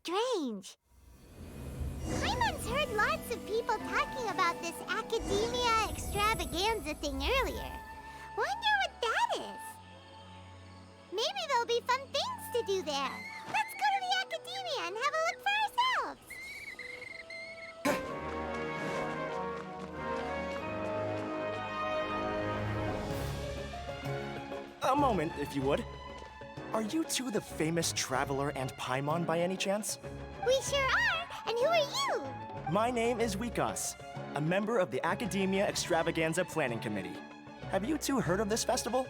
strange. Paimon's heard lots of people talking about this Akademiya Extravaganza thing earlier. Wonder what that is. Maybe there'll be fun things to do there. Let's go to the Akademiya and have a look for ourselves. A moment, if you would. Are you two the famous Traveler and Paimon by any chance? We sure are! And who are you? My name is Wikas, a member of the Akademiya Extravaganza Planning Committee. Have you two heard of this festival?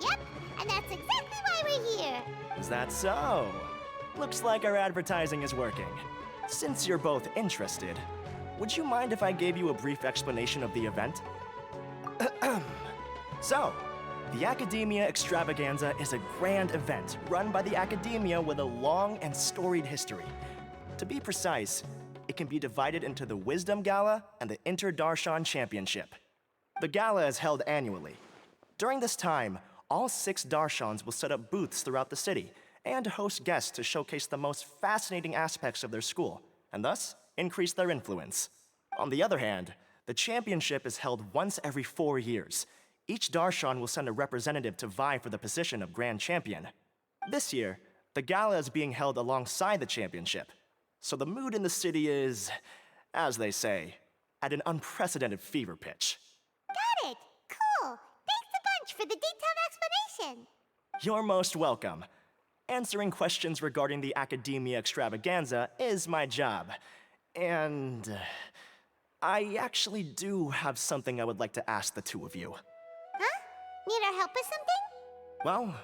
Yep, and that's exactly why we're here. Is that so? Looks like our advertising is working. Since you're both interested, would you mind if I gave you a brief explanation of the event? So, the Akademiya Extravaganza is a grand event run by the Akademiya with a long and storied history. To be precise, it can be divided into the Wisdom Gala and the Inter-Darshan Championship. The gala is held annually. During this time, all 6 Darshans will set up booths throughout the city and host guests to showcase the most fascinating aspects of their school, and thus increase their influence. On the other hand, the championship is held once every 4 years. Each Darshan will send a representative to vie for the position of Grand Champion. This year, the gala is being held alongside the championship, so the mood in the city is, as they say, at an unprecedented fever pitch. Got it! Cool! Thanks a bunch for the detailed explanation! You're most welcome. Answering questions regarding the Akademiya Extravaganza is my job. And I actually do have something I would like to ask the two of you. Huh? Need our help with something? Well,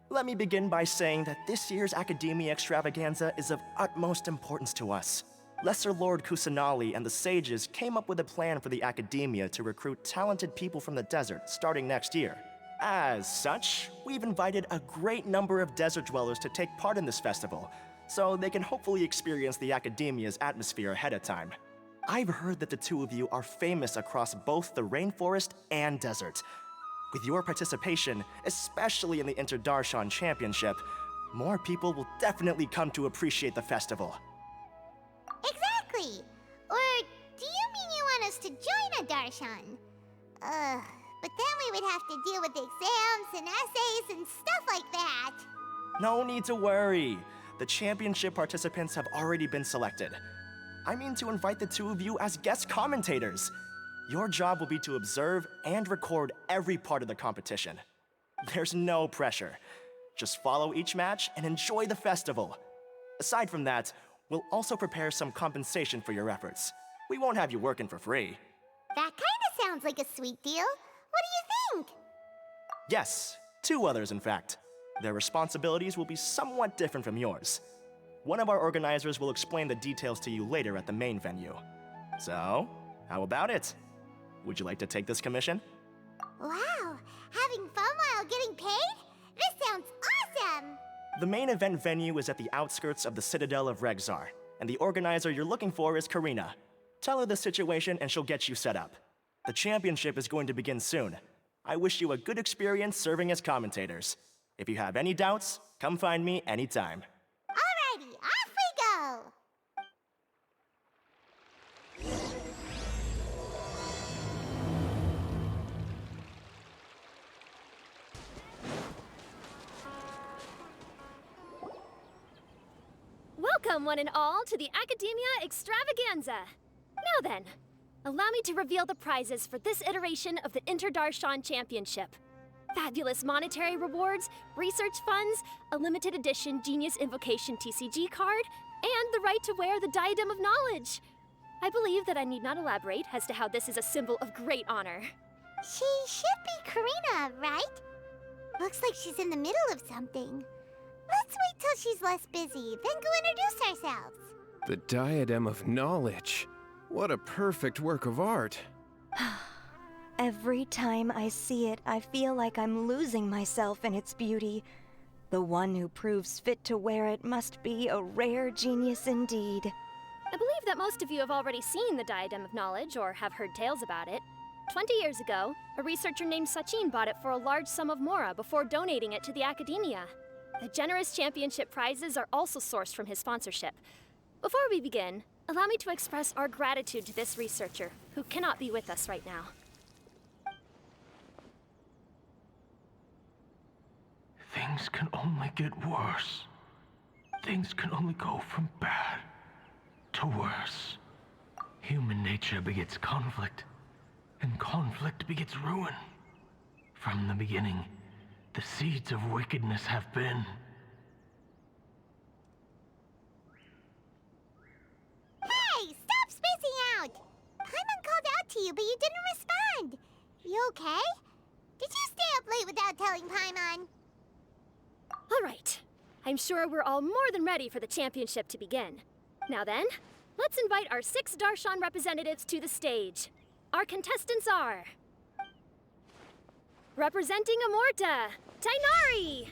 let me begin by saying that this year's Akademiya Extravaganza is of utmost importance to us. Lesser Lord Kusanali and the sages came up with a plan for the Akademiya to recruit talented people from the desert starting next year. As such, we've invited a great number of desert dwellers to take part in this festival, so they can hopefully experience the Akademiya's atmosphere ahead of time. I've heard that the two of you are famous across both the rainforest and desert. With your participation, especially in the Inter-Darshan Championship, more people will definitely come to appreciate the festival. Exactly! Or do you mean you want us to join a Darshan? But then we would have to deal with exams and essays and stuff like that. No need to worry. The championship participants have already been selected. I mean to invite the two of you as guest commentators. Your job will be to observe and record every part of the competition. There's no pressure. Just follow each match and enjoy the festival. Aside from that, we'll also prepare some compensation for your efforts. We won't have you working for free. That kinda sounds like a sweet deal. What do you think? Yes, 2 others in fact. Their responsibilities will be somewhat different from yours. One of our organizers will explain the details to you later at the main venue. So, how about it? Would you like to take this commission? Wow, having fun while getting paid? This sounds awesome! The main event venue is at the outskirts of the Citadel of Regzar, and the organizer you're looking for is Karina. Tell her the situation and she'll get you set up. The championship is going to begin soon. I wish you a good experience serving as commentators. If you have any doubts, come find me anytime. Alrighty, off we go! Welcome, one and all, to the Akademiya Extravaganza. Now then, allow me to reveal the prizes for this iteration of the Inter-Darshan Championship. Fabulous monetary rewards, research funds, a limited edition Genius Invocation TCG card, and the right to wear the Diadem of Knowledge. I believe that I need not elaborate as to how this is a symbol of great honor. She should be Karina, right? Looks like she's in the middle of something. Let's wait till she's less busy, then go introduce ourselves. The Diadem of Knowledge. What a perfect work of art. Every time I see it, I feel like I'm losing myself in its beauty. The one who proves fit to wear it must be a rare genius indeed. I believe that most of you have already seen the Diadem of Knowledge or have heard tales about it. 20 years ago, a researcher named Sachin bought it for a large sum of mora before donating it to the Akademiya. The generous championship prizes are also sourced from his sponsorship. Before we begin, allow me to express our gratitude to this researcher, who cannot be with us right now. Things can only get worse. Things can only go from bad to worse. Human nature begets conflict, and conflict begets ruin. From the beginning, the seeds of wickedness have been. Hey, stop spacing out! Paimon called out to you, but you didn't respond. You okay? Did you stay up late without telling Paimon? All right. I'm sure we're all more than ready for the championship to begin. Now then, let's invite our 6 Darshan representatives to the stage. Our contestants are... Representing Amorta, Tainari!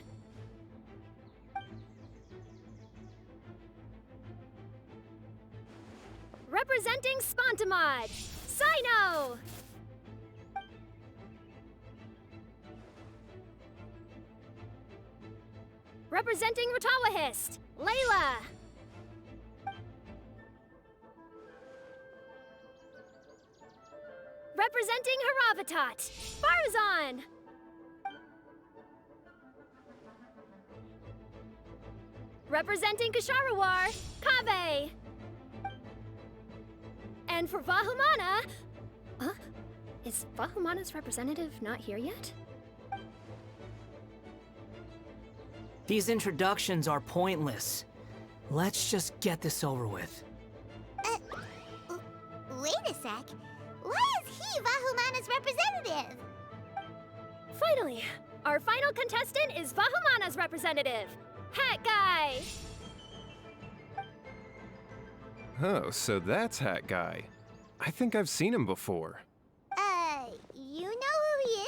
Representing Spontamod, Sino! Representing Ratawahist, Layla! Representing Haravatat, Farazan! Representing Kasharawar, Kabe! And for Vahumana... Is Vahumana's representative not here yet? These introductions are pointless. Let's just get this over with. Wait a sec. Why is he Vahumana's representative? Finally, our final contestant is Vahumana's representative, Hat Guy! Oh, so that's Hat Guy. I think I've seen him before. You know who he is?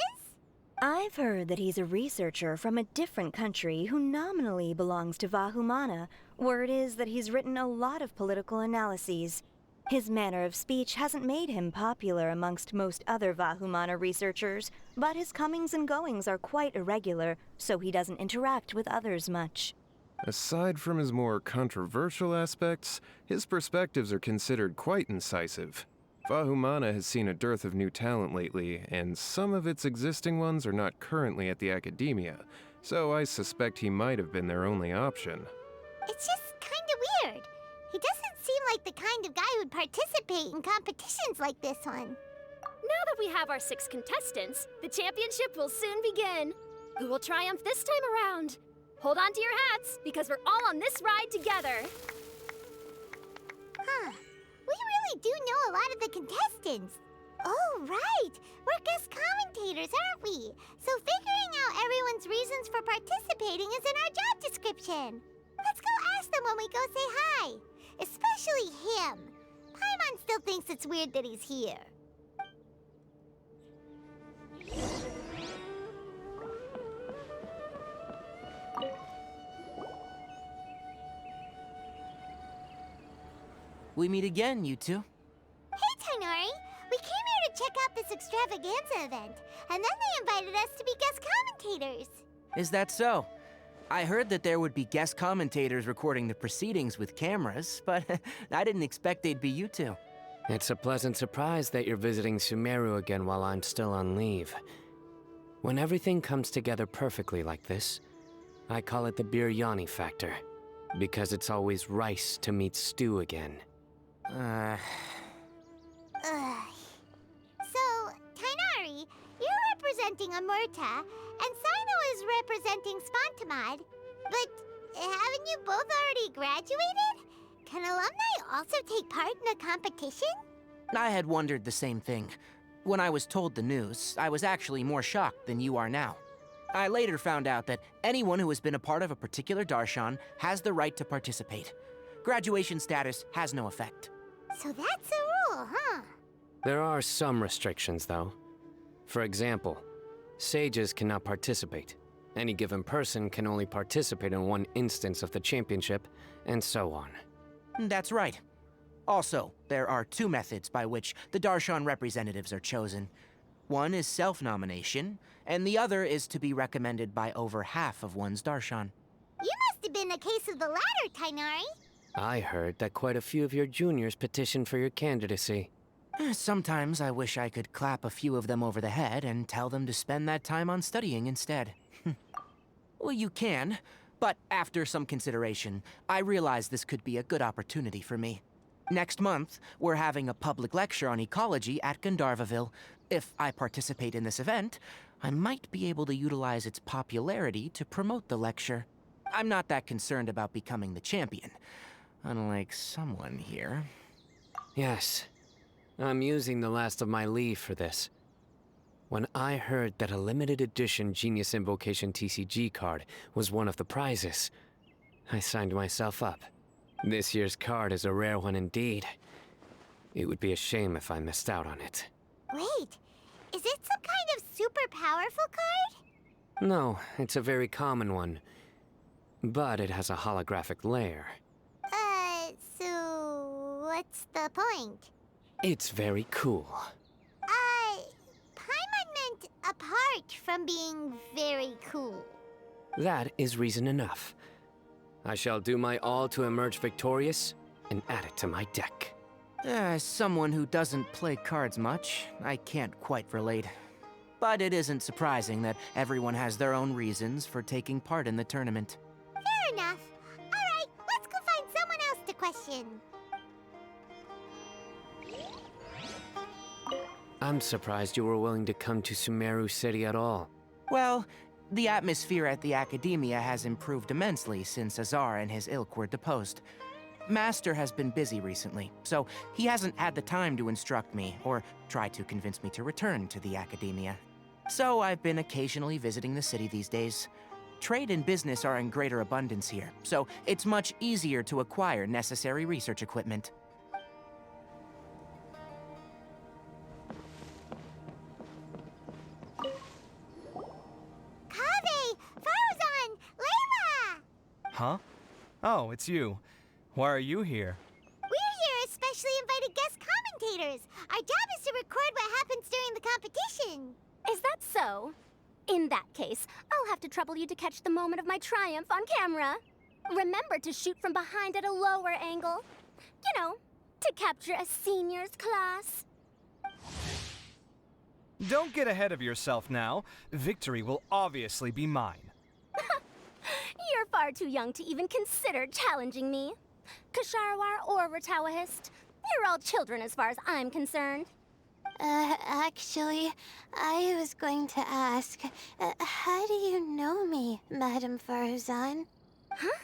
I've heard that he's a researcher from a different country who nominally belongs to Vahumana. Word is that he's written a lot of political analyses. His manner of speech hasn't made him popular amongst most other Vahumana researchers, but his comings and goings are quite irregular, so he doesn't interact with others much. Aside from his more controversial aspects, his perspectives are considered quite incisive. Vahumana has seen a dearth of new talent lately, and some of its existing ones are not currently at the Akademiya, so I suspect he might have been their only option. It's just kinda weird. He doesn't seem like the kind of guy who'd participate in competitions like this one. Now that we have our 6 contestants, the championship will soon begin. Who will triumph this time around? Hold on to your hats, because we're all on this ride together. Huh. We really do know a lot of the contestants. Oh, right. We're guest commentators, aren't we? So figuring out everyone's reasons for participating is in our job description. Let's go ask them when we go say hi. Especially him. Paimon still thinks it's weird that he's here. We meet again, you two. Hey, Tainari. We came here to check out this extravaganza event, and then they invited us to be guest commentators. Is that so? I heard that there would be guest commentators recording the proceedings with cameras, but I didn't expect they'd be you two. It's a pleasant surprise that you're visiting Sumeru again while I'm still on leave. When everything comes together perfectly like this, I call it the biryani factor, because it's always rice to meet stew again. Ugh. So, Tainari, you're representing Amurta, and Sino is representing Spontamod. But haven't you both already graduated? Can alumni also take part in a competition? I had wondered the same thing. When I was told the news, I was actually more shocked than you are now. I later found out that anyone who has been a part of a particular darshan has the right to participate. Graduation status has no effect. So that's a rule, huh? There are some restrictions, though. For example, sages cannot participate. Any given person can only participate in one instance of the championship, and so on. That's right. Also, there are 2 methods by which the darshan representatives are chosen. One is self-nomination, and the other is to be recommended by over half of one's darshan. must have been a case of the latter, Tainari. I heard that quite a few of your juniors petitioned for your candidacy. Sometimes I wish I could clap a few of them over the head and tell them to spend that time on studying instead. Well, you can, but after some consideration, I realize this could be a good opportunity for me. Next month, we're having a public lecture on ecology at Gandharvaville. If I participate in this event, I might be able to utilize its popularity to promote the lecture. I'm not that concerned about becoming the champion, unlike someone here. Yes, I'm using the last of my leave for this. When I heard that a limited edition Genius Invocation TCG card was one of the prizes, I signed myself up. This year's card is a rare one indeed. It would be a shame if I missed out on it. Wait, is it some kind of super powerful card? No, it's a very common one. But it has a holographic layer. So what's the point? It's very cool. Paimon meant apart from being very cool. That is reason enough. I shall do my all to emerge victorious and add it to my deck. As someone who doesn't play cards much, I can't quite relate. But it isn't surprising that everyone has their own reasons for taking part in the tournament. Fair enough. Alright, let's go find someone else to question. I'm surprised you were willing to come to Sumeru City at all. Well, the atmosphere at the Akademiya has improved immensely since Azar and his ilk were deposed. Master has been busy recently, so he hasn't had the time to instruct me or try to convince me to return to the Akademiya. So I've been occasionally visiting the city these days. Trade and business are in greater abundance here, so it's much easier to acquire necessary research equipment. Kaveh! Farzan! Layla! Huh? Oh, it's you. Why are you here? We're here as specially invited guest commentators. Our job is to record what happens during the competition. Is that so? In that case, I'll have to trouble you to catch the moment of my triumph on camera. Remember to shoot from behind at a lower angle. You know, to capture a seniors class. Don't get ahead of yourself now. Victory will obviously be mine. You're far too young to even consider challenging me. Kasharawar or Ratawahist, you're all children as far as I'm concerned. Actually, I was going to ask, how do you know me, Madame Farzan? Huh?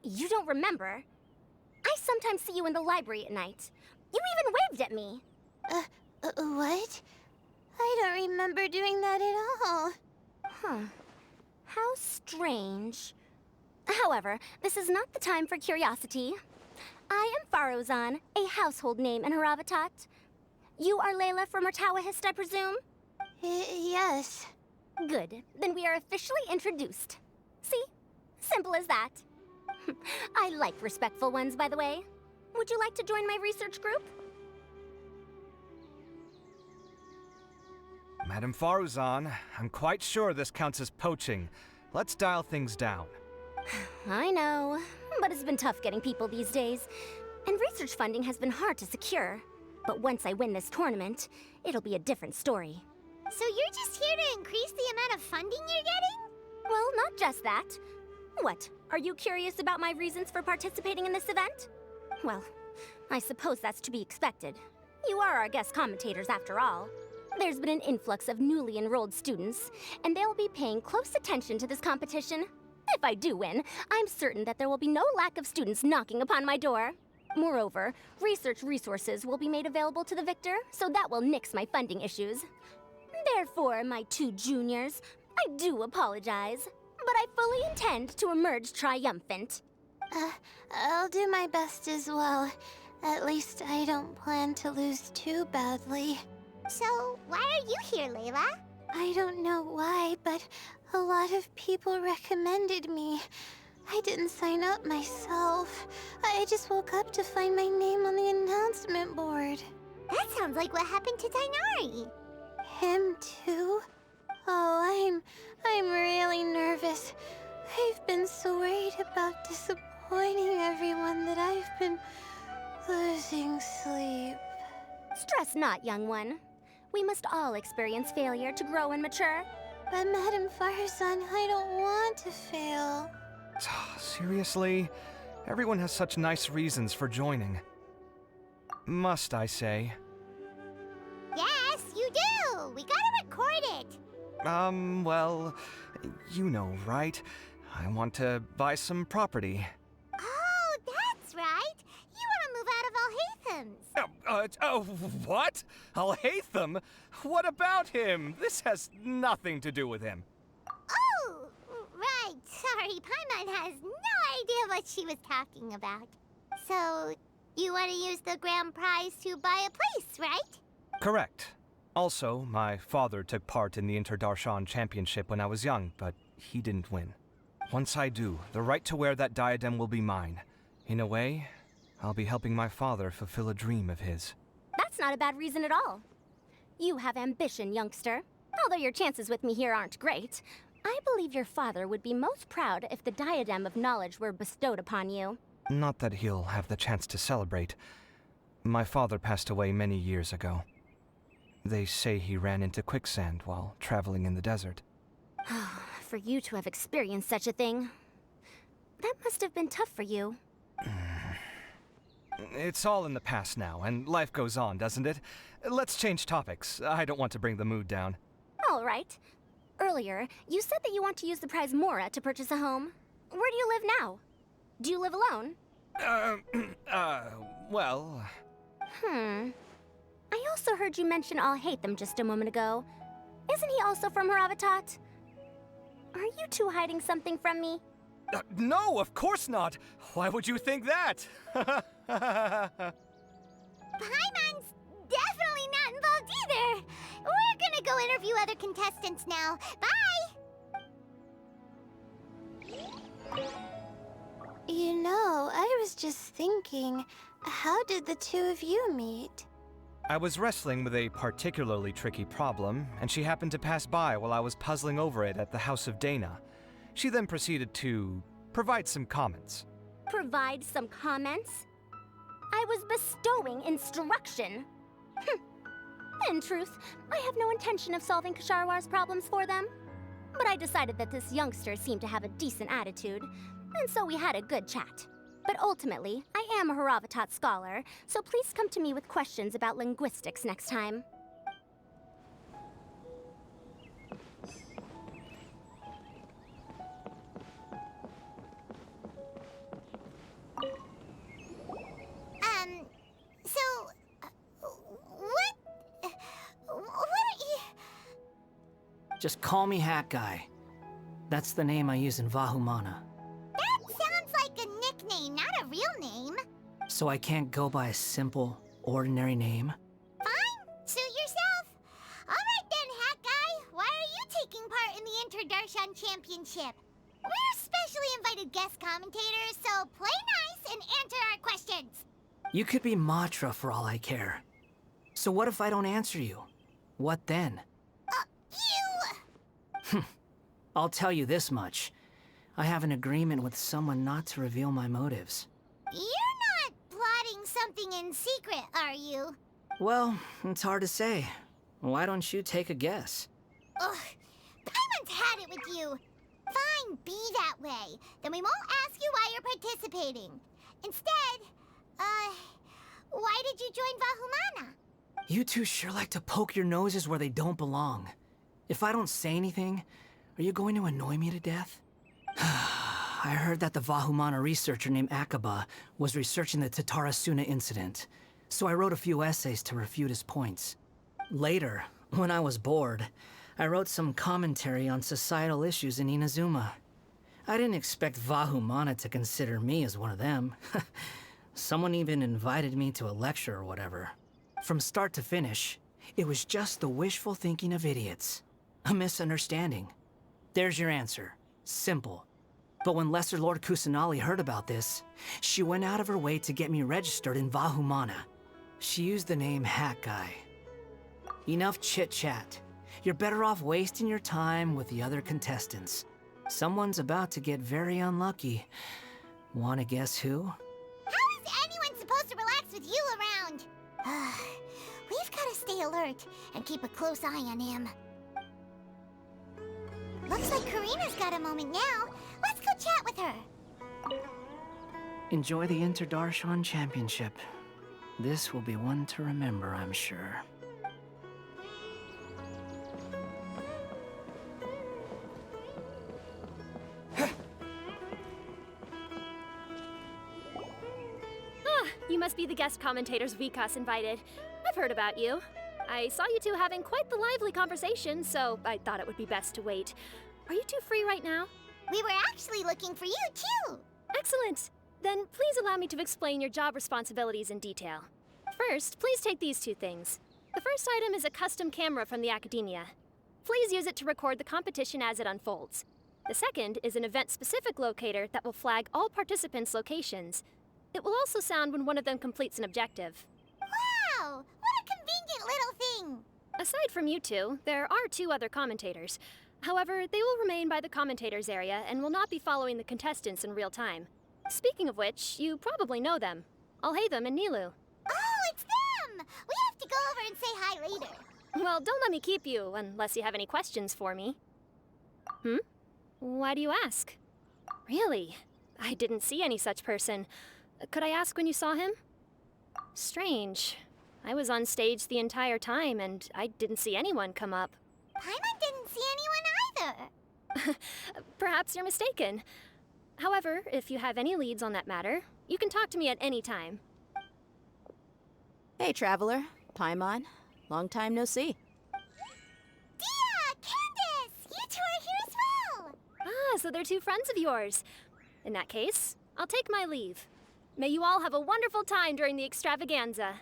You don't remember? I sometimes see you in the library at night. You even waved at me. What? I don't remember doing that at all. Huh. How strange. However, this is not the time for curiosity. I am Farozan, a household name in Haravatat. You are Layla from Ratawahist, I presume? Yes. Good. Then we are officially introduced. See? Simple as that. I like respectful ones, by the way. Would you like to join my research group? Madame Faruzan, I'm quite sure this counts as poaching. Let's dial things down. I know, but it's been tough getting people these days. And research funding has been hard to secure. But once I win this tournament, it'll be a different story. So you're just here to increase the amount of funding you're getting? Well, not just that. What, are you curious about my reasons for participating in this event? Well, I suppose that's to be expected. You are our guest commentators after all. There's been an influx of newly enrolled students, and they'll be paying close attention to this competition. If I do win, I'm certain that there will be no lack of students knocking upon my door. Moreover, research resources will be made available to the victor, so that will nix my funding issues. Therefore, my two juniors, I do apologize, but I fully intend to emerge triumphant. I'll do my best as well. At least I don't plan to lose too badly. So, why are you here, Layla? I don't know why, but a lot of people recommended me. I didn't sign up myself. I just woke up to find my name on the announcement board. That sounds like what happened to Tainari. Him too? Oh, I'm really nervous. I've been so worried about disappointing everyone that I've been losing sleep. Stress not, young one. We must all experience failure to grow and mature. But Madame Farzan, I don't want to fail. Seriously? Everyone has such nice reasons for joining. Must I say? Yes, you do! We gotta record it! Well, you know, right? I want to buy some property. Oh, that's right! You wanna move out of Alhaitham's! What? Alhaitham? What about him? This has nothing to do with him. Oh, right. Sorry, Paimon has no idea what she was talking about. So, you want to use the grand prize to buy a place, right? Correct. Also, my father took part in the Interdarshan Championship when I was young, but he didn't win. Once I do, the right to wear that diadem will be mine. In a way, I'll be helping my father fulfill a dream of his. That's not a bad reason at all. You have ambition, youngster. Although your chances with me here aren't great, I believe your father would be most proud if the diadem of knowledge were bestowed upon you. Not that he'll have the chance to celebrate. My father passed away many years ago. They say he ran into quicksand while traveling in the desert. For you to have experienced such a thing, that must have been tough for you. It's all in the past now, and life goes on, doesn't it? Let's change topics. I don't want to bring the mood down. All right. Earlier, you said that you want to use the prize Mora to purchase a home. Where do you live now? Do you live alone? Well... I also heard you mention Alhaitham just a moment ago. Isn't he also from Haravatat? Are you two hiding something from me? No, of course not! Why would you think that? Paimon's definitely not involved either! We're gonna go interview other contestants now. Bye! You know, I was just thinking, how did the two of you meet? I was wrestling with a particularly tricky problem, and she happened to pass by while I was puzzling over it at the House of Dana. She then proceeded to provide some comments. Provide some comments? I was bestowing instruction. In truth, I have no intention of solving Ksharowar's problems for them. But I decided that this youngster seemed to have a decent attitude, and so we had a good chat. But ultimately, I am a Haravatat scholar, so please come to me with questions about linguistics next time. What are you... Just call me Hat Guy. That's the name I use in Vahumana. That sounds like a nickname, not a real name. So I can't go by a simple, ordinary name? Fine, suit yourself. All right then, Hat Guy. Why are you taking part in the Interdarshan Championship? We're specially invited guest commentators, so play nice and answer our questions. You could be Matra for all I care. So what if I don't answer you? What then? You... I'll tell you this much. I have an agreement with someone not to reveal my motives. You're not plotting something in secret, are you? Well, it's hard to say. Why don't you take a guess? Ugh, Paimon's had it with you. Fine, be that way. Then we won't ask you why you're participating. Instead, why did you join Vahumana? You two sure like to poke your noses where they don't belong. If I don't say anything, are you going to annoy me to death? I heard that the Vahumana researcher named Akaba was researching the Tatarasuna incident, so I wrote a few essays to refute his points. Later, when I was bored, I wrote some commentary on societal issues in Inazuma. I didn't expect Vahumana to consider me as one of them. Someone even invited me to a lecture or whatever. From start to finish, it was just the wishful thinking of idiots. A misunderstanding. There's your answer. Simple. But when Lesser Lord Kusanali heard about this, she went out of her way to get me registered in Vahumana. She used the name Hat Guy. Enough chit-chat. You're better off wasting your time with the other contestants. Someone's about to get very unlucky. Wanna guess who? How is anyone supposed to relax with you around? We've got to stay alert and keep a close eye on him. Looks like Karina's got a moment now. Let's go chat with her. Enjoy the Inter-Darshan Championship. This will be one to remember, I'm sure. You must be the guest commentators Vikas invited. I've heard about you. I saw you two having quite the lively conversation, so I thought it would be best to wait. Are you two free right now? We were actually looking for you, too. Excellent. Then please allow me to explain your job responsibilities in detail. First, please take these two things. The first item is a custom camera from the Akademiya. Please use it to record the competition as it unfolds. The second is an event-specific locator that will flag all participants' locations. It will also sound when one of them completes an objective. Wow! What a convenient little thing! Aside from you two, there are two other commentators. However, they will remain by the commentators area and will not be following the contestants in real time. Speaking of which, you probably know them. Alhaitham and Nilu. Oh, it's them! We have to go over and say hi later. Well, don't let me keep you, unless you have any questions for me. Why do you ask? Really? I didn't see any such person. Could I ask when you saw him? Strange. I was on stage the entire time, and I didn't see anyone come up. Paimon didn't see anyone either. Perhaps you're mistaken. However, if you have any leads on that matter, you can talk to me at any time. Hey, Traveler. Paimon. Long time no see. Dia! Candace! You two are here as well! Ah, so they're two friends of yours. In that case, I'll take my leave. May you all have a wonderful time during the extravaganza.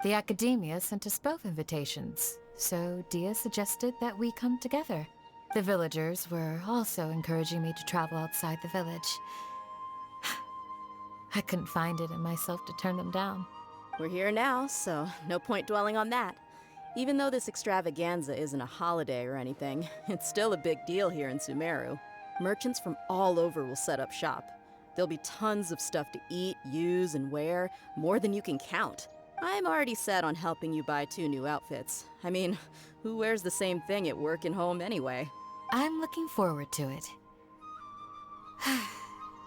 The Akademiya sent us both invitations, so Dia suggested that we come together. The villagers were also encouraging me to travel outside the village. I couldn't find it in myself to turn them down. We're here now, so no point dwelling on that. Even though this extravaganza isn't a holiday or anything, it's still a big deal here in Sumeru. Merchants from all over will set up shop. There'll be tons of stuff to eat, use, and wear, more than you can count. I'm already set on helping you buy 2 new outfits. I mean, who wears the same thing at work and home anyway? I'm looking forward to it.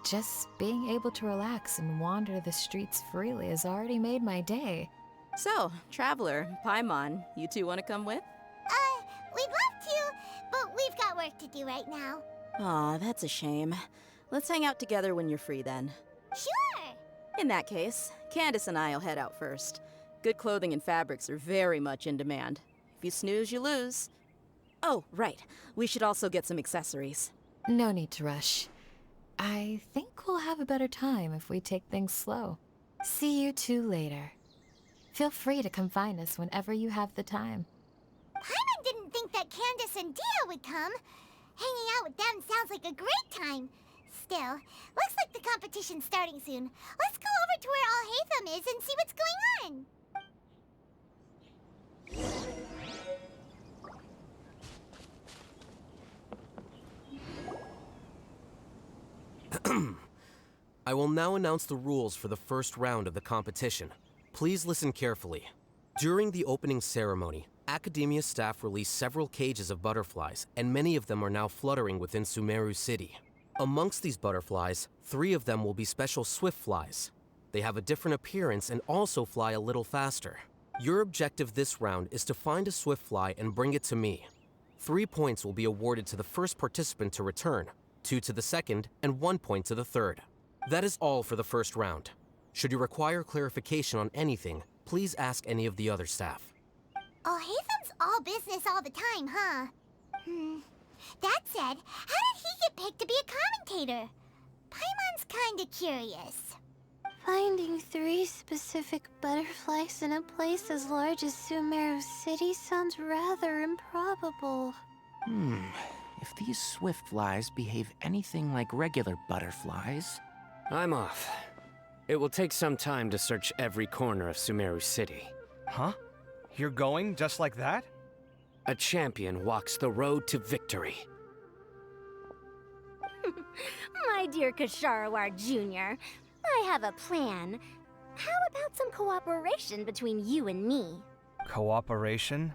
Just being able to relax and wander the streets freely has already made my day. So, Traveler, Paimon, you two want to come with? We'd love to, but we've got work to do right now. Aw, that's a shame. Let's hang out together when you're free then. Sure! In that case, Candace and I'll head out first. Good clothing and fabrics are very much in demand. If you snooze, you lose. Oh, right. We should also get some accessories. No need to rush. I think we'll have a better time if we take things slow. See you two later. Feel free to come find us whenever you have the time. Paimon didn't think that Candace and Dia would come. Hanging out with them sounds like a great time. Still, looks like the competition's starting soon. Let's go over to where Alhaitham is and see what's going on. I will now announce the rules for the first round of the competition. Please listen carefully. During the opening ceremony, Akademiya staff released several cages of butterflies, and many of them are now fluttering within Sumeru City. Amongst these butterflies, 3 of them will be special swift flies. They have a different appearance and also fly a little faster. Your objective this round is to find a swift fly and bring it to me. 3 points will be awarded to the first participant to return, 2 to the second, and 1 point to the third. That is all for the first round. Should you require clarification on anything, please ask any of the other staff. Alhaitham's all business all the time, huh? That said, how did he get picked to be a commentator? Paimon's kinda curious. Finding 3 specific butterflies in a place as large as Sumeru City sounds rather improbable. If these swift flies behave anything like regular butterflies... I'm off. It will take some time to search every corner of Sumeru City. Huh? You're going just like that? A champion walks the road to victory. My dear Kasharawar Jr., I have a plan. How about some cooperation between you and me? Cooperation?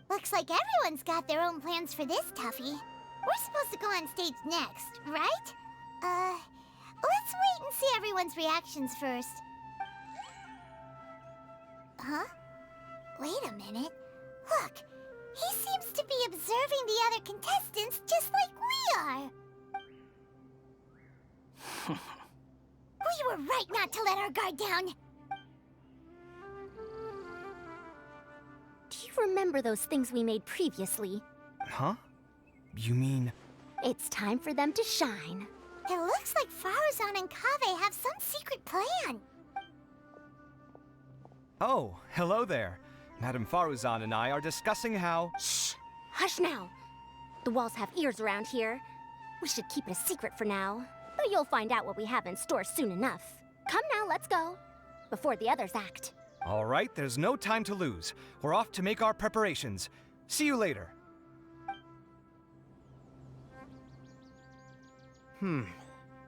Looks like everyone's got their own plans for this, Tuffy. We're supposed to go on stage next, right? Let's wait and see everyone's reactions first. Huh? Wait a minute. Look, he seems to be observing the other contestants just like we are. We were right not to let our guard down. Do you remember those things we made previously? Huh? You mean... It's time for them to shine. It looks like Faruzan and Kaveh have some secret plan. Oh, hello there. Madame Faruzan and I are discussing how... Shh! Hush now. The walls have ears around here. We should keep it a secret for now. But you'll find out what we have in store soon enough. Come now, let's go. Before the others act. All right, there's no time to lose. We're off to make our preparations. See you later.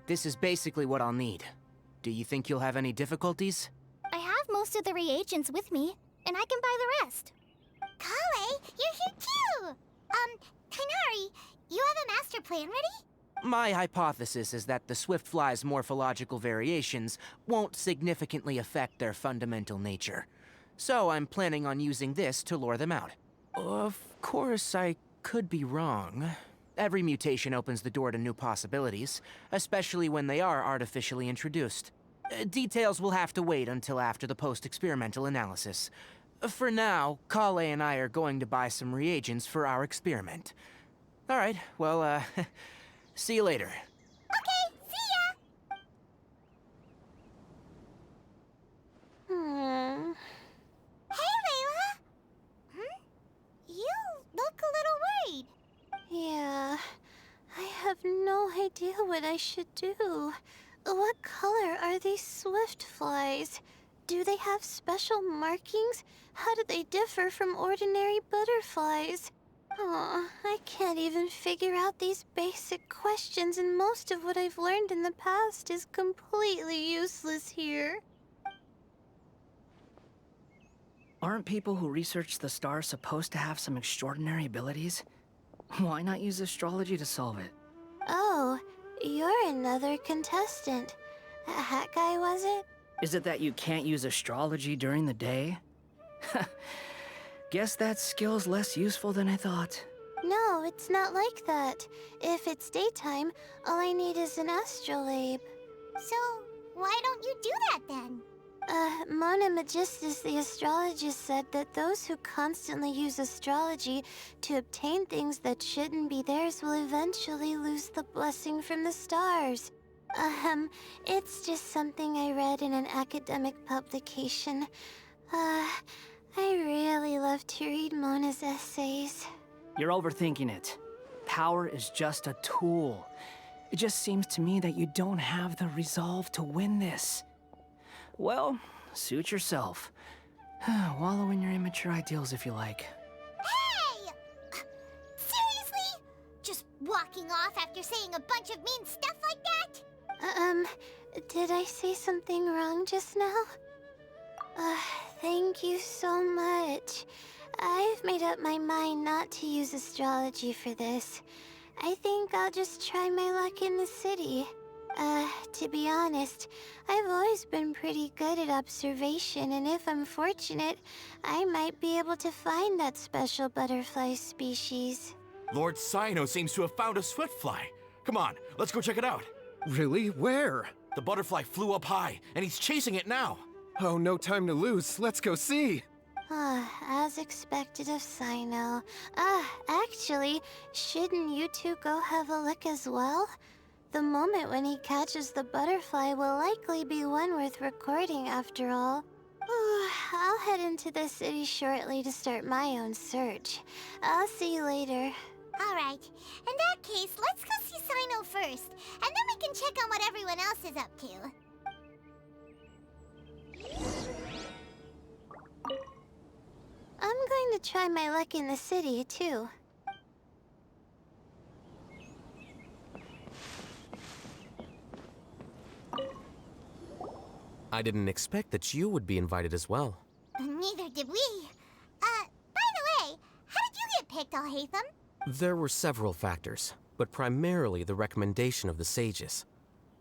This is basically what I'll need. Do you think you'll have any difficulties? I have most of the reagents with me, and I can buy the rest. Kale, you're here too! Kainari, you have a master plan ready? My hypothesis is that the Swiftfly's morphological variations won't significantly affect their fundamental nature. So I'm planning on using this to lure them out. Of course, I could be wrong. Every mutation opens the door to new possibilities, especially when they are artificially introduced. Details will have to wait until after the post-experimental analysis. For now, Kale and I are going to buy some reagents for our experiment. All right, well, see you later. Okay, see ya! Hey, Layla! You look a little worried. Yeah, I have no idea what I should do. What color are these swift flies? Do they have special markings? How do they differ from ordinary butterflies? Oh, I can't even figure out these basic questions, and most of what I've learned in the past is completely useless here. Aren't people who research the stars supposed to have some extraordinary abilities? Why not use astrology to solve it? Oh, you're another contestant. A hat guy, was it? Is it that you can't use astrology during the day? Guess that skill's less useful than I thought. No, it's not like that. If it's daytime, all I need is an astrolabe. So, why don't you do that then? Mona Magistus, the astrologist, said that those who constantly use astrology to obtain things that shouldn't be theirs will eventually lose the blessing from the stars. It's just something I read in an academic publication. I really love to read Mona's essays. You're overthinking it. Power is just a tool. It just seems to me that you don't have the resolve to win this. Well, suit yourself. Wallow in your immature ideals if you like. Hey! Seriously? Just walking off after saying a bunch of mean stuff like that? Did I say something wrong just now? Thank you so much. I've made up my mind not to use astrology for this. I think I'll just try my luck in the city. To be honest, I've always been pretty good at observation, and if I'm fortunate, I might be able to find that special butterfly species. Lord Cyno seems to have found a swiftfly. Come on, let's go check it out. Really? Where? The butterfly flew up high, and he's chasing it now. Oh, no time to lose. Let's go see. As expected of Cyno. Actually, shouldn't you two go have a look as well? The moment when he catches the butterfly will likely be one worth recording after all. I'll head into the city shortly to start my own search. I'll see you later. Alright, in that case, let's go see Cyno first, and then we can check on what everyone else is up to. I'm going to try my luck in the city, too. I didn't expect that you would be invited as well. Neither did we. By the way, how did you get picked, Alhaitham? There were several factors, but primarily the recommendation of the sages.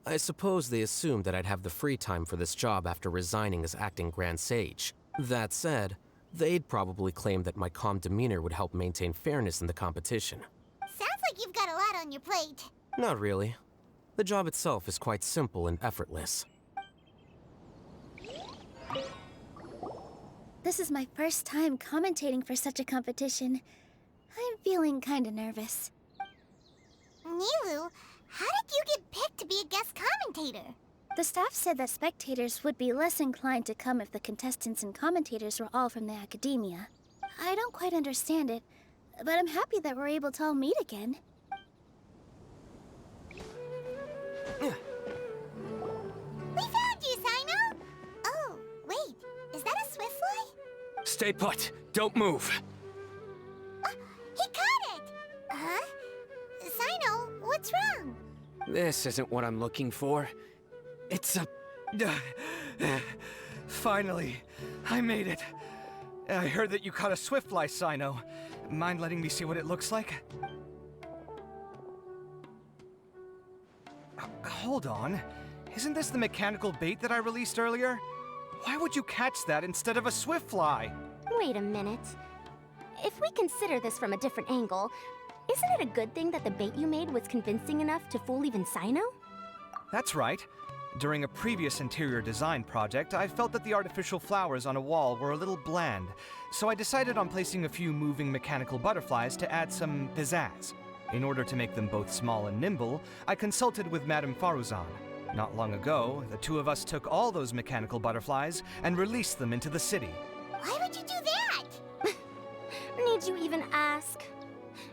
I suppose they assumed that I'd have the free time for this job after resigning as acting Grand Sage. That said, they'd probably claim that my calm demeanor would help maintain fairness in the competition. Sounds like you've got a lot on your plate. Not really. The job itself is quite simple and effortless. This is my first time commentating for such a competition. I'm feeling kinda nervous. Nilu, how did you get picked to be a guest commentator? The staff said that spectators would be less inclined to come if the contestants and commentators were all from the Akademiya. I don't quite understand it, but I'm happy that we're able to all meet again. We found you, Sino! Oh, wait, is that a Swiftfly? Stay put. Don't move. He caught it! Huh? Sino, what's wrong? This isn't what I'm looking for. It's a... Finally, I made it. I heard that you caught a Swiftfly, Sino. Mind letting me see what it looks like? Hold on. Isn't this the mechanical bait that I released earlier? Why would you catch that instead of a Swiftfly? Wait a minute. If we consider this from a different angle, isn't it a good thing that the bait you made was convincing enough to fool even Sino? That's right. During a previous interior design project, I felt that the artificial flowers on a wall were a little bland, so I decided on placing a few moving mechanical butterflies to add some pizzazz. In order to make them both small and nimble, I consulted with Madame Faruzan. Not long ago, the two of us took all those mechanical butterflies and released them into the city. Why would you do that? Need you even ask?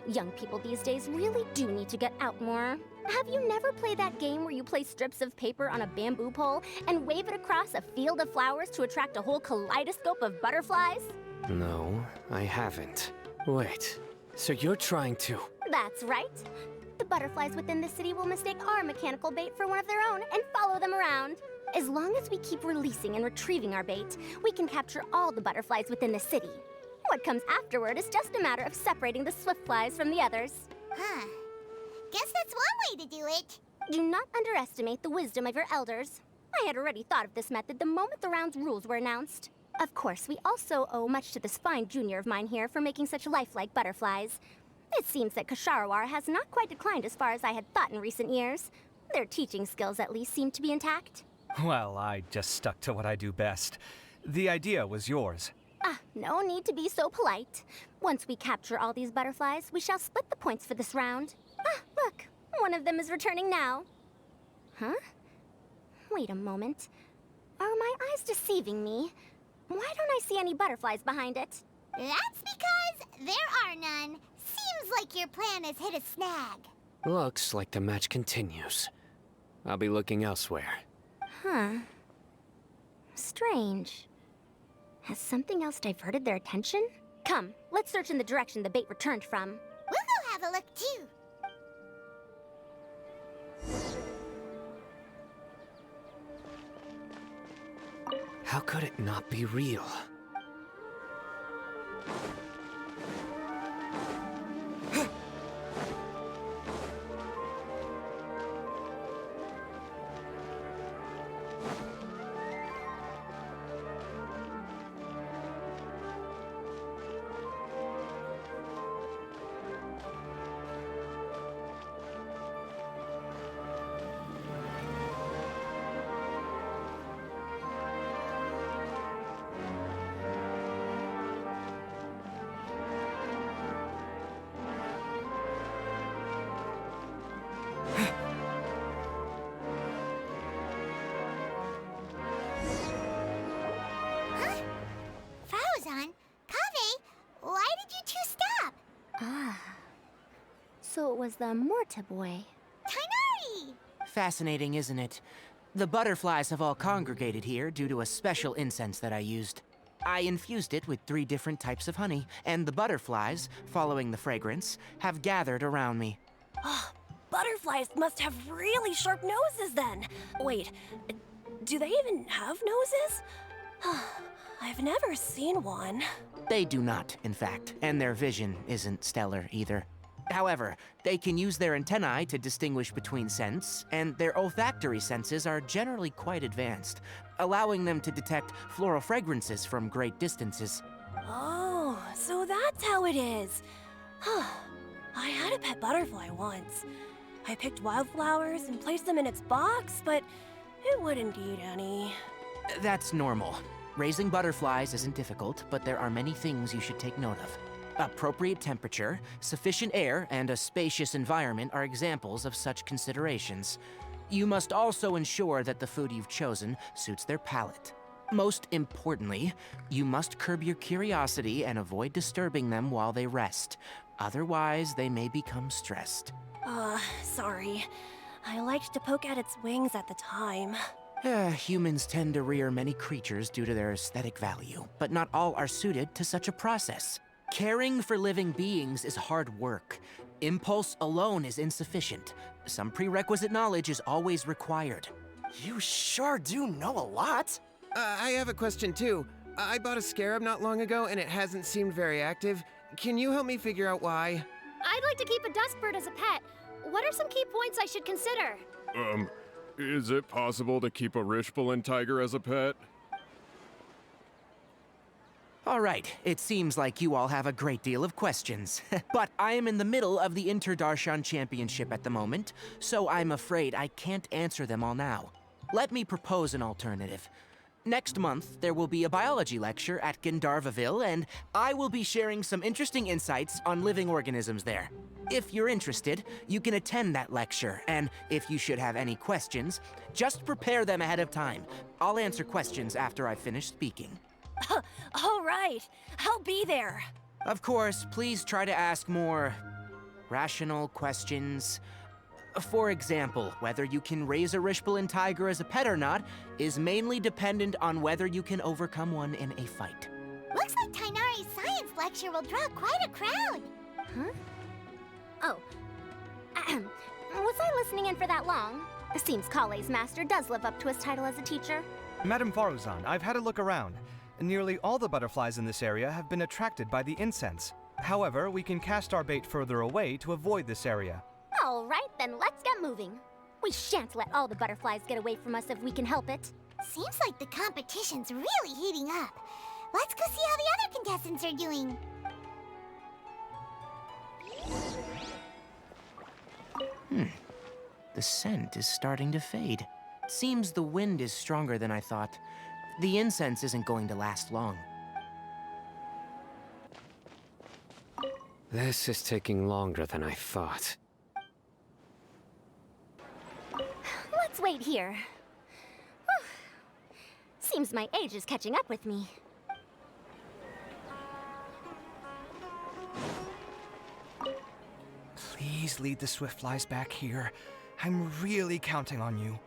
Young people these days really do need to get out more. Have you never played that game where you place strips of paper on a bamboo pole and wave it across a field of flowers to attract a whole kaleidoscope of butterflies? No, I haven't. Wait, so you're trying to... That's right. The butterflies within the city will mistake our mechanical bait for one of their own and follow them around. As long as we keep releasing and retrieving our bait, we can capture all the butterflies within the city. What comes afterward is just a matter of separating the Swiftflies from the others. Huh. Guess that's one way to do it. Do not underestimate the wisdom of your elders. I had already thought of this method the moment the round's rules were announced. Of course, we also owe much to this fine junior of mine here for making such lifelike butterflies. It seems that Kasharawar has not quite declined as far as I had thought in recent years. Their teaching skills at least seem to be intact. Well, I just stuck to what I do best. The idea was yours. No need to be so polite. Once we capture all these butterflies, we shall split the points for this round. Look, one of them is returning now. Huh? Wait a moment. Are my eyes deceiving me? Why don't I see any butterflies behind it? That's because there are none. Seems like your plan has hit a snag. Looks like the match continues. I'll be looking elsewhere. Huh. Strange. Has something else diverted their attention? Come, let's search in the direction the bait returned from. We'll go have a look too. How could it not be real? So it was the Morta boy. Tainari! Fascinating, isn't it? The butterflies have all congregated here due to a special incense that I used. I infused it with 3 different types of honey, and the butterflies, following the fragrance, have gathered around me. Butterflies must have really sharp noses then. Wait, Do they even have noses? I've never seen one. They do not, in fact, and their vision isn't stellar either. However, they can use their antennae to distinguish between scents, and their olfactory senses are generally quite advanced, allowing them to detect floral fragrances from great distances. Oh, so that's how it is. I had a pet butterfly once. I picked wildflowers and placed them in its box, but it wouldn't eat any. That's normal. Raising butterflies isn't difficult, but there are many things you should take note of. Appropriate temperature, sufficient air, and a spacious environment are examples of such considerations. You must also ensure that the food you've chosen suits their palate. Most importantly, you must curb your curiosity and avoid disturbing them while they rest. Otherwise, they may become stressed. Sorry. I liked to poke at its wings at the time. Humans tend to rear many creatures due to their aesthetic value, but not all are suited to such a process. Caring for living beings is hard work. Impulse alone is insufficient. Some prerequisite knowledge is always required. You sure do know a lot. I have a question too. I bought a scarab not long ago and it hasn't seemed very active. Can you help me figure out why? I'd like to keep a dustbird as a pet. What are some key points I should consider? Is it possible to keep a Rishbalin tiger as a pet? All right, it seems like you all have a great deal of questions. But I am in the middle of the Inter-Darshan Championship at the moment, so I'm afraid I can't answer them all now. Let me propose an alternative. Next month, there will be a biology lecture at Gandharvaville, and I will be sharing some interesting insights on living organisms there. If you're interested, you can attend that lecture, and if you should have any questions, just prepare them ahead of time. I'll answer questions after I finish speaking. All right, I'll be there. Of course, please try to ask more rational questions. For example, whether you can raise a Rishbalin tiger as a pet or not is mainly dependent on whether you can overcome one in a fight. Looks like Tainari's science lecture will draw quite a crowd. Huh? Oh. Was I listening in for that long? Seems Kale's master does live up to his title as a teacher. Madam Faruzan, I've had a look around. Nearly all the butterflies in this area have been attracted by the incense. However, we can cast our bait further away to avoid this area. All right, then let's get moving. We shan't let all the butterflies get away from us if we can help it. Seems like the competition's really heating up. Let's go see how the other contestants are doing. The scent is starting to fade. Seems the wind is stronger than I thought. The incense isn't going to last long. This is taking longer than I thought. Let's wait here. Whew. Seems my age is catching up with me. Please lead the Swiftflies back here. I'm really counting on you.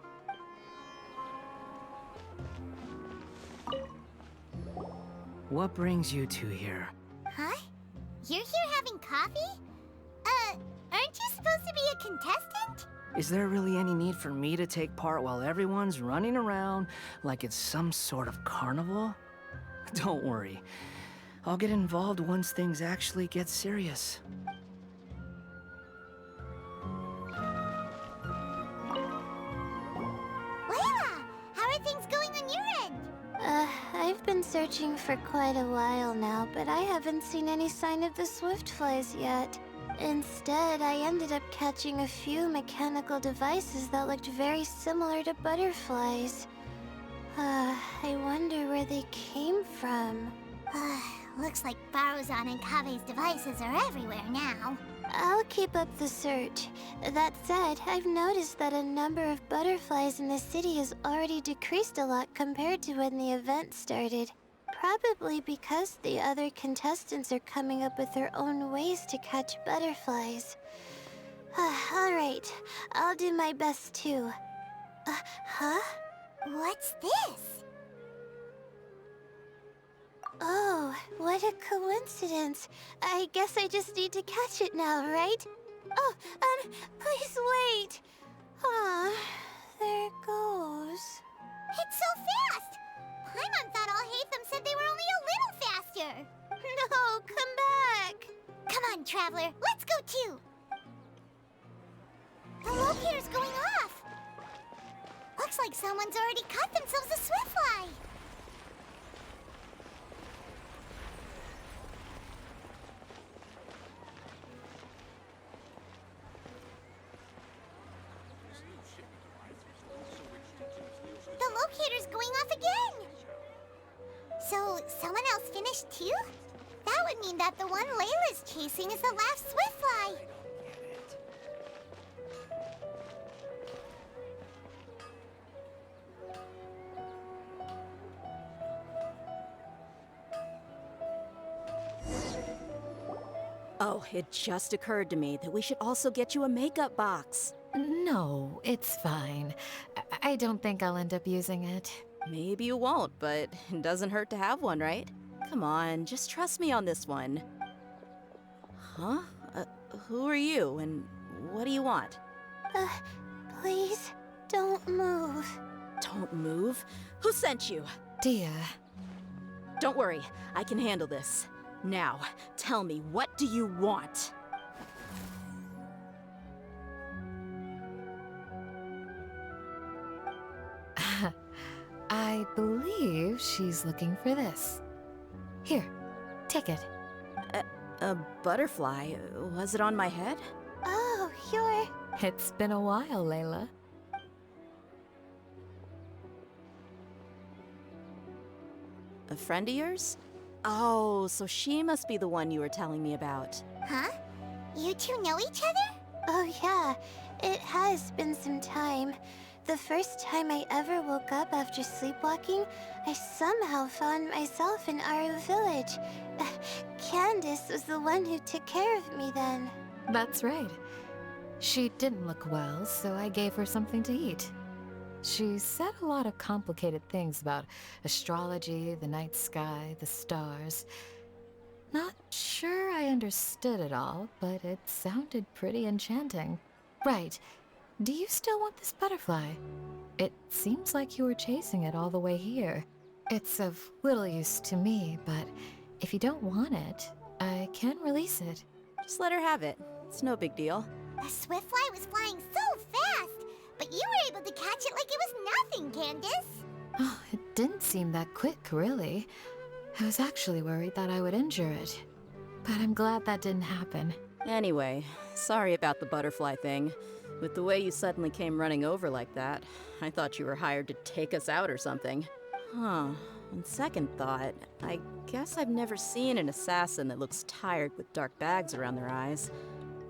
What brings you two here? Huh? You're here having coffee? Aren't you supposed to be a contestant? Is there really any need for me to take part while everyone's running around like it's some sort of carnival? Don't worry. I'll get involved once things actually get serious. Layla, how are things going on your end? I've been searching for quite a while now, but I haven't seen any sign of the Swiftflies yet. Instead, I ended up catching a few mechanical devices that looked very similar to butterflies. I wonder where they came from. Looks like Faruzan and Kave's devices are everywhere now. I'll keep up the search. That said, I've noticed that a number of butterflies in the city has already decreased a lot compared to when the event started. Probably because the other contestants are coming up with their own ways to catch butterflies. Alright, I'll do my best too. Huh? What's this? Oh, what a coincidence. I guess I just need to catch it now, right? Oh, please wait. Aw, there it goes. It's so fast! Paimon thought all Hatham said they were only a little faster! No, come back! Come on, Traveler, let's go too! The locator's going off! Looks like someone's already caught themselves a Swiftfly! The locator's going off again! So, someone else finished too? That would mean that the one Layla's chasing is the last Swiftfly. Oh, it just occurred to me that we should also get you a makeup box. No, it's fine. I don't think I'll end up using it. Maybe you won't, but it doesn't hurt to have one, right? Come on, just trust me on this one. Huh? Who are you, and what do you want? Please, don't move. Don't move? Who sent you? Dia. Don't worry, I can handle this. Now, tell me, what do you want? I believe she's looking for this. Here, take it. A butterfly? Was it on my head? Oh, you're... It's been a while, Layla. A friend of yours? Oh, so she must be the one you were telling me about. Huh? You two know each other? Oh yeah, it has been some time. The first time I ever woke up after sleepwalking, I somehow found myself in our village. Candace was the one who took care of me then. That's right. She didn't look well, so I gave her something to eat. She said a lot of complicated things about astrology, the night sky, the stars. Not sure I understood it all, but it sounded pretty enchanting. Right. Do you still want this butterfly? It seems like you were chasing it all the way here. It's of little use to me, but if you don't want it, I can release it. Just let her have it. It's no big deal. The Swiftfly was flying so fast, but you were able to catch it like it was nothing, Candace. Oh, it didn't seem that quick, really. I was actually worried that I would injure it. But I'm glad that didn't happen. Anyway, sorry about the butterfly thing. With the way you suddenly came running over like that, I thought you were hired to take us out or something. Huh. On second thought, I guess I've never seen an assassin that looks tired with dark bags around their eyes.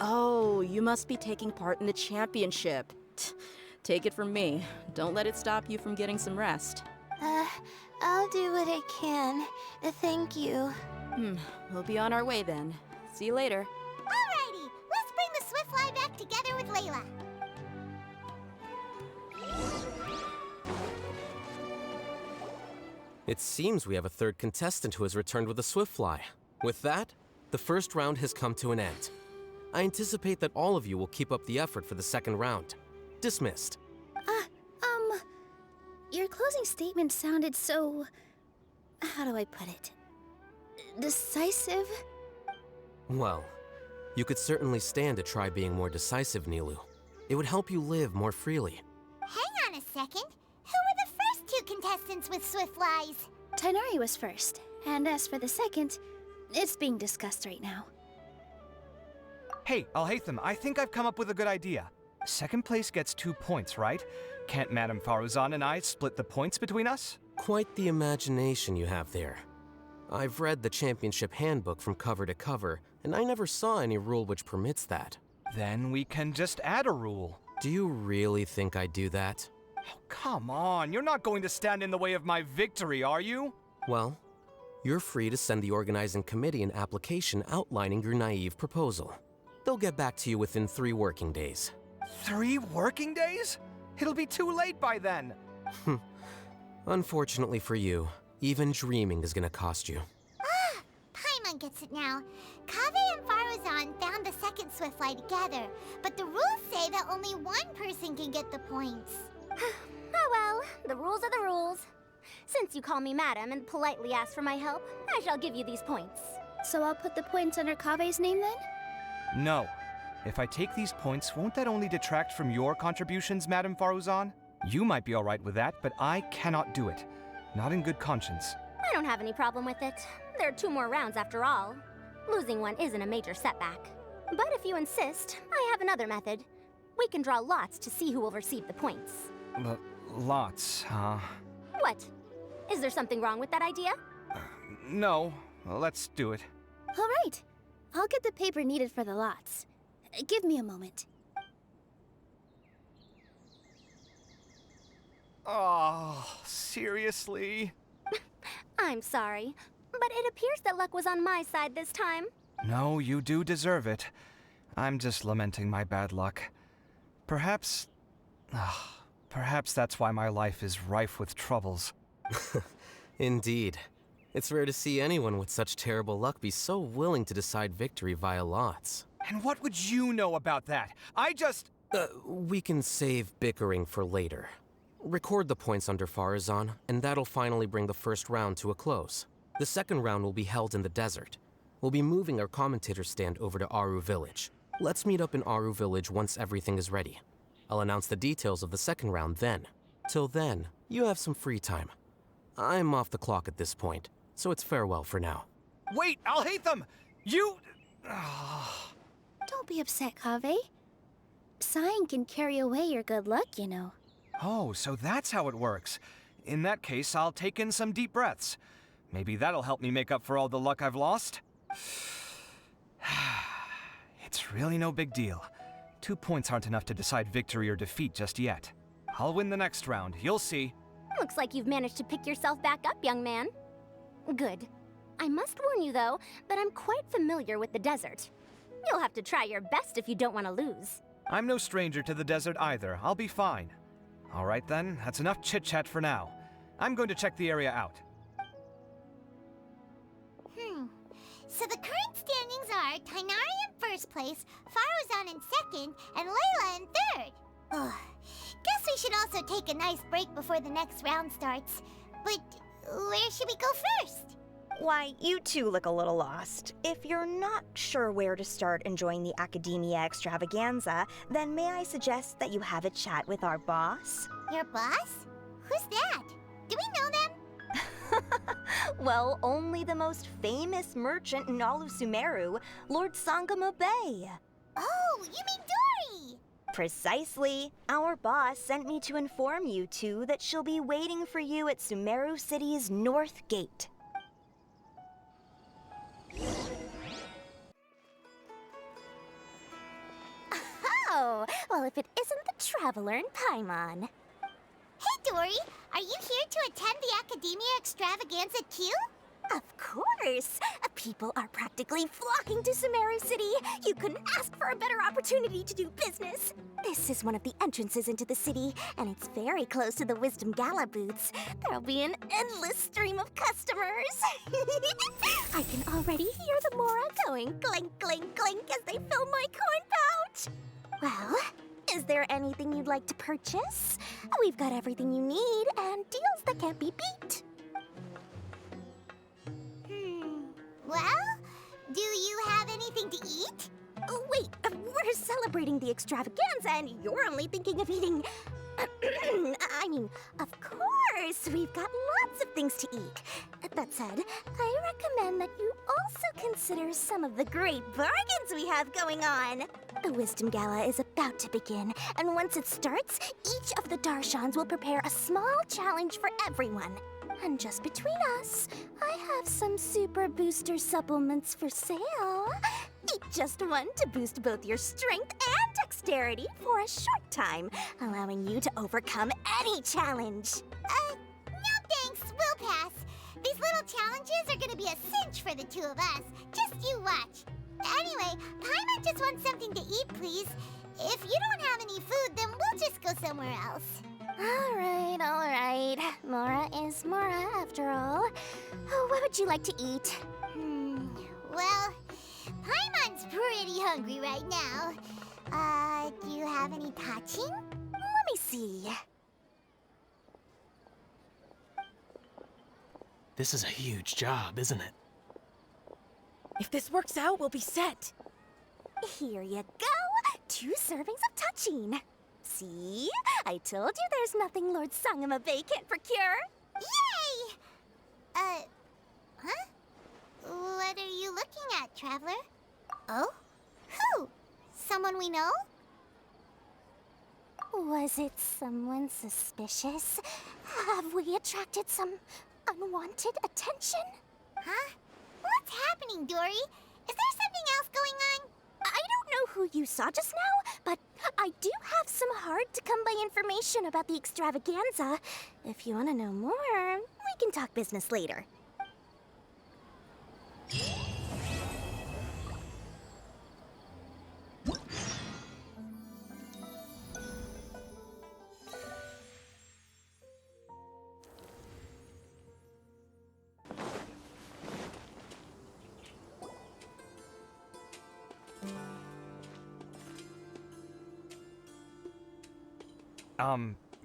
Oh, you must be taking part in the championship. Take it from me. Don't let it stop you from getting some rest. I'll do what I can. Thank you. We'll be on our way then. See you later. Alrighty, let's bring the Swiftfly back together with Layla. It seems we have a third contestant who has returned with a Swiftfly. With that, the first round has come to an end. I anticipate that all of you will keep up the effort for the second round. Dismissed. Your closing statement sounded so... how do I put it? Decisive? Well, you could certainly stand to try being more decisive, Nilu. It would help you live more freely. Hang on a second. Who were the first two contestants with Swiftflies? Tighnari was first, and as for the second, it's being discussed right now. Hey, Alhaitham, I think I've come up with a good idea. Second place gets 2 points, right? Can't Madame Faruzan and I split the points between us? Quite the imagination you have there. I've read the championship handbook from cover to cover, and I never saw any rule which permits that. Then we can just add a rule. Do you really think I'd do that? Oh, come on, you're not going to stand in the way of my victory, are you? Well, you're free to send the organizing committee an application outlining your naive proposal. They'll get back to you within 3 working days. 3 working days? It'll be too late by then. Unfortunately for you, even dreaming is gonna cost you. Ah, Paimon gets it now. Kaveh and Faruzan found the second Swiftfly together, but the rules say that only one person can get the points. Oh well, the rules are the rules. Since you call me madam and politely ask for my help, I shall give you these points. So I'll put the points under Kave's name then? No. If I take these points, won't that only detract from your contributions, Madame Faruzan? You might be alright with that, but I cannot do it. Not in good conscience. I don't have any problem with it. There are 2 more rounds after all. Losing one isn't a major setback. But if you insist, I have another method. We can draw lots to see who will receive the points. Lots, huh? What? Is there something wrong with that idea? No. Well, let's do it. All right. I'll get the paper needed for the lots. Give me a moment. Oh, seriously? I'm sorry, but it appears that luck was on my side this time. No, you do deserve it. I'm just lamenting my bad luck. Perhaps that's why my life is rife with troubles. Indeed. It's rare to see anyone with such terrible luck be so willing to decide victory via lots. And what would you know about that? I just... We can save bickering for later. Record the points under Faruzan, and that'll finally bring the first round to a close. The second round will be held in the desert. We'll be moving our commentator stand over to Aru Village. Let's meet up in Aru Village once everything is ready. I'll announce the details of the second round then. Till then, you have some free time. I'm off the clock at this point, so it's farewell for now. Wait, I'll hate them! You... Don't be upset, Kave. Sighing can carry away your good luck, you know. Oh, so that's how it works. In that case, I'll take in some deep breaths. Maybe that'll help me make up for all the luck I've lost. It's really no big deal. 2 points aren't enough to decide victory or defeat just yet. I'll win the next round, you'll see. Looks like you've managed to pick yourself back up, young man. Good. I must warn you, though, that I'm quite familiar with the desert. You'll have to try your best if you don't want to lose. I'm no stranger to the desert either. I'll be fine. All right then, that's enough chit-chat for now. I'm going to check the area out. So the current standings are Tainari in first place, Faruzan in second, and Layla in third. Ugh. Guess we should also take a nice break before the next round starts. But where should we go first? Why, you two look a little lost. If you're not sure where to start enjoying the Akademiya Extravaganza, then may I suggest that you have a chat with our boss? Your boss? Who's that? Do we know them? Well, only the most famous merchant in all of Sumeru, Lord Sangamo Bay. Oh, you mean Dory! Precisely. Our boss sent me to inform you two that she'll be waiting for you at Sumeru City's North Gate. Oh, well, if it isn't the Traveler and Paimon. Hey, Dory! Are you here to attend the Akademiya Extravaganza too? Of course! People are practically flocking to Sumeru City. You couldn't ask for a better opportunity to do business. This is one of the entrances into the city, and it's very close to the Wisdom Gala booths. There'll be an endless stream of customers. I can already hear the Mora going clink, clink, clink as they fill my coin pouch. Well, is there anything you'd like to purchase? We've got everything you need and deals that can't be beat. Well, do you have anything to eat? Oh, wait, we're celebrating the extravaganza and you're only thinking of eating... I mean, of course, we've got lots of things to eat. That said, I recommend that you also consider some of the great bargains we have going on. The Wisdom Gala is about to begin, and once it starts, each of the Darshans will prepare a small challenge for everyone. And just between us, I have some super booster supplements for sale. Eat just one to boost both your strength and dexterity for a short time, allowing you to overcome any challenge. No thanks, we'll pass. These little challenges are gonna be a cinch for the two of us. Just you watch. Anyway, Paimon just wants something to eat, please. If you don't have any food, then we'll just go somewhere else. All right. Mora is Mora, after all. Oh, what would you like to eat? Well, Paimon's pretty hungry right now. Do you have any touching? Let me see. This is a huge job, isn't it? If this works out, we'll be set. Here you go. 2 servings of touching. See? I told you there's nothing Lord Sangamabe can't procure. Yay! Huh? What are you looking at, Traveler? Oh? Who? Someone we know? Was it someone suspicious? Have we attracted some unwanted attention? Huh? What's happening, Dory? Is there something else going on? I don't know who you saw just now, but I do have some hard-to-come-by information about the extravaganza. If you want to know more, we can talk business later.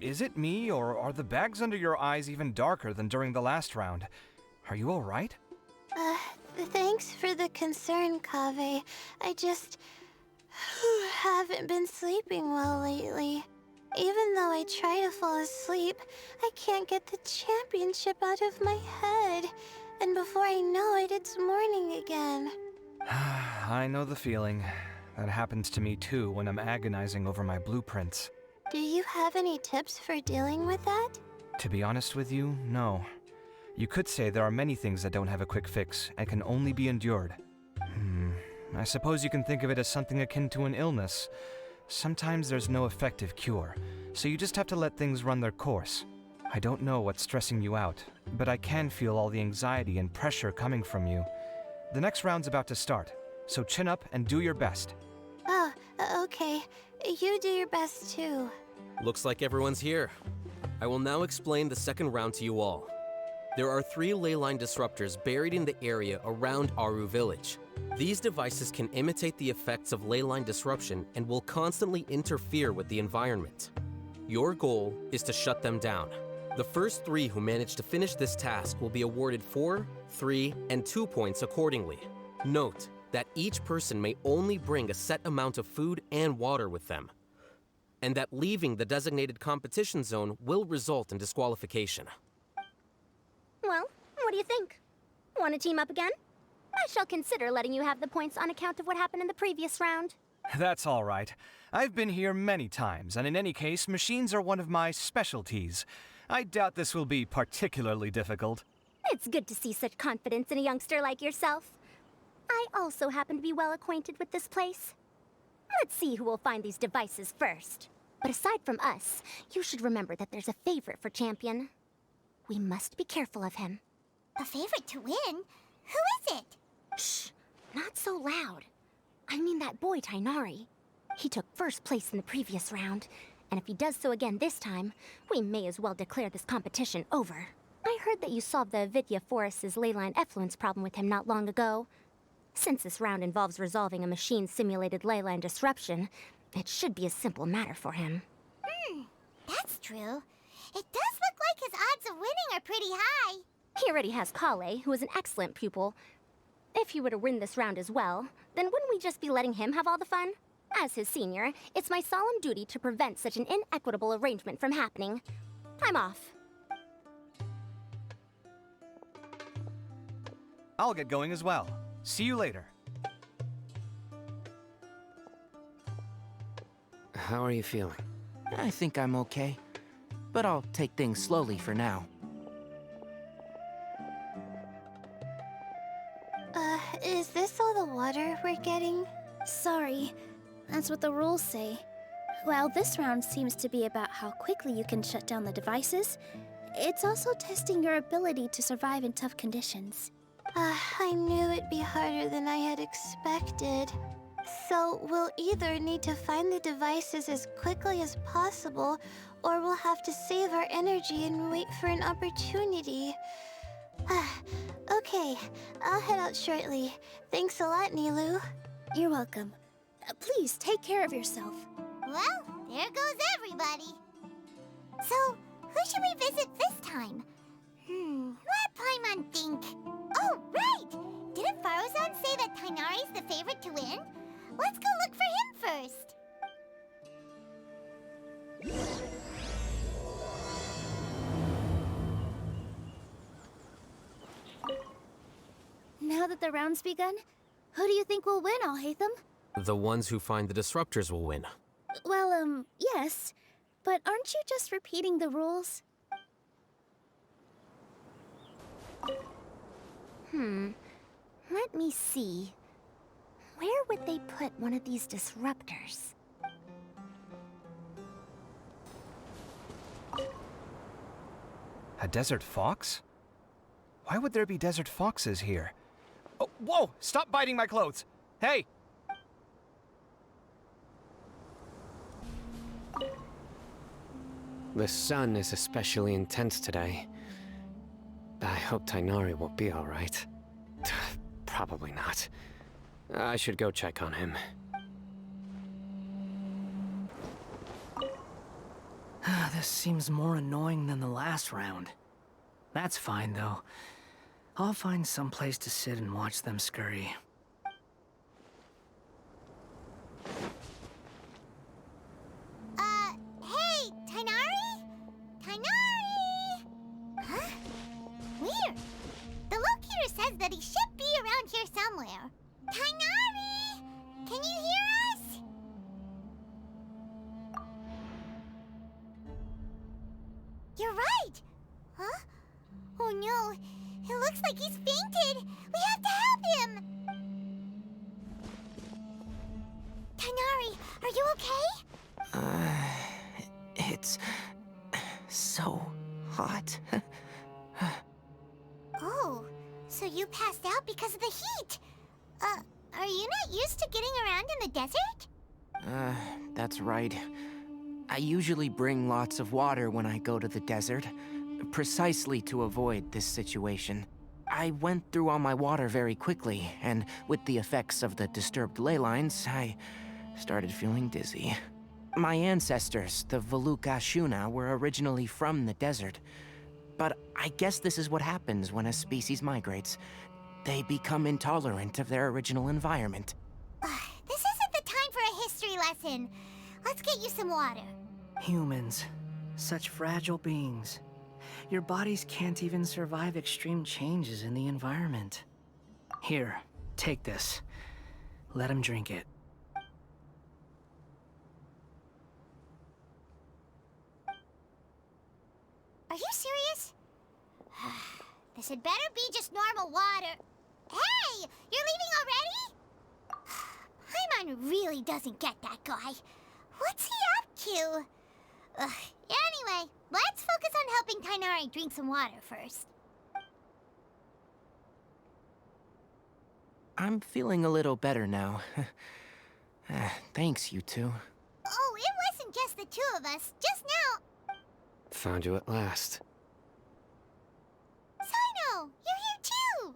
Is it me, or are the bags under your eyes even darker than during the last round? Are you alright? Thanks for the concern, Kaveh. I just haven't been sleeping well lately. Even though I try to fall asleep, I can't get the championship out of my head. And before I know it, it's morning again. I know the feeling. That happens to me too when I'm agonizing over my blueprints. Do you have any tips for dealing with that? To be honest with you, no. You could say there are many things that don't have a quick fix and can only be endured. I suppose you can think of it as something akin to an illness. Sometimes there's no effective cure, so you just have to let things run their course. I don't know what's stressing you out, but I can feel all the anxiety and pressure coming from you. The next round's about to start, so chin up and do your best. Oh, okay. You do your best too. Looks like everyone's here. I will now explain the second round to you all. There are 3 leyline disruptors buried in the area around Aru Village. These devices can imitate the effects of leyline disruption and will constantly interfere with the environment. Your goal is to shut them down. The first 3 who manage to finish this task will be awarded 4, 3, and 2 points accordingly. Note that each person may only bring a set amount of food and water with them, and that leaving the designated competition zone will result in disqualification. Well, what do you think? Want to team up again? I shall consider letting you have the points on account of what happened in the previous round. That's all right. I've been here many times, and in any case, machines are one of my specialties. I doubt this will be particularly difficult. It's good to see such confidence in a youngster like yourself. I also happen to be well acquainted with this place. Let's see who will find these devices first. But aside from us, you should remember that there's a favorite for Champion. We must be careful of him. A favorite to win? Who is it? Shh, not so loud. I mean that boy Tainari. He took first place in the previous round, and if he does so again this time, we may as well declare this competition over. I heard that you solved the Avidya Forest's leyline effluence problem with him not long ago. Since this round involves resolving a machine-simulated leyline disruption, it should be a simple matter for him. That's true. It does look like his odds of winning are pretty high. He already has Kale, who is an excellent pupil. If he were to win this round as well, then wouldn't we just be letting him have all the fun? As his senior, it's my solemn duty to prevent such an inequitable arrangement from happening. I'm off. I'll get going as well. See you later. How are you feeling? I think I'm okay, but I'll take things slowly for now. Is this all the water we're getting? Sorry, that's what the rules say. While this round seems to be about how quickly you can shut down the devices, it's also testing your ability to survive in tough conditions. I knew it'd be harder than I had expected. So we'll either need to find the devices as quickly as possible, or we'll have to save our energy and wait for an opportunity. Okay, I'll head out shortly. Thanks a lot, Nilu. You're welcome. Please take care of yourself. Well, there goes everybody. So, who should we visit this time? Let Paimon think? Oh, right! Didn't Farozan say that Tainari's the favorite to win? Let's go look for him first. Now that the round's begun, who do you think will win, Alhaitham? The ones who find the disruptors will win. Well, yes. But aren't you just repeating the rules? Let me see. Where would they put one of these disruptors? A desert fox? Why would there be desert foxes here? Oh, whoa! Stop biting my clothes! Hey! The sun is especially intense today. I hope Tainari will be all right. Probably not. I should go check on him. This seems more annoying than the last round. That's fine, though. I'll find some place to sit and watch them scurry. Hey, Tainari? Tainari! Huh? Weird. The locator says that he should be around here somewhere. Tainari! Can you hear us? You're right! Huh? Oh no, it looks like he's fainted! We have to help him! Tainari, are you okay? It's so hot. Oh, so you passed out because of the heat? Are you not used to getting around in the desert? That's right. I usually bring lots of water when I go to the desert, precisely to avoid this situation. I went through all my water very quickly, and with the effects of the disturbed ley lines, I started feeling dizzy. My ancestors, the Veluka Shuna, were originally from the desert. But I guess this is what happens when a species migrates. They become intolerant of their original environment. This isn't the time for a history lesson. Let's get you some water. Humans. Such fragile beings. Your bodies can't even survive extreme changes in the environment. Here, take this. Let him drink it. Are you serious? This had better be just normal water. Hey! You're leaving already? Paimon really doesn't get that guy. What's he up to? Anyway, let's focus on helping Tainari drink some water first. I'm feeling a little better now. Thanks, you two. Oh, it wasn't just the two of us. Just now. Found you at last. Sino, you're here too.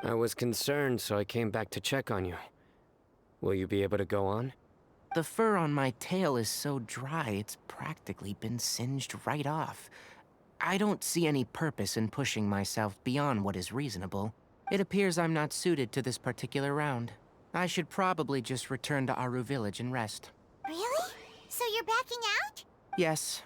I was concerned, so I came back to check on you. Will you be able to go on? The fur on my tail is so dry, it's practically been singed right off. I don't see any purpose in pushing myself beyond what is reasonable. It appears I'm not suited to this particular round. I should probably just return to Aru Village and rest. Really? So you're backing out? Yes.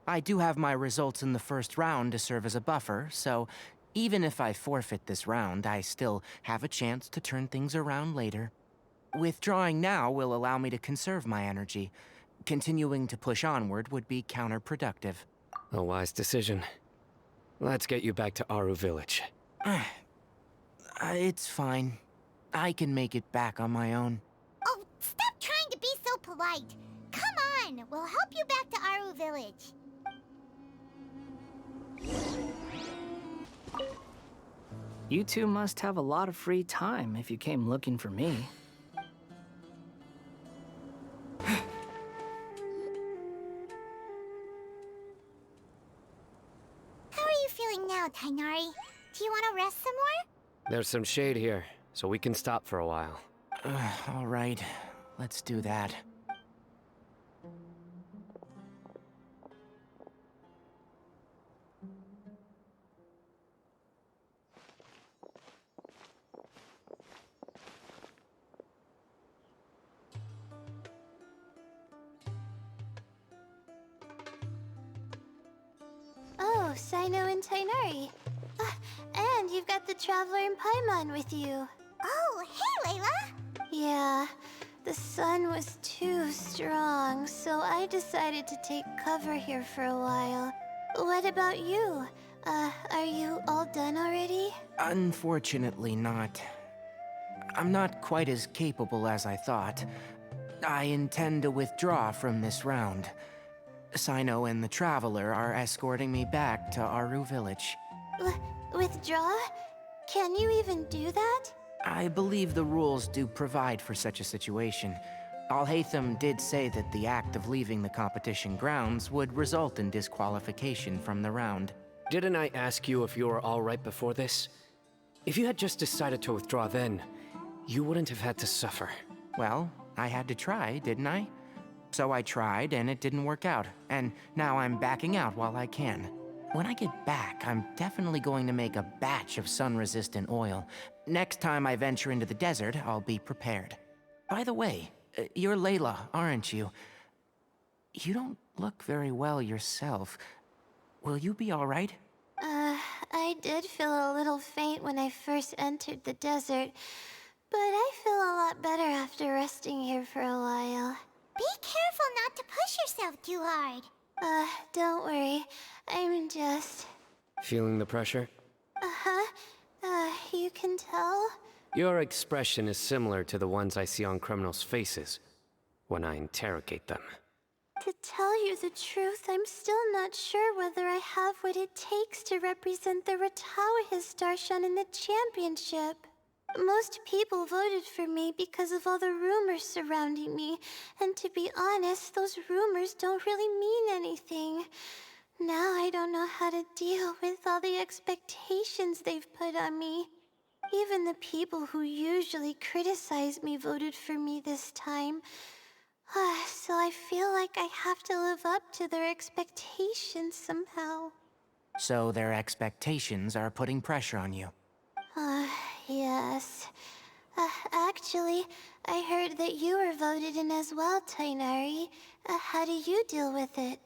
I do have my results in the first round to serve as a buffer, so even if I forfeit this round, I still have a chance to turn things around later. Withdrawing now will allow me to conserve my energy. Continuing to push onward would be counterproductive. A wise decision. Let's get you back to Aru Village. It's fine. I can make it back on my own. Oh, stop trying to be so polite. Come on, we'll help you back to Aru Village. You two must have a lot of free time if you came looking for me. How are you feeling now, Tainari? Do you want to rest some more? There's some shade here, so we can stop for a while. All right, let's do that. Cyno and Tighnari. And you've got the Traveler and Paimon with you. Oh, hey, Layla! Yeah, the sun was too strong, so I decided to take cover here for a while. What about you? Are you all done already? Unfortunately not. I'm not quite as capable as I thought. I intend to withdraw from this round. Cyno and the Traveler are escorting me back to Aru Village. Withdraw? Can you even do that? I believe the rules do provide for such a situation. Alhaitham did say that the act of leaving the competition grounds would result in disqualification from the round. Didn't I ask you if you were all right before this? If you had just decided to withdraw then, you wouldn't have had to suffer. Well, I had to try, didn't I? So I tried, and it didn't work out. And now I'm backing out while I can. When I get back, I'm definitely going to make a batch of sun-resistant oil. Next time I venture into the desert, I'll be prepared. By the way, you're Layla, aren't you? You don't look very well yourself. Will you be all right? I did feel a little faint when I first entered the desert, but I feel a lot better after resting here for a while. Be careful not to push yourself too hard. Don't worry. I'm just... Feeling the pressure? You can tell? Your expression is similar to the ones I see on criminals' faces when I interrogate them. To tell you the truth, I'm still not sure whether I have what it takes to represent the Ratawahis Darshan in the championship. Most people voted for me because of all the rumors surrounding me, and to be honest, those rumors don't really mean anything. Now I don't know how to deal with all the expectations they've put on me. Even the people who usually criticize me voted for me this time. So I feel like I have to live up to their expectations somehow. So their expectations are putting pressure on you. Yes. Actually, I heard that you were voted in as well, Tighnari. How do you deal with it?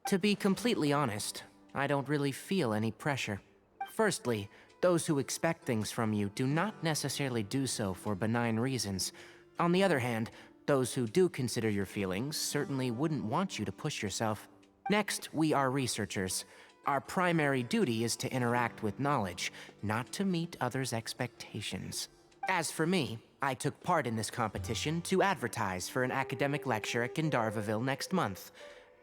To be completely honest, I don't really feel any pressure. Firstly, those who expect things from you do not necessarily do so for benign reasons. On the other hand, those who do consider your feelings certainly wouldn't want you to push yourself. Next, we are researchers. Our primary duty is to interact with knowledge, not to meet others' expectations. As for me, I took part in this competition to advertise for an academic lecture at Gandharvaville next month.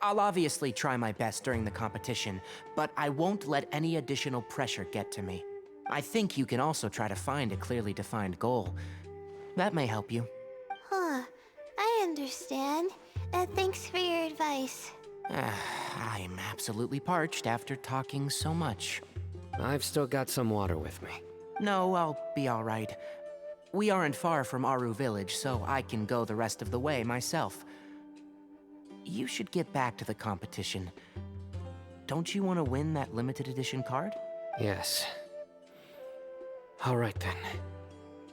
I'll obviously try my best during the competition, but I won't let any additional pressure get to me. I think you can also try to find a clearly defined goal. That may help you. I understand. Thanks for your advice. I'm absolutely parched after talking so much. I've still got some water with me. No, I'll be all right. We aren't far from Aru Village, so I can go the rest of the way myself. You should get back to the competition. Don't you want to win that limited edition card? Yes. All right then.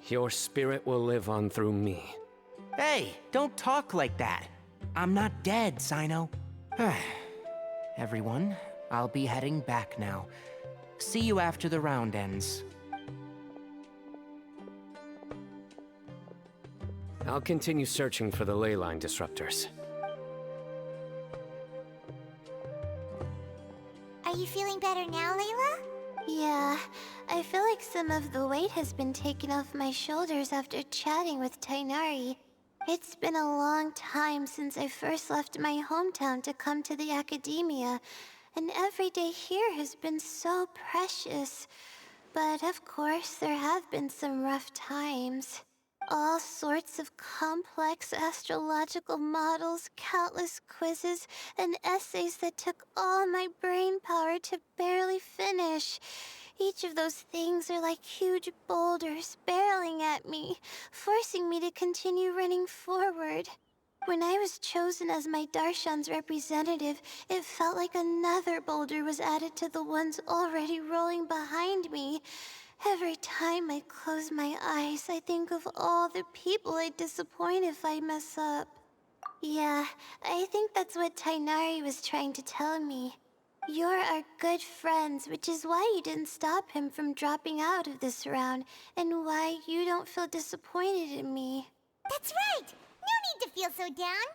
Your spirit will live on through me. Hey, don't talk like that. I'm not dead, Cyno. Everyone, I'll be heading back now. See you after the round ends. I'll continue searching for the ley line disruptors. Are you feeling better now, Layla? Yeah, I feel like some of the weight has been taken off my shoulders after chatting with Tighnari. It's been a long time since I first left my hometown to come to the Akademiya, and every day here has been so precious. But of course, there have been some rough times. All sorts of complex astrological models, countless quizzes, and essays that took all my brain power to barely finish. Each of those things are like huge boulders barreling at me, forcing me to continue running forward. When I was chosen as my Darshan's representative, it felt like another boulder was added to the ones already rolling behind me. Every time I close my eyes, I think of all the people I'd disappoint if I mess up. Yeah, I think that's what Tighnari was trying to tell me. You're our good friends, which is why you didn't stop him from dropping out of this round, and why you don't feel disappointed in me. That's right! No need to feel so down!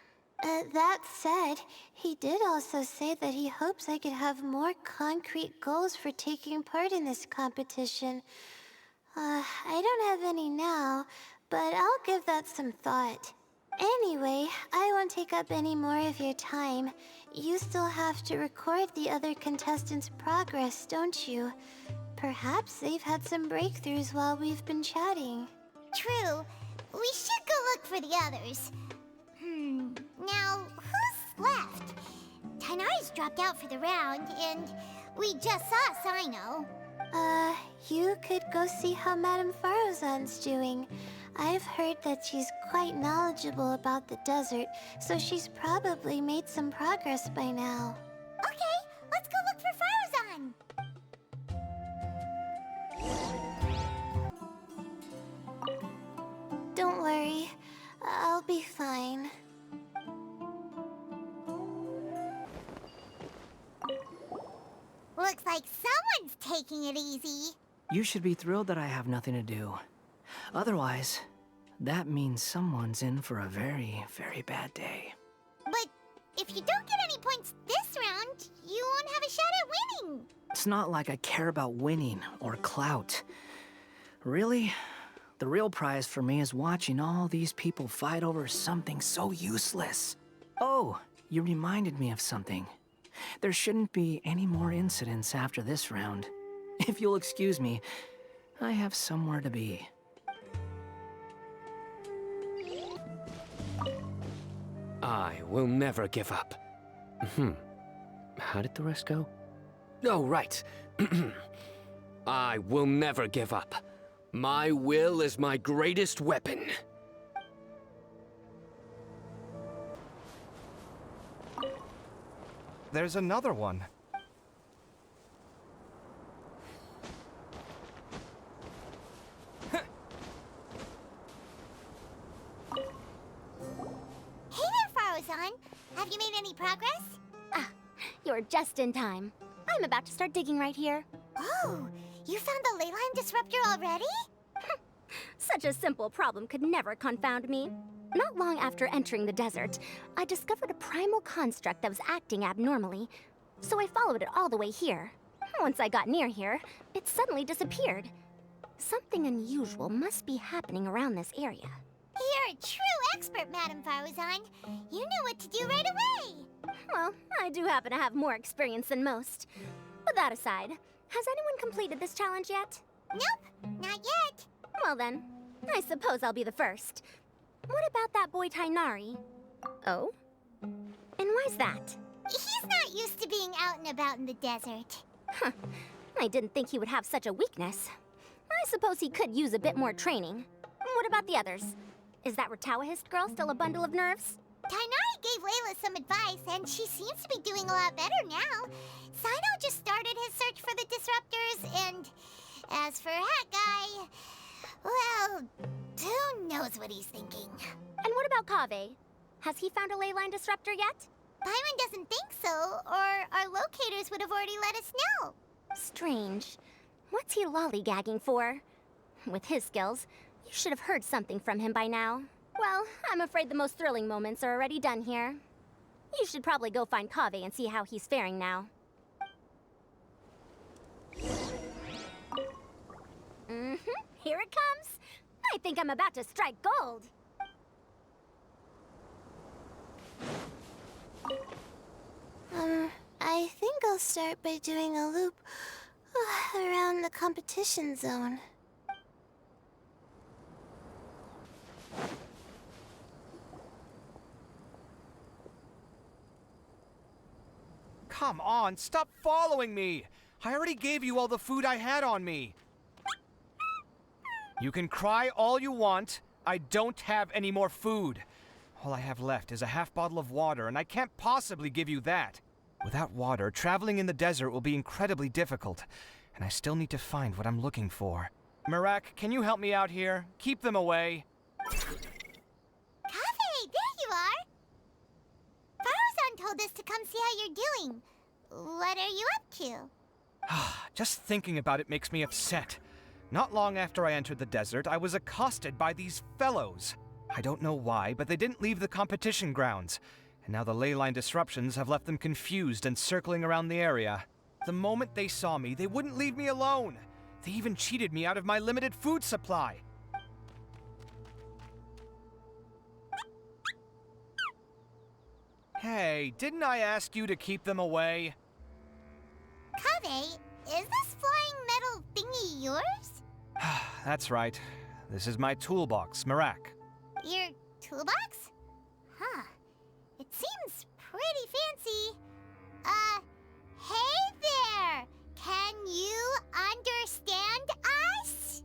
That said, he did also say that he hopes I could have more concrete goals for taking part in this competition. I don't have any now, but I'll give that some thought. Anyway, I won't take up any more of your time. You still have to record the other contestants' progress, don't you? Perhaps they've had some breakthroughs while we've been chatting. True. We should go look for the others. Now, who's left? Tainari's dropped out for the round, and we just saw Sino. You could go see how Madame Farozan's doing. I've heard that she's quite knowledgeable about the desert, so she's probably made some progress by now. Okay, let's go look for Farozan. Don't worry, I'll be fine. Looks like someone's taking it easy. You should be thrilled that I have nothing to do. Otherwise, that means someone's in for a very, very bad day. But if you don't get any points this round, you won't have a shot at winning. It's not like I care about winning or clout. Really, the real prize for me is watching all these people fight over something so useless. Oh, you reminded me of something. There shouldn't be any more incidents after this round. If you'll excuse me, I have somewhere to be. I will never give up. How did the rest go? Oh, right. I will never give up. My will is my greatest weapon. There's another one. Hey there, Farozan. Have you made any progress? You're just in time. I'm about to start digging right here. Oh, you found the ley line disruptor already? Such a simple problem could never confound me. Not long after entering the desert, I discovered a primal construct that was acting abnormally, so I followed it all the way here. Once I got near here, it suddenly disappeared. Something unusual must be happening around this area. You're a true expert, Madame Farozan. You knew what to do right away. Well, I do happen to have more experience than most. But that aside, has anyone completed this challenge yet? Nope, not yet. Well then, I suppose I'll be the first. What about that boy Tainari? Oh? And why's that? He's not used to being out and about in the desert. Huh. I didn't think he would have such a weakness. I suppose he could use a bit more training. What about the others? Is that Ratawahist girl still a bundle of nerves? Tainari gave Layla some advice, and she seems to be doing a lot better now. Sino just started his search for the disruptors, and as for that guy, well, who knows what he's thinking. And what about Kaveh? Has he found a ley line disruptor yet? Paimon doesn't think so, or our locators would have already let us know. Strange. What's he lollygagging for? With his skills, you should have heard something from him by now. Well, I'm afraid the most thrilling moments are already done here. You should probably go find Kaveh and see how he's faring now. Here it comes. I think I'm about to strike gold. I think I'll start by doing a loop around the competition zone. Come on, stop following me! I already gave you all the food I had on me. You can cry all you want. I don't have any more food. All I have left is a half bottle of water, and I can't possibly give you that. Without water, traveling in the desert will be incredibly difficult, and I still need to find what I'm looking for. Marak, can you help me out here? Keep them away. Kaveh, there you are! Farozan told us to come see how you're doing. What are you up to? Just thinking about it makes me upset. Not long after I entered the desert, I was accosted by these fellows. I don't know why, but they didn't leave the competition grounds. And now the ley line disruptions have left them confused and circling around the area. The moment they saw me, they wouldn't leave me alone. They even cheated me out of my limited food supply. Hey, didn't I ask you to keep them away? Kaveh, is this flying metal thingy yours? That's right. This is my toolbox, Merak. Your toolbox? Huh. It seems pretty fancy. Hey there! Can you understand us?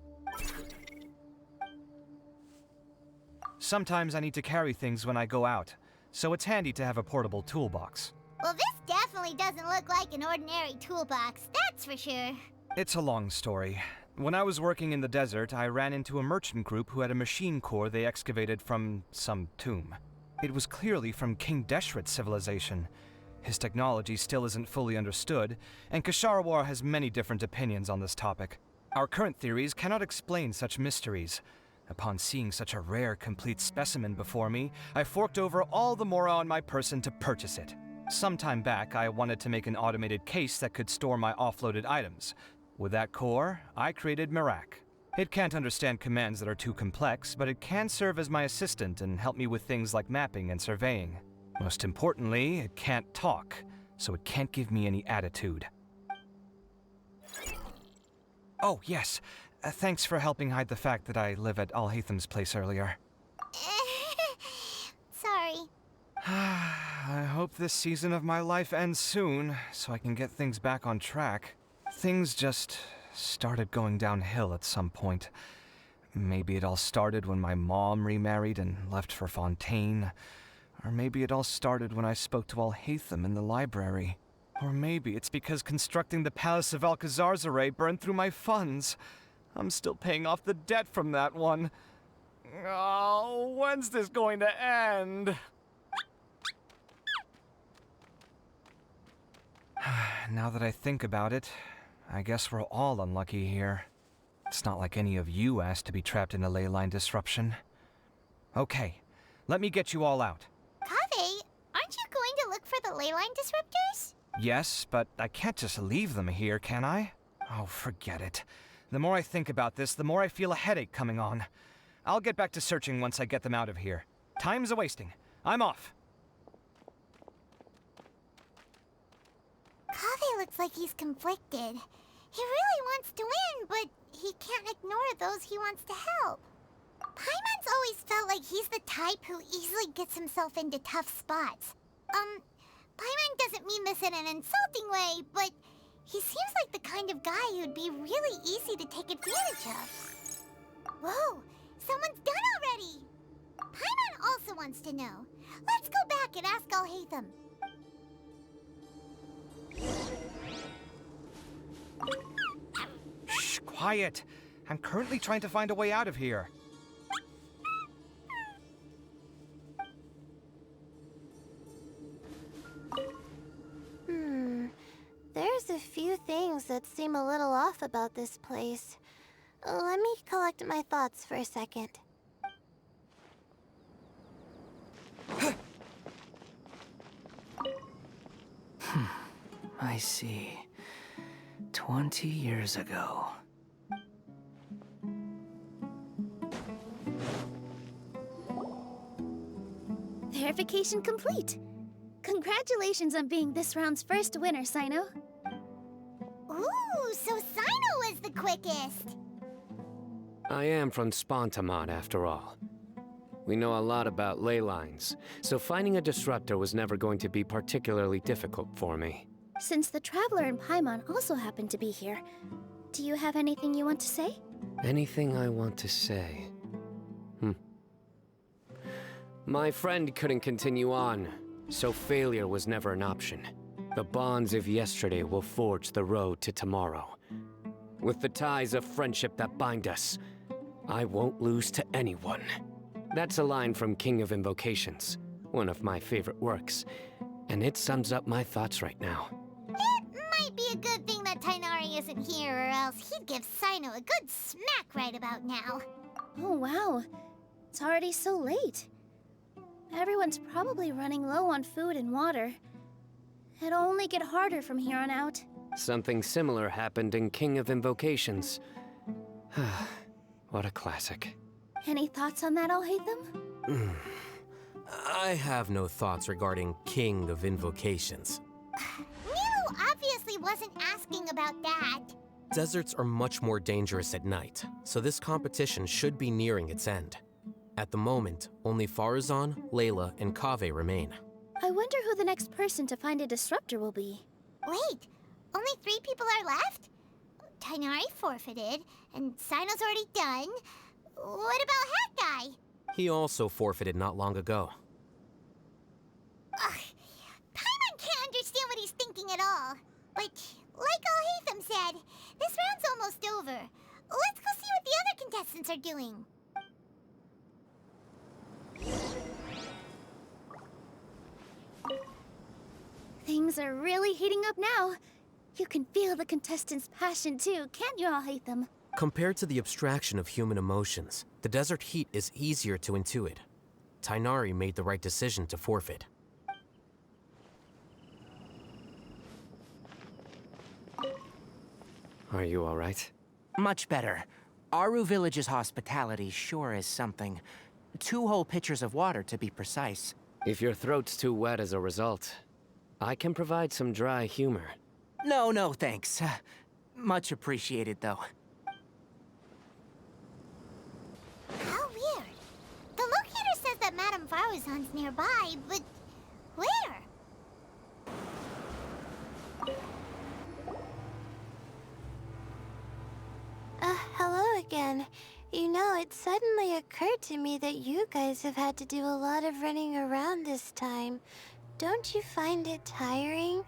Sometimes I need to carry things when I go out, so it's handy to have a portable toolbox. Well, this definitely doesn't look like an ordinary toolbox, that's for sure. It's a long story. When I was working in the desert, I ran into a merchant group who had a machine core they excavated from some tomb. It was clearly from King Deshret's civilization. His technology still isn't fully understood, and Kasharawar has many different opinions on this topic. Our current theories cannot explain such mysteries. Upon seeing such a rare, complete specimen before me, I forked over all the mora on my person to purchase it. Some time back, I wanted to make an automated case that could store my offloaded items. With that core, I created Merak. It can't understand commands that are too complex, but it can serve as my assistant and help me with things like mapping and surveying. Most importantly, it can't talk, so it can't give me any attitude. Oh, yes. Thanks for helping hide the fact that I live at Alhatham's place earlier. Sorry. I hope this season of my life ends soon, so I can get things back on track. Things just started going downhill at some point. Maybe it all started when my mom remarried and left for Fontaine. Or maybe it all started when I spoke to Alhatham in the library. Or maybe it's because constructing the Palace of Alcazar's burned through my funds. I'm still paying off the debt from that one. Oh, when's this going to end? Now that I think about it, I guess we're all unlucky here. It's not like any of you asked to be trapped in a ley line disruption. Okay, let me get you all out. Kaveh, aren't you going to look for the ley line disruptors? Yes, but I can't just leave them here, can I? Oh, forget it. The more I think about this, the more I feel a headache coming on. I'll get back to searching once I get them out of here. Time's a-wasting. I'm off. Kaveh looks like he's conflicted. He really wants to win, but he can't ignore those he wants to help. Paimon's always felt like he's the type who easily gets himself into tough spots. Paimon doesn't mean this in an insulting way, but he seems like the kind of guy who'd be really easy to take advantage of. Whoa, someone's done already! Paimon also wants to know. Let's go back and ask Alhatham. Shh, quiet. I'm currently trying to find a way out of here. There's a few things that seem a little off about this place. Let me collect my thoughts for a second. I see. 20 years ago. Verification complete. Congratulations on being this round's first winner, Sino. Ooh, so Sino was the quickest. I am from Spontamod, after all. We know a lot about ley lines, so finding a disruptor was never going to be particularly difficult for me. Since the Traveler and Paimon also happen to be here, do you have anything you want to say? Anything I want to say? My friend couldn't continue on, so failure was never an option. The bonds of yesterday will forge the road to tomorrow. With the ties of friendship that bind us, I won't lose to anyone. That's a line from King of Invocations, one of my favorite works, and it sums up my thoughts right now. wasn't here, or else he'd give Sino a good smack right about now. Oh, wow. It's already so late. Everyone's probably running low on food and water. It'll only get harder from here on out. Something similar happened in King of Invocations. What a classic. Any thoughts on that, Alhaitham? I have no thoughts regarding King of Invocations. Milu obviously wasn't asking about that. Deserts are much more dangerous at night, so this competition should be nearing its end. At the moment, only Farazan, Layla, and Kaveh remain. I wonder who the next person to find a disruptor will be. Wait, only 3 people are left? Tighnari forfeited, and Sino's already done. What about Hat Guy? He also forfeited not long ago. Ugh, Paimon can't understand what he's thinking at all. But, like Alhaitham said, this round's almost over. Let's go see what the other contestants are doing. Things are really heating up now. You can feel the contestants' passion too, can't you, Alhaitham? Compared to the abstraction of human emotions, the desert heat is easier to intuit. Tighnari made the right decision to forfeit. Are you all right? Much better. Aru Village's hospitality sure is something. 2 whole pitchers of water, to be precise. If your throat's too wet as a result, I can provide some dry humor. No, thanks. Much appreciated, though. How weird. The locator says that Madame Faruzan's nearby, but where? Hello again. You know, it suddenly occurred to me that you guys have had to do a lot of running around this time. Don't you find it tiring?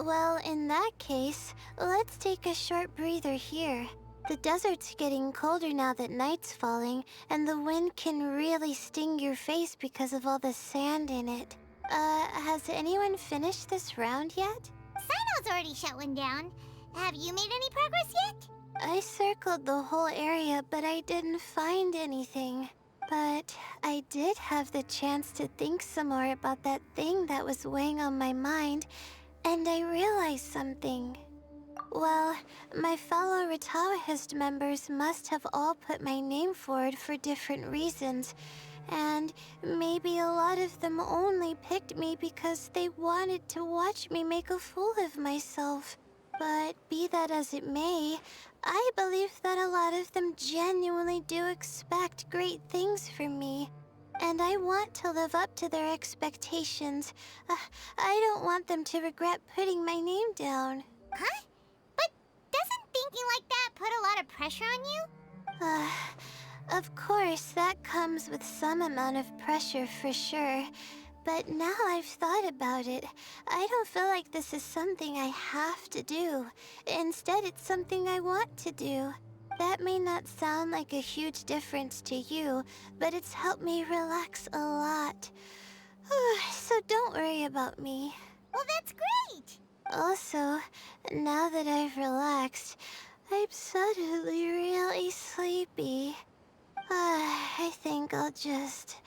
Well, in that case, let's take a short breather here. The desert's getting colder now that night's falling, and the wind can really sting your face because of all the sand in it. Has anyone finished this round yet? Sino's already shut one down. Have you made any progress yet? I circled the whole area, but I didn't find anything. But I did have the chance to think some more about that thing that was weighing on my mind, and I realized something. Well, my fellow Retawahist members must have all put my name forward for different reasons, and maybe a lot of them only picked me because they wanted to watch me make a fool of myself. But be that as it may, I believe that a lot of them genuinely do expect great things from me. And I want to live up to their expectations. I don't want them to regret putting my name down. Huh? But doesn't thinking like that put a lot of pressure on you? Of course, that comes with some amount of pressure for sure. But now I've thought about it, I don't feel like this is something I have to do. Instead, it's something I want to do. That may not sound like a huge difference to you, but it's helped me relax a lot. So don't worry about me. Well, that's great! Also, now that I've relaxed, I'm suddenly really sleepy. I think I'll just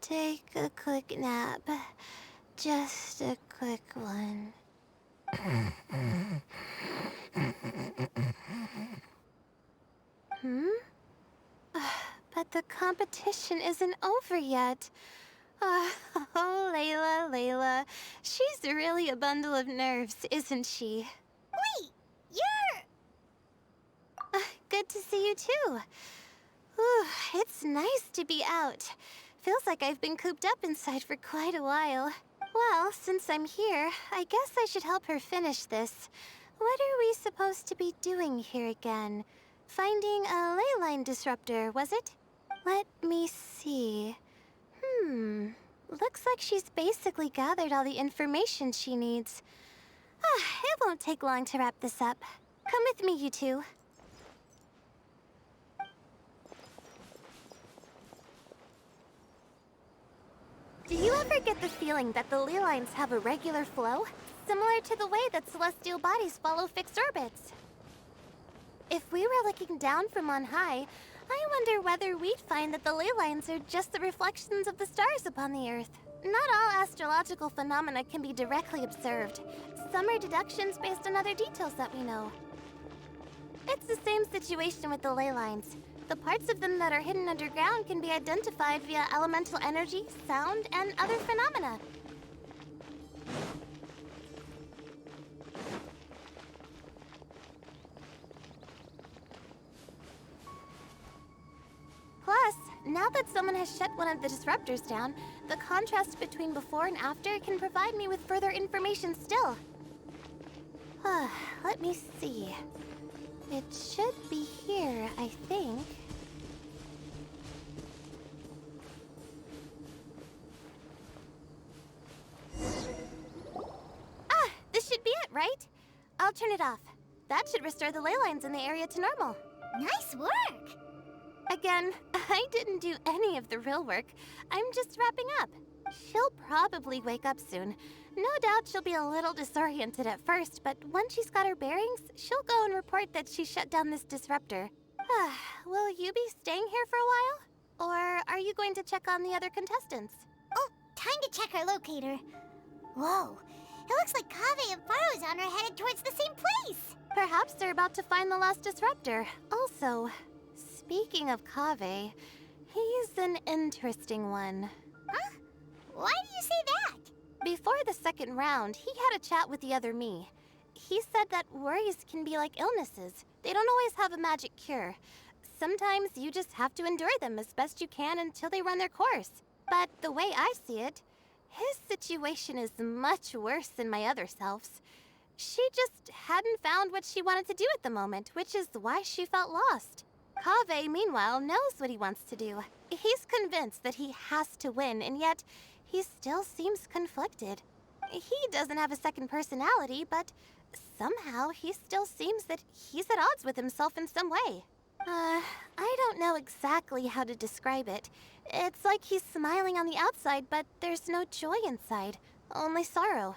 take a quick nap. Just a quick one. But the competition isn't over yet. Oh, Layla. She's really a bundle of nerves, isn't she? Wait, you're... Good to see you too. It's nice to be out. Feels like I've been cooped up inside for quite a while. Well, since I'm here, I guess I should help her finish this. What are we supposed to be doing here again? Finding a ley line disruptor, was it? Let me see. Looks like she's basically gathered all the information she needs. It won't take long to wrap this up. Come with me, you two. Do you ever get the feeling that the ley lines have a regular flow? Similar to the way that celestial bodies follow fixed orbits? If we were looking down from on high, I wonder whether we'd find that the ley lines are just the reflections of the stars upon the Earth. Not all astrological phenomena can be directly observed. Some are deductions based on other details that we know. It's the same situation with the ley lines. The parts of them that are hidden underground can be identified via elemental energy, sound, and other phenomena. Plus, now that someone has shut one of the disruptors down, the contrast between before and after can provide me with further information still. Let me see. It should be here, I think. This should be it, right? I'll turn it off. That should restore the ley lines in the area to normal. Nice work! Again, I didn't do any of the real work. I'm just wrapping up. She'll probably wake up soon. No doubt she'll be a little disoriented at first, but once she's got her bearings, she'll go and report that she shut down this disruptor. Will you be staying here for a while? Or are you going to check on the other contestants? Oh, time to check our locator. Whoa, it looks like Kaveh and Faruzan are headed towards the same place. Perhaps they're about to find the last disruptor. Also, speaking of Kaveh, he's an interesting one. Huh? Why do you say that? Before the second round, he had a chat with the other me. He said that worries can be like illnesses. They don't always have a magic cure. Sometimes you just have to endure them as best you can until they run their course. But the way I see it, his situation is much worse than my other self's. She just hadn't found what she wanted to do at the moment, which is why she felt lost. Kaveh, meanwhile, knows what he wants to do. He's convinced that he has to win, and yet he still seems conflicted. He doesn't have a second personality, but somehow he still seems that he's at odds with himself in some way. I don't know exactly how to describe it. It's like he's smiling on the outside, but there's no joy inside, only sorrow.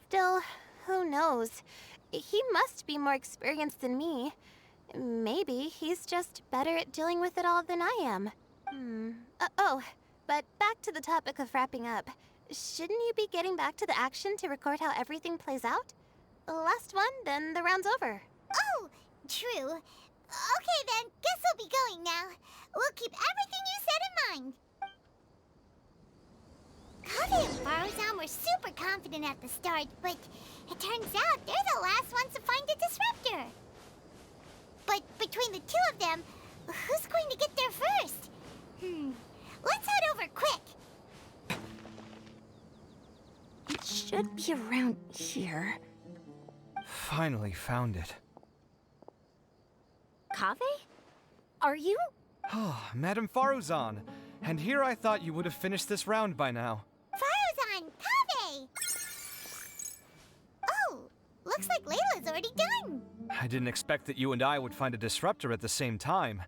Still, who knows? He must be more experienced than me. Maybe he's just better at dealing with it all than I am. But back to the topic of wrapping up. Shouldn't you be getting back to the action to record how everything plays out? Last one, then the round's over. Oh, true. Okay then, guess I'll be going now. We'll keep everything you said in mind. Kaveh and Faruzan were super confident at the start, but it turns out they're the last ones to find the disruptor. But between the two of them, who's going to get there first? Let's head over quick. It should be around here. Finally found it. Kaveh? Are you? Oh, Madame Faruzan. And here I thought you would have finished this round by now. Faruzan! Kaveh! Oh, looks like Layla's already done. I didn't expect that you and I would find a disruptor at the same time.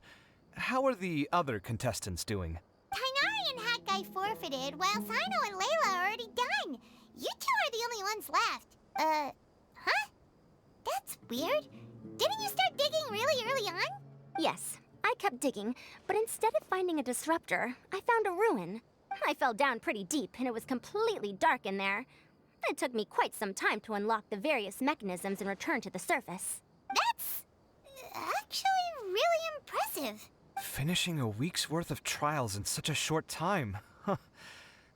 How are the other contestants doing? Tainari and Hat Guy forfeited, while Sino and Layla are already done. You two are the only ones left. Huh? That's weird. Didn't you start digging really early on? Yes, I kept digging, but instead of finding a disruptor, I found a ruin. I fell down pretty deep, and it was completely dark in there. It took me quite some time to unlock the various mechanisms and return to the surface. That's actually really impressive. Finishing a week's worth of trials in such a short time. Huh.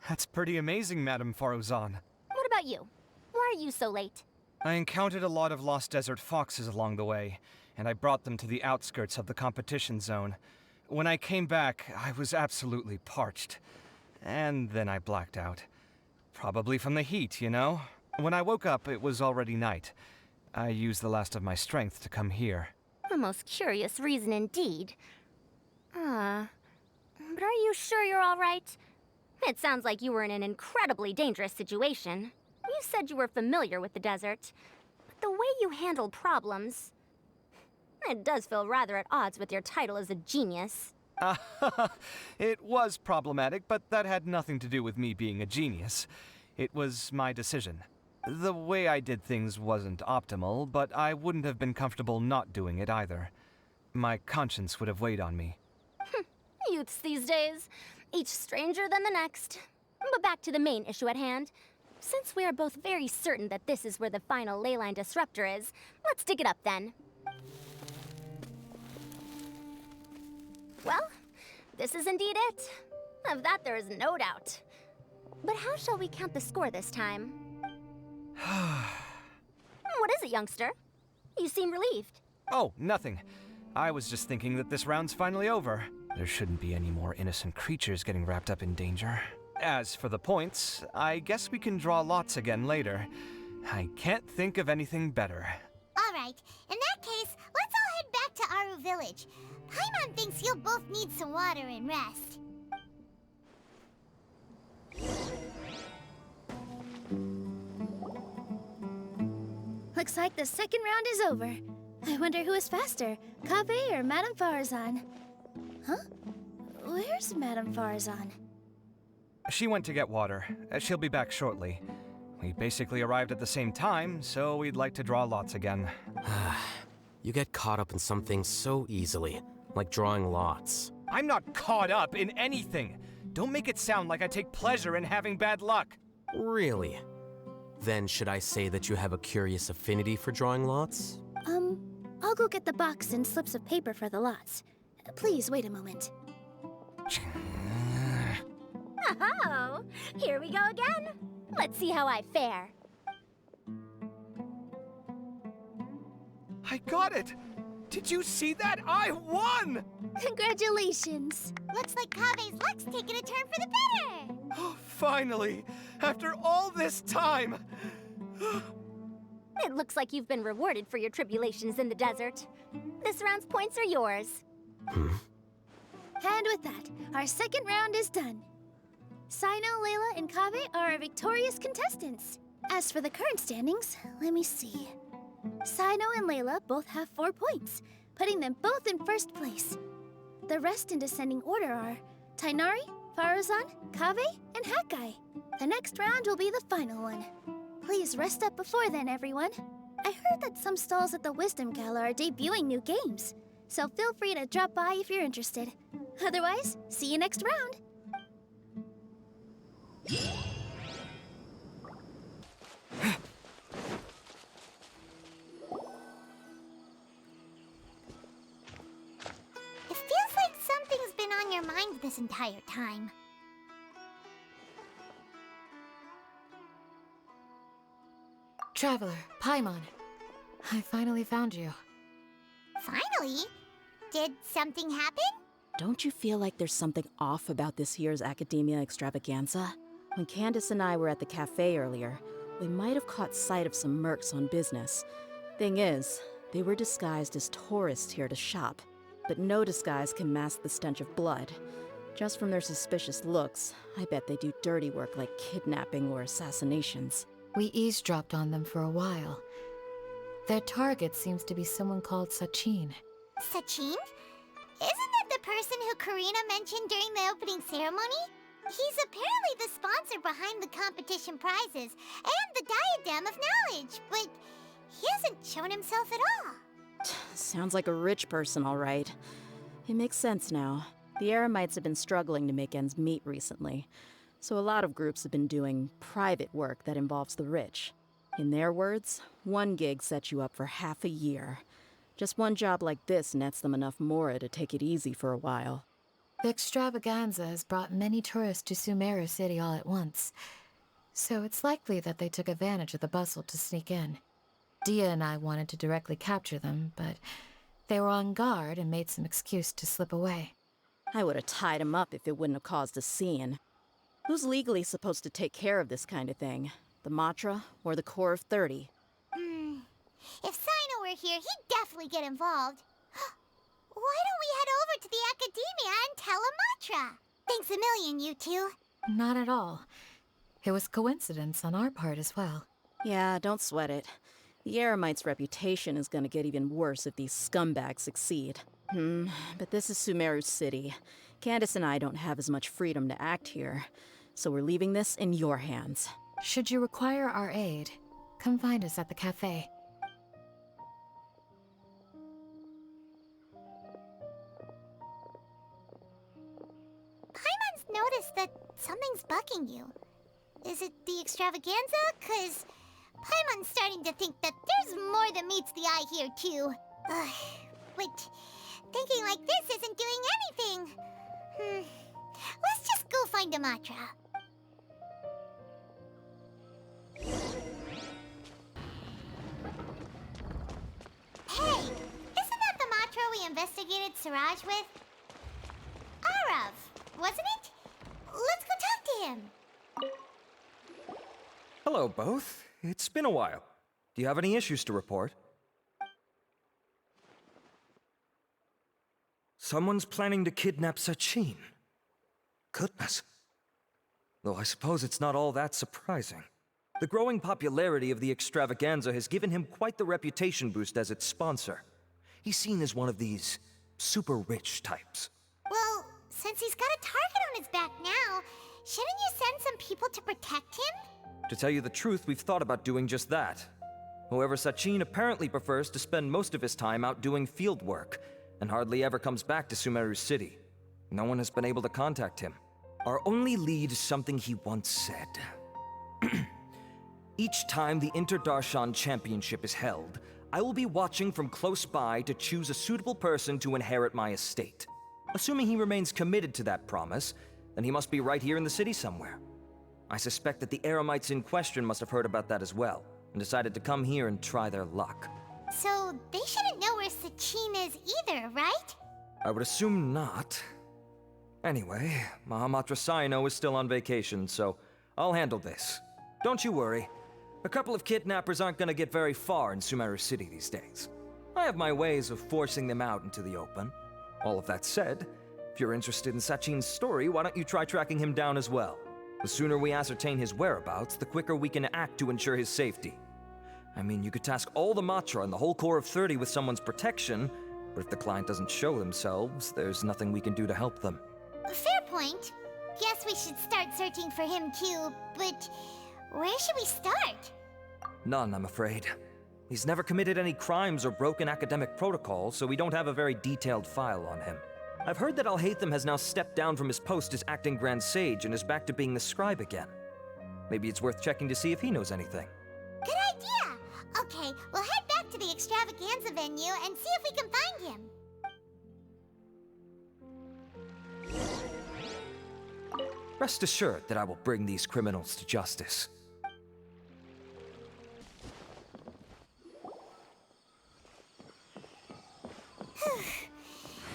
That's pretty amazing, Madame Faruzan. What about you? Why are you so late? I encountered a lot of lost desert foxes along the way, and I brought them to the outskirts of the competition zone. When I came back, I was absolutely parched. And then I blacked out. Probably from the heat, you know? When I woke up, it was already night. I used the last of my strength to come here. A most curious reason indeed. But are you sure you're all right? It sounds like you were in an incredibly dangerous situation. You said you were familiar with the desert, but the way you handled problems... It does feel rather at odds with your title as a genius. It was problematic, but that had nothing to do with me being a genius. It was my decision. The way I did things wasn't optimal, but I wouldn't have been comfortable not doing it either. my conscience would have weighed on me. Youths these days, each stranger than the next. But back to the main issue at hand. Since we are both very certain that this is where the final leyline disruptor is, let's dig it up then. Well, this is indeed it. Of that there is no doubt. But how shall we count the score this time? What is it, youngster? You seem relieved. Oh, nothing. I was just thinking that this round's finally over. There shouldn't be any more innocent creatures getting wrapped up in danger. As for the points, I guess we can draw lots again later. I can't think of anything better. All right, in that case, let's all head back to Aru Village. Paimon thinks you'll both need some water and rest. Looks like the second round is over. I wonder who is faster, Kaveh or Madame Farazan? Huh? Where's Madame Farazan? She went to get water. She'll be back shortly. We basically arrived at the same time, so we'd like to draw lots again. You get caught up in some things so easily, like drawing lots. I'm not caught up in anything. Don't make it sound like I take pleasure in having bad luck. Really? Then should I say that you have a curious affinity for drawing lots? I'll go get the box and slips of paper for the lots. Please wait a moment. Oh, here we go again. Let's see how I fare. I got it! Did you see that? I won! Congratulations! Looks like Kaveh's luck's taking a turn for the better! Oh, finally! After all this time! It looks like you've been rewarded for your tribulations in the desert. This round's points are yours. And with that, our second round is done. Sino, Layla, and Kaveh are our victorious contestants. As for the current standings, let me see. Sino and Layla both have 4 points, putting them both in first place. The rest in descending order are Tainari, Farazan, Kaveh, and Hakai. The next round will be the final one. Please rest up before then, everyone. I heard that some stalls at the Wisdom Gala are debuting new games, so feel free to drop by if you're interested. Otherwise, see you next round. It feels like something's been on your mind this entire time. Traveler, Paimon. I finally found you. Finally? Did something happen? Don't you feel like there's something off about this year's Akademiya Extravaganza? When Candace and I were at the cafe earlier, we might have caught sight of some mercs on business. Thing is, they were disguised as tourists here to shop, but no disguise can mask the stench of blood. Just from their suspicious looks, I bet they do dirty work like kidnapping or assassinations. We eavesdropped on them for a while. Their target seems to be someone called Sachin. Sachin? Isn't that the person who Karina mentioned during the opening ceremony? He's apparently the sponsor behind the competition prizes and the Diadem of Knowledge, but he hasn't shown himself at all. Sounds like a rich person, all right. It makes sense now. The Eremites have been struggling to make ends meet recently, so a lot of groups have been doing private work that involves the rich. In their words, one gig sets you up for half a year. Just one job like this nets them enough mora to take it easy for a while. The extravaganza has brought many tourists to Sumeru City all at once, so it's likely that they took advantage of the bustle to sneak in. Dia and I wanted to directly capture them, but they were on guard and made some excuse to slip away. I would have tied him up if it wouldn't have caused a scene. Who's legally supposed to take care of this kind of thing? The Matra or the Corps of 30? If Sino were here, he'd definitely get involved. Why don't we head over to the Akademiya and tell Matra? Thanks a million, you two. Not at all. It was coincidence on our part as well. Yeah, don't sweat it. The Eremites' reputation is gonna get even worse if these scumbags succeed. But this is Sumeru City. Candace and I don't have as much freedom to act here, so we're leaving this in your hands. Should you require our aid, come find us at the cafe. noticed that something's bugging you. Is it the extravaganza? 'Cause Paimon's starting to think that there's more than meets the eye here, too. But thinking like this isn't doing anything. Let's just go find a mantra. Hey, isn't that the mantra we investigated Siraj with? Arav, wasn't it? Let's go talk to him. Hello, both. It's been a while. Do you have any issues to report? Someone's planning to kidnap Sachin. Goodness. Though I suppose it's not all that surprising. The growing popularity of the extravaganza has given him quite the reputation boost as its sponsor. He's seen as one of these super rich types. Well, since he's got a target on his back now, shouldn't you send some people to protect him? To tell you the truth, we've thought about doing just that. However, Sachin apparently prefers to spend most of his time out doing field work, and hardly ever comes back to Sumeru City. No one has been able to contact him. Our only lead is something he once said. Each time the Inter-Darshan Championship is held, I will be watching from close by to choose a suitable person to inherit my estate. Assuming he remains committed to that promise, then he must be right here in the city somewhere. I suspect that the Eremites in question must have heard about that as well, and decided to come here and try their luck. So they shouldn't know where Sachin is either, right? I would assume not. Anyway, Mahamatra Saino is still on vacation, so I'll handle this. Don't you worry. A couple of kidnappers aren't gonna get very far in Sumeru City these days. I have my ways of forcing them out into the open. All of that said, if you're interested in Sachin's story, why don't you try tracking him down as well? The sooner we ascertain his whereabouts, the quicker we can act to ensure his safety. I mean, you could task all the Matra and the whole Corps of 30 with someone's protection, but if the client doesn't show themselves, there's nothing we can do to help them. Fair point. Guess we should start searching for him too, but where should we start? None, I'm afraid. He's never committed any crimes or broken academic protocol, so we don't have a very detailed file on him. I've heard that Alhaitham has now stepped down from his post as acting Grand Sage and is back to being the scribe again. Maybe it's worth checking to see if he knows anything. Good idea! Okay, we'll head back to the extravaganza venue and see if we can find him. Rest assured that I will bring these criminals to justice.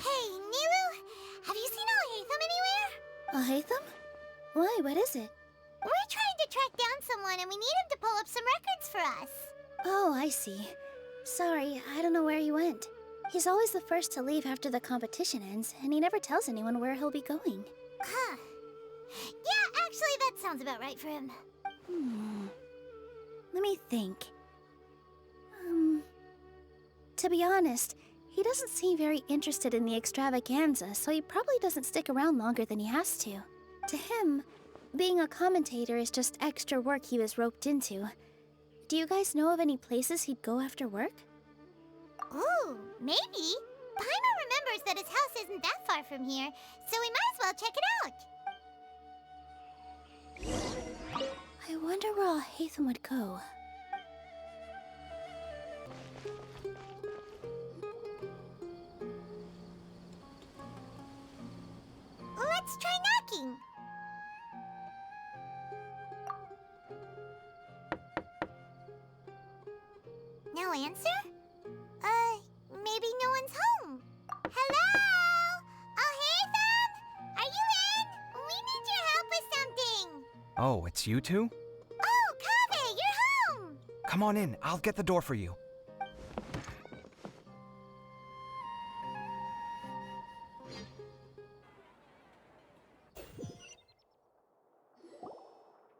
Hey, Nilu, have you seen Alhaitham anywhere? Alhaitham? Why, what is it? We're trying to track down someone and we need him to pull up some records for us. Oh, I see. Sorry, I don't know where he went. He's always the first to leave after the competition ends, and he never tells anyone where he'll be going. Huh. Yeah, actually, that sounds about right for him. Let me think. To be honest, he doesn't seem very interested in the extravaganza, so he probably doesn't stick around longer than he has to. To him, being a commentator is just extra work he was roped into. Do you guys know of any places he'd go after work? Ooh, maybe. Paimon remembers that his house isn't that far from here, so we might as well check it out. I wonder where Alhaitham would go. Let's try knocking. No answer? Maybe no one's home. Hello? Alhaitham? Are you in? We need your help with something. Oh, it's you two? Oh, Kaveh, you're home! Come on in, I'll get the door for you.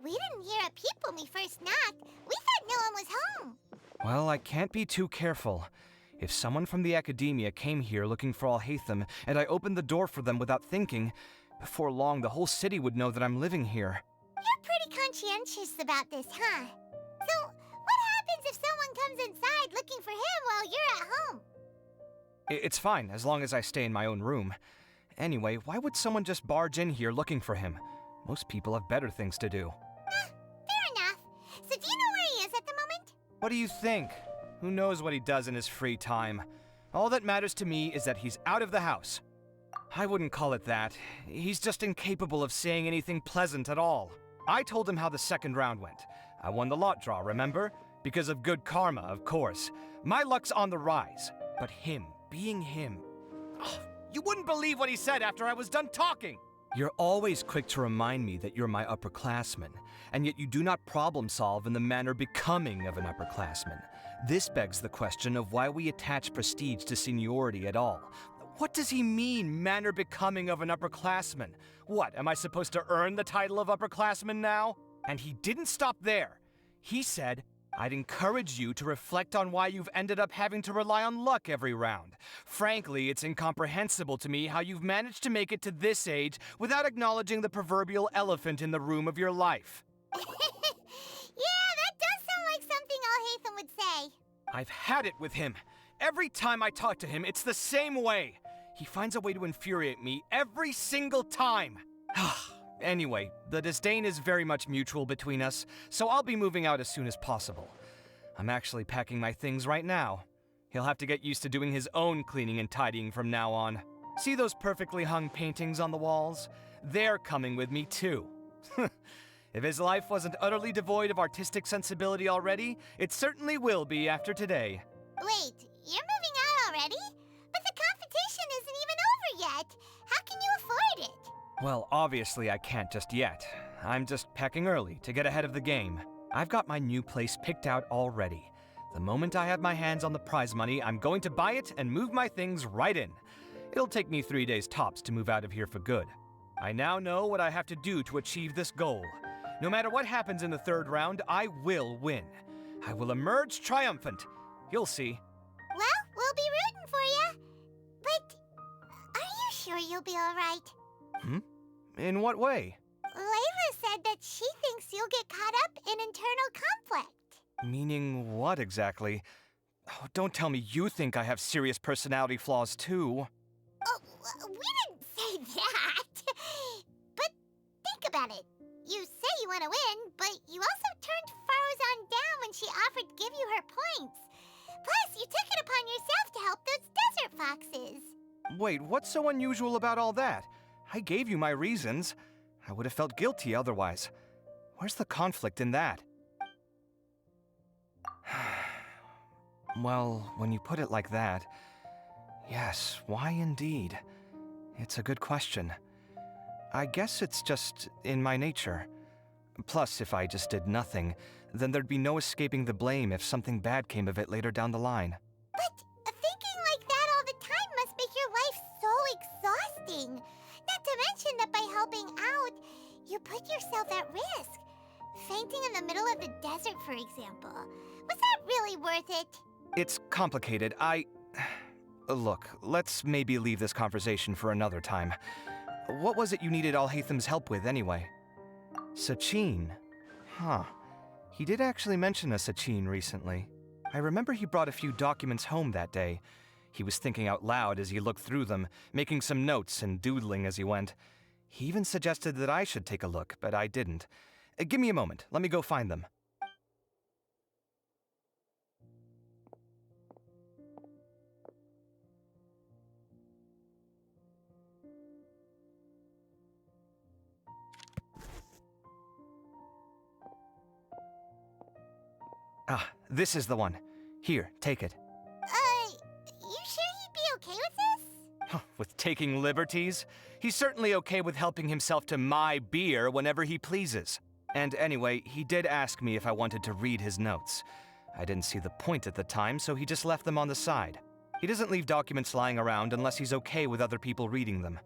We didn't hear a peep when we first knocked. We thought no one was home. Well, I can't be too careful. If someone from the Akademiya came here looking for Alhaitham, and I opened the door for them without thinking, before long the whole city would know that I'm living here. You're pretty conscientious about this, huh? So, what happens if someone comes inside looking for him while you're at home? It's fine, as long as I stay in my own room. Anyway, why would someone just barge in here looking for him? Most people have better things to do. Fair enough. So do you know where he is at the moment? What do you think? Who knows what he does in his free time? All that matters to me is that he's out of the house. I wouldn't call it that. He's just incapable of saying anything pleasant at all. I told him how the second round went. I won the lot draw, remember? Because of good karma, of course. My luck's on the rise. But him, being him... Ugh, you wouldn't believe what he said after I was done talking! You're always quick to remind me that you're my upperclassman, and yet you do not problem solve in the manner becoming of an upperclassman. This begs the question of why we attach prestige to seniority at all. What does he mean, manner becoming of an upperclassman? What, am I supposed to earn the title of upperclassman now? And he didn't stop there. He said, I'd encourage you to reflect on why you've ended up having to rely on luck every round. Frankly, it's incomprehensible to me how you've managed to make it to this age without acknowledging the proverbial elephant in the room of your life. Yeah, that does sound like something Alhaitham would say. I've had it with him. Every time I talk to him, it's the same way. He finds a way to infuriate me every single time. Anyway, the disdain is very much mutual between us, so I'll be moving out as soon as possible. I'm actually packing my things right now. He'll have to get used to doing his own cleaning and tidying from now on. See those perfectly hung paintings on the walls? They're coming with me too. If his life wasn't utterly devoid of artistic sensibility already, it certainly will be after today. Wait, you're moving out already? But the competition isn't even over yet. How can you afford it? Well, obviously I can't just yet. I'm just packing early to get ahead of the game. I've got my new place picked out already. The moment I have my hands on the prize money, I'm going to buy it and move my things right in. It'll take me 3 days tops to move out of here for good. I now know what I have to do to achieve this goal. No matter what happens in the third round, I will win. I will emerge triumphant. You'll see. Well, we'll be rooting for you. But are you sure you'll be all right? In what way? Layla said that she thinks you'll get caught up in internal conflict. Meaning what exactly? Oh, don't tell me you think I have serious personality flaws too. Oh, we didn't say that. But think about it. You say you want to win, but you also turned Faruzan down when she offered to give you her points. Plus, you took it upon yourself to help those desert foxes. Wait, what's so unusual about all that? I gave you my reasons. I would have felt guilty otherwise. Where's the conflict in that? Well, when you put it like that, yes, why indeed? It's a good question. I guess it's just in my nature. Plus, if I just did nothing, then there'd be no escaping the blame if something bad came of it later down the line. But thinking like that all the time must make your life so exhausting. Not to mention that by helping out, you put yourself at risk. Fainting in the middle of the desert, for example. Was that really worth it? It's complicated. Look, let's maybe leave this conversation for another time. What was it you needed Alhaitham's help with, anyway? Sachin? Huh. He did actually mention a Sachin recently. I remember he brought a few documents home that day. He was thinking out loud as he looked through them, making some notes and doodling as he went. He even suggested that I should take a look, but I didn't. Give me a moment. Let me go find them. Ah, this is the one. Here, take it. You sure he'd be okay with this? With taking liberties? He's certainly okay with helping himself to my beer whenever he pleases. And anyway, he did ask me if I wanted to read his notes. I didn't see the point at the time, so he just left them on the side. He doesn't leave documents lying around unless he's okay with other people reading them.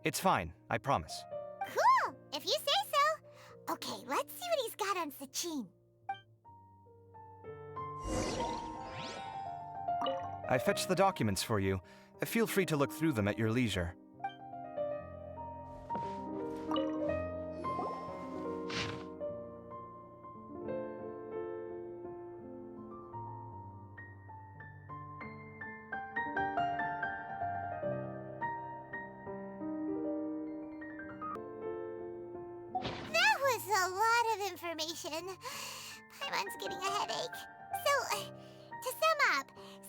It's fine, I promise. Cool, if you say so. Okay, let's see what he's got on Sachin. I fetched the documents for you. Feel free to look through them at your leisure. was a lot of information. Paimon's getting a headache. So, to sum up,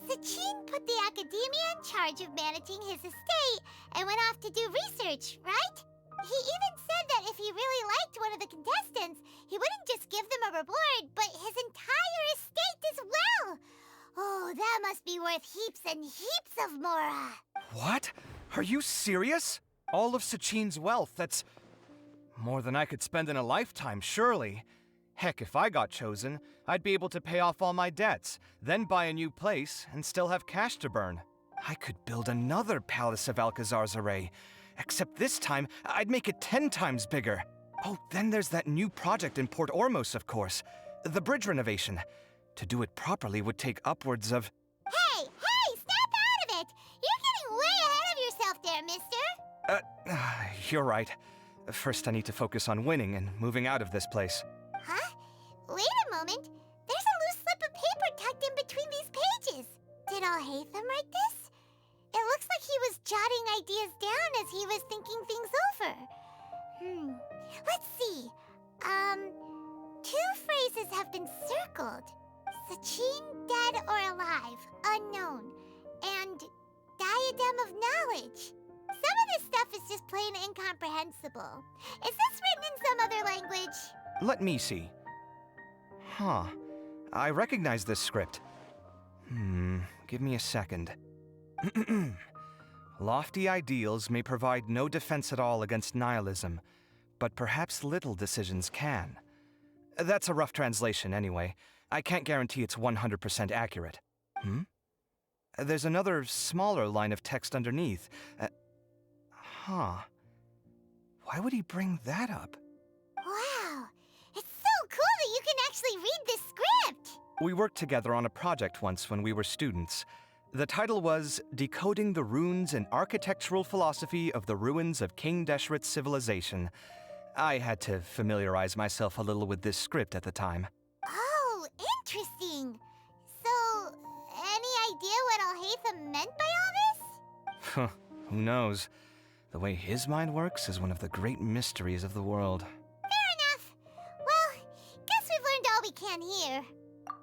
Sachin put the Akademiya in charge of managing his estate and went off to do research, right? He even said that if he really liked one of the contestants, he wouldn't just give them a reward, but his entire estate as well. Oh, that must be worth heaps and heaps of mora. What? Are you serious? All of Sachin's wealth, that's more than I could spend in a lifetime, surely. Heck, if I got chosen, I'd be able to pay off all my debts, then buy a new place, and still have cash to burn. I could build another Palace of Alcazar's Array, except this time, I'd make it 10 times bigger. Oh, then there's that new project in Port Ormos, of course. The bridge renovation. To do it properly would take upwards of... Hey, snap out of it! You're getting way ahead of yourself there, mister. You're right. First, I need to focus on winning and moving out of this place. Huh? Wait a moment. There's a loose slip of paper tucked in between these pages. Did Alhaitham write this? It looks like he was jotting ideas down as he was thinking things over. Let's see. 2 phrases have been circled. Sachin, dead or alive, unknown. And diadem of knowledge. Some of this stuff is just plain incomprehensible. Is this written in some other language? Let me see. Huh. I recognize this script. Give me a second. Lofty ideals may provide no defense at all against nihilism, but perhaps little decisions can. That's a rough translation anyway. I can't guarantee it's 100% accurate. There's another smaller line of text underneath. Why would he bring that up? Wow, it's so cool that you can actually read this script! We worked together on a project once when we were students. The title was Decoding the Runes and Architectural Philosophy of the Ruins of King Deshret's Civilization. I had to familiarize myself a little with this script at the time. Oh, interesting. So, any idea what Alhaitham meant by all this? Who knows? The way his mind works is one of the great mysteries of the world. Fair enough. Well, guess we've learned all we can here.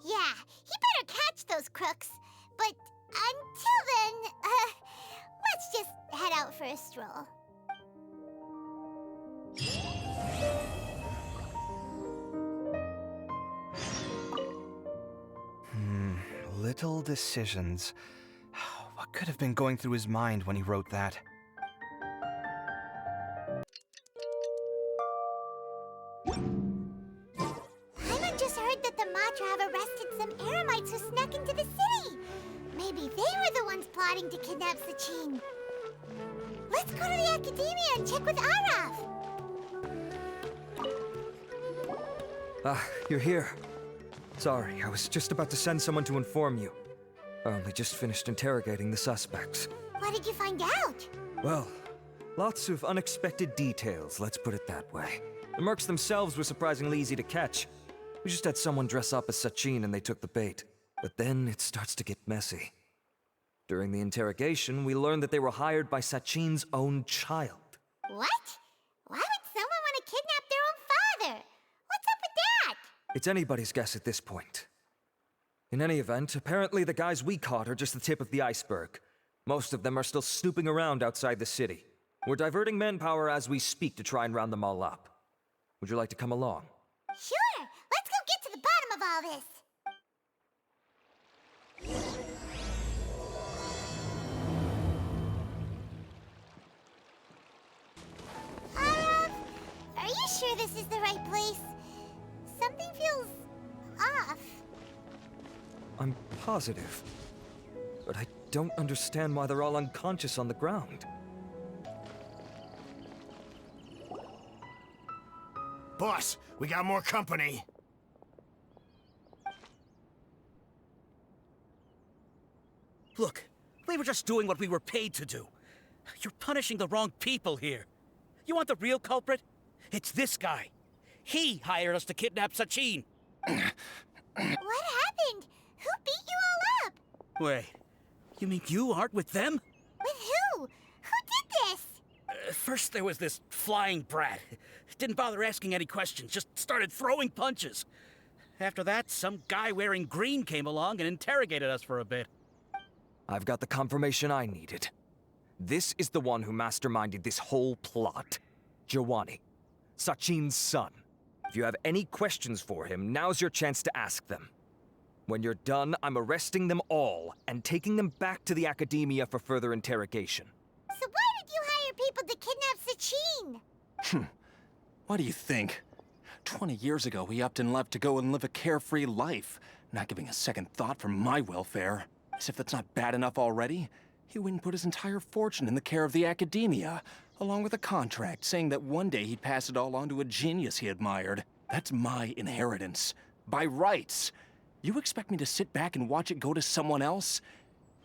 Yeah, he better catch those crooks. But until then, let's just head out for a stroll. Little decisions. What could have been going through his mind when he wrote that? Paimon just heard that the Matra have arrested some Eremites who snuck into the city. Maybe they were the ones plotting to kidnap Sachin. Let's go to the Akademiya and check with Araf. You're here. Sorry, I was just about to send someone to inform you. I only just finished interrogating the suspects. What did you find out? Well, lots of unexpected details, let's put it that way. The mercs themselves were surprisingly easy to catch. We just had someone dress up as Sachin and they took the bait. But then it starts to get messy. During the interrogation, we learned that they were hired by Sachin's own child. What? Why would someone want to kidnap their own father? What's up with that? It's anybody's guess at this point. In any event, apparently the guys we caught are just the tip of the iceberg. Most of them are still snooping around outside the city. We're diverting manpower as we speak to try and round them all up. Would you like to come along? Sure! Let's go get to the bottom of all this! Are you sure this is the right place? Something feels off. I'm positive. But I don't understand why they're all unconscious on the ground. Boss, we got more company. Look, we were just doing what we were paid to do. You're punishing the wrong people here. You want the real culprit? It's this guy. He hired us to kidnap Sachin. What happened? Who beat you all up? Wait, you mean you aren't with them? With who? Who did this? First there was this flying brat. Didn't bother asking any questions, just started throwing punches. After that, some guy wearing green came along and interrogated us for a bit. I've got the confirmation I needed. This is the one who masterminded this whole plot. Giovanni, Sachin's son. If you have any questions for him, now's your chance to ask them. When you're done, I'm arresting them all and taking them back to the Akademiya for further interrogation. So why did you hire people to kidnap Sachin? What do you think? 20 years ago, he upped and left to go and live a carefree life, not giving a second thought for my welfare. As if that's not bad enough already, he went and put his entire fortune in the care of the Akademiya, along with a contract saying that one day he'd pass it all on to a genius he admired. That's my inheritance. By rights. You expect me to sit back and watch it go to someone else?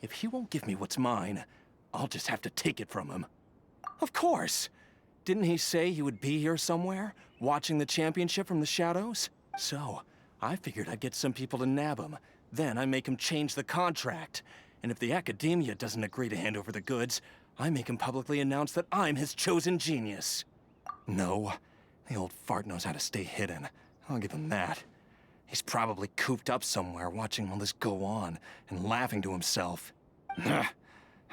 If he won't give me what's mine, I'll just have to take it from him. Of course! Didn't he say he would be here somewhere, watching the championship from the shadows? So, I figured I'd get some people to nab him. Then I make him change the contract. And if the Akademiya doesn't agree to hand over the goods, I make him publicly announce that I'm his chosen genius. No, the old fart knows how to stay hidden. I'll give him that. He's probably cooped up somewhere watching all this go on and laughing to himself. I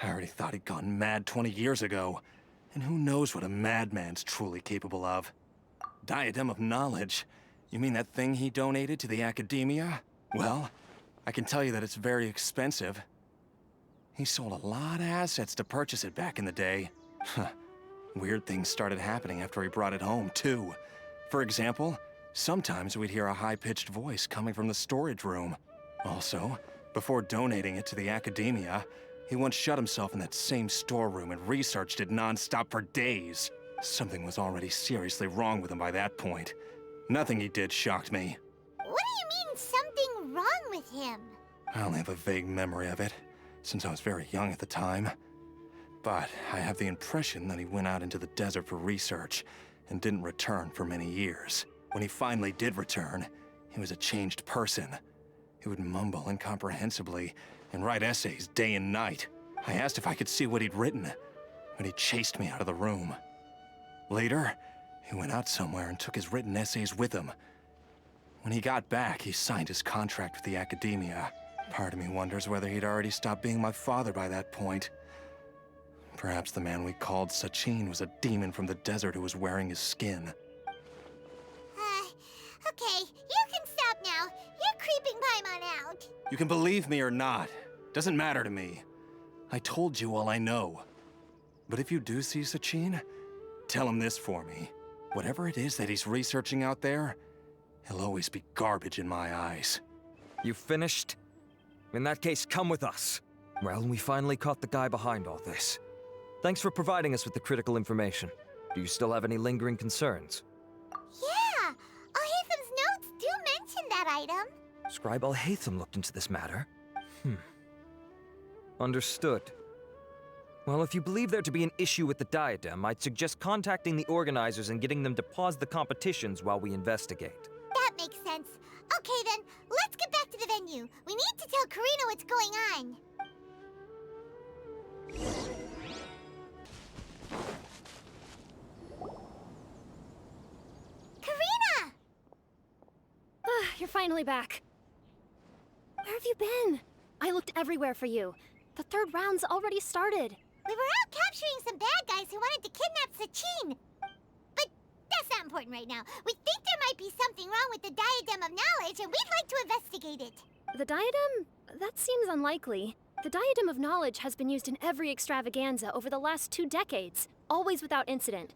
already thought he'd gone mad 20 years ago. And who knows what a madman's truly capable of. Diadem of Knowledge? You mean that thing he donated to the Akademiya? Well, I can tell you that it's very expensive. He sold a lot of assets to purchase it back in the day. Weird things started happening after he brought it home, too. For example, sometimes we'd hear a high-pitched voice coming from the storage room. Also, before donating it to the Akademiya, he once shut himself in that same storeroom and researched it non-stop for days. Something was already seriously wrong with him by that point. Nothing he did shocked me. What do you mean, something wrong with him? I only have a vague memory of it, since I was very young at the time. But I have the impression that he went out into the desert for research and didn't return for many years. When he finally did return, he was a changed person. He would mumble incomprehensibly and write essays day and night. I asked if I could see what he'd written, but he chased me out of the room. Later, he went out somewhere and took his written essays with him. When he got back, he signed his contract with the Akademiya. Part of me wonders whether he'd already stopped being my father by that point. Perhaps the man we called Sachin was a demon from the desert who was wearing his skin. Okay, you can stop now. You're creeping Paimon out. You can believe me or not. Doesn't matter to me. I told you all I know. But if you do see Sachin, tell him this for me. Whatever it is that he's researching out there, he'll always be garbage in my eyes. You finished? In that case, come with us. Well, we finally caught the guy behind all this. Thanks for providing us with the critical information. Do you still have any lingering concerns? Yeah! Al-Haytham's notes do mention that item. Scribe Al-Haytham looked into this matter. Understood. Well, if you believe there to be an issue with the diadem, I'd suggest contacting the organizers and getting them to pause the competitions while we investigate. That makes sense. Okay then, let's get back to the venue. We need to tell Karina what's going on. Karina! You're finally back. Where have you been? I looked everywhere for you. The third round's already started. We were out capturing some bad guys who wanted to kidnap Sachin. But that's not important right now. We think there might be something wrong with the Diadem of Knowledge, and we'd like to investigate it. The diadem? That seems unlikely. The Diadem of Knowledge has been used in every extravaganza over the last 2 decades, always without incident.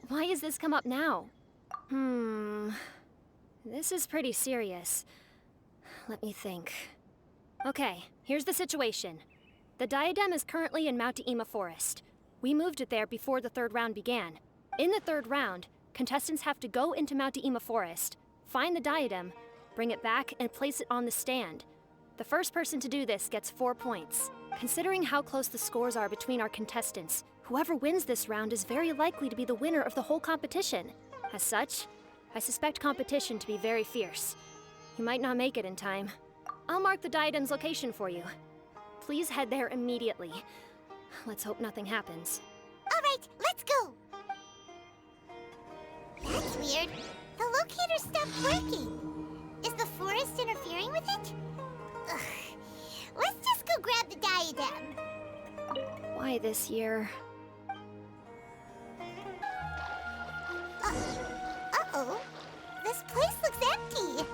Why has this come up now? This is pretty serious. Let me think. Okay, here's the situation. The diadem is currently in Mount Ima Forest. We moved it there before the third round began. In the third round, contestants have to go into Mount Ima Forest, find the diadem, bring it back, and place it on the stand. The first person to do this gets 4 points. Considering how close the scores are between our contestants, whoever wins this round is very likely to be the winner of the whole competition. As such, I suspect competition to be very fierce. You might not make it in time. I'll mark the diadem's location for you. Please head there immediately. Let's hope nothing happens. All right, let's go. weird. The locator stopped working. Is the forest interfering with it? Ugh. Let's just go grab the diadem. Why this year? Uh-oh. This place looks empty.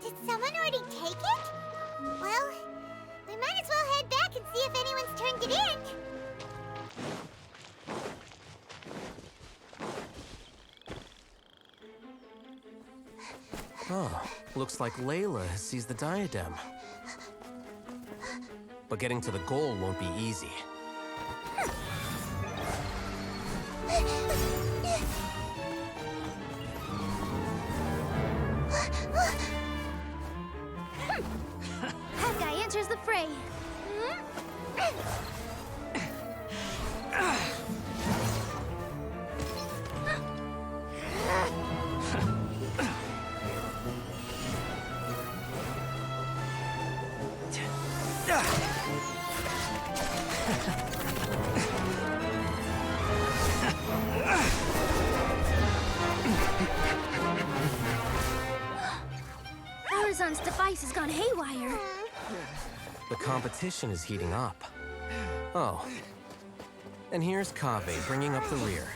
Did someone already take it? Well, we might as well head back and see if anyone's turned it in. Oh, looks like Layla has seized the diadem. But getting to the goal won't be easy. That guy enters the fray. Horizon's device has gone haywire. The competition is heating up. Oh. And here's Kaveh bringing up the rear.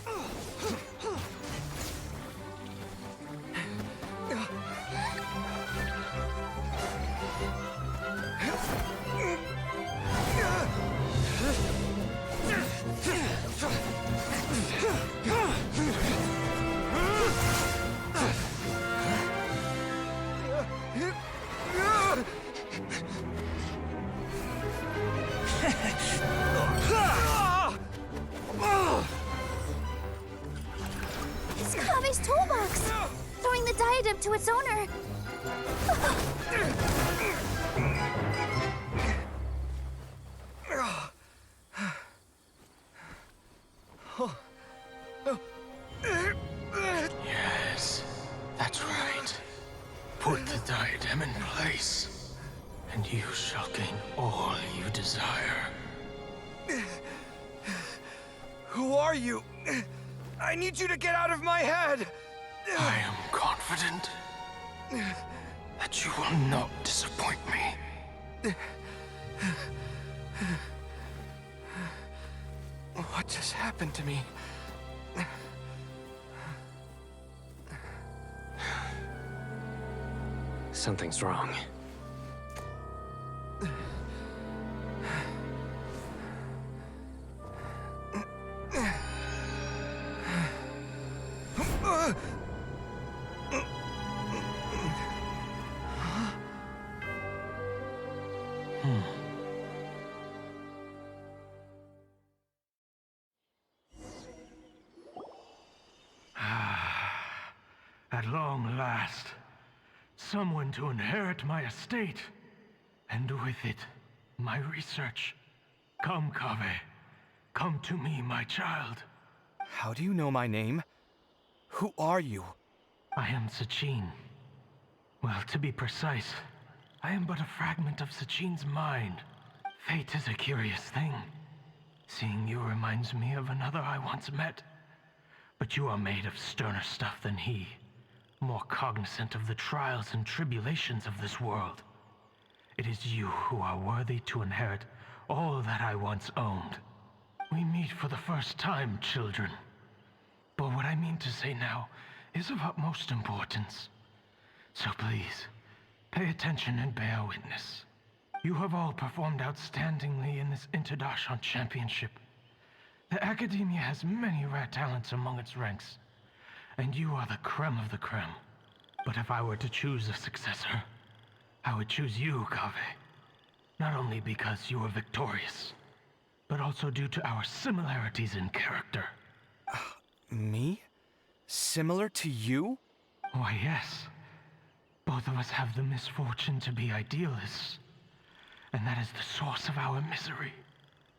It's Kaveh's toolbox! Throwing the diadem to its owner. Yes, that's right. Put the diadem in place, and you shall gain all you desire. Who are you? I need you to get out of my head! I am confident that you will not disappoint me. What just happened to me? Something's wrong. At long last, someone to inherit my estate, and with it, my research. Come, Kaveh. Come to me, my child. How do you know my name? Who are you? I am Sachin. Well, to be precise, I am but a fragment of Sachin's mind. Fate is a curious thing. Seeing you reminds me of another I once met. But you are made of sterner stuff than he. More cognizant of the trials and tribulations of this world. It is you who are worthy to inherit all that I once owned. We meet for the first time, children. But what I mean to say now is of utmost importance. So please, pay attention and bear witness. You have all performed outstandingly in this Interdarshan Championship. The Akademiya has many rare talents among its ranks, and you are the creme of the creme. But if I were to choose a successor, I would choose you, Kaveh. Not only because you were victorious, but also due to our similarities in character. Me? Similar to you? Why, yes. Both of us have the misfortune to be idealists. And that is the source of our misery.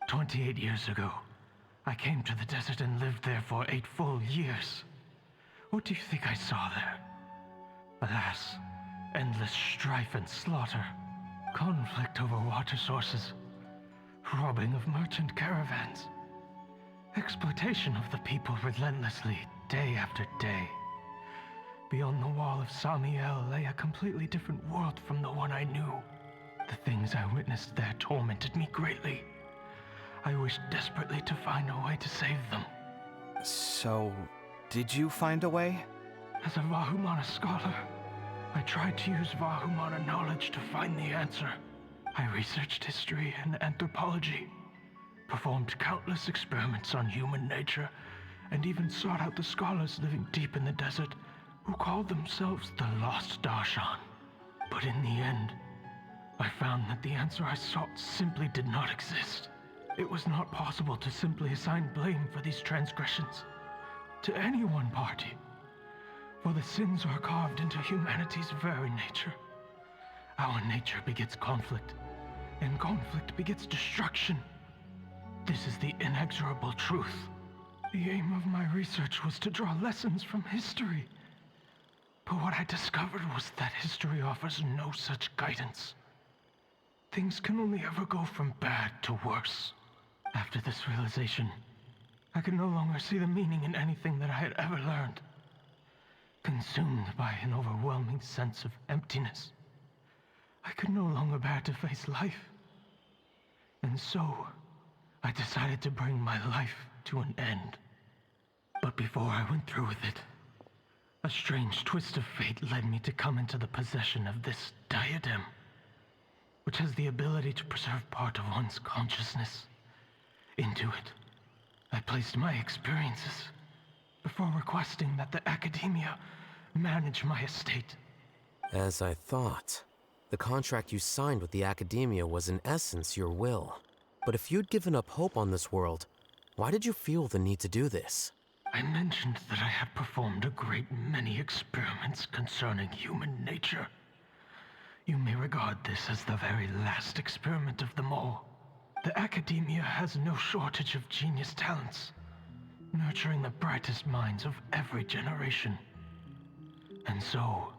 28 years ago, I came to the desert and lived there for 8 full years. What do you think I saw there? Alas, endless strife and slaughter, conflict over water sources, robbing of merchant caravans, exploitation of the people relentlessly, day after day. Beyond the wall of Samiel lay a completely different world from the one I knew. The things I witnessed there tormented me greatly. I wished desperately to find a way to save them. So, did you find a way? As a Vahumana scholar, I tried to use Vahumana knowledge to find the answer. I researched history and anthropology, performed countless experiments on human nature, and even sought out the scholars living deep in the desert who called themselves the Lost Darshan. But in the end, I found that the answer I sought simply did not exist. It was not possible to simply assign blame for these transgressions to any one party, for the sins are carved into humanity's very nature. Our nature begets conflict, and conflict begets destruction. This is the inexorable truth. The aim of my research was to draw lessons from history. But what I discovered was that history offers no such guidance. Things can only ever go from bad to worse. After this realization, I could no longer see the meaning in anything that I had ever learned. Consumed by an overwhelming sense of emptiness, I could no longer bear to face life. And so, I decided to bring my life to an end. But before I went through with it, a strange twist of fate led me to come into the possession of this diadem, which has the ability to preserve part of one's consciousness. Into it, I placed my experiences before requesting that the Akademiya manage my estate. As I thought, the contract you signed with the Akademiya was in essence your will. But if you'd given up hope on this world, why did you feel the need to do this? I mentioned that I had performed a great many experiments concerning human nature. You may regard this as the very last experiment of them all. The Akademiya has no shortage of genius talents, nurturing the brightest minds of every generation. And so,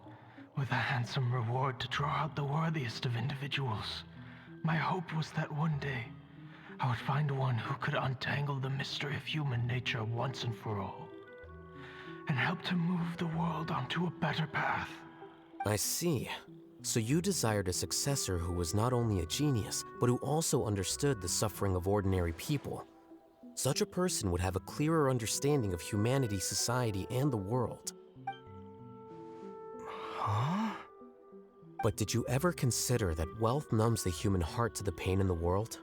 with a handsome reward to draw out the worthiest of individuals, my hope was that one day, I would find one who could untangle the mystery of human nature once and for all, and help to move the world onto a better path. I see. So you desired a successor who was not only a genius, but who also understood the suffering of ordinary people. Such a person would have a clearer understanding of humanity, society, and the world. Huh? But did you ever consider that wealth numbs the human heart to the pain in the world?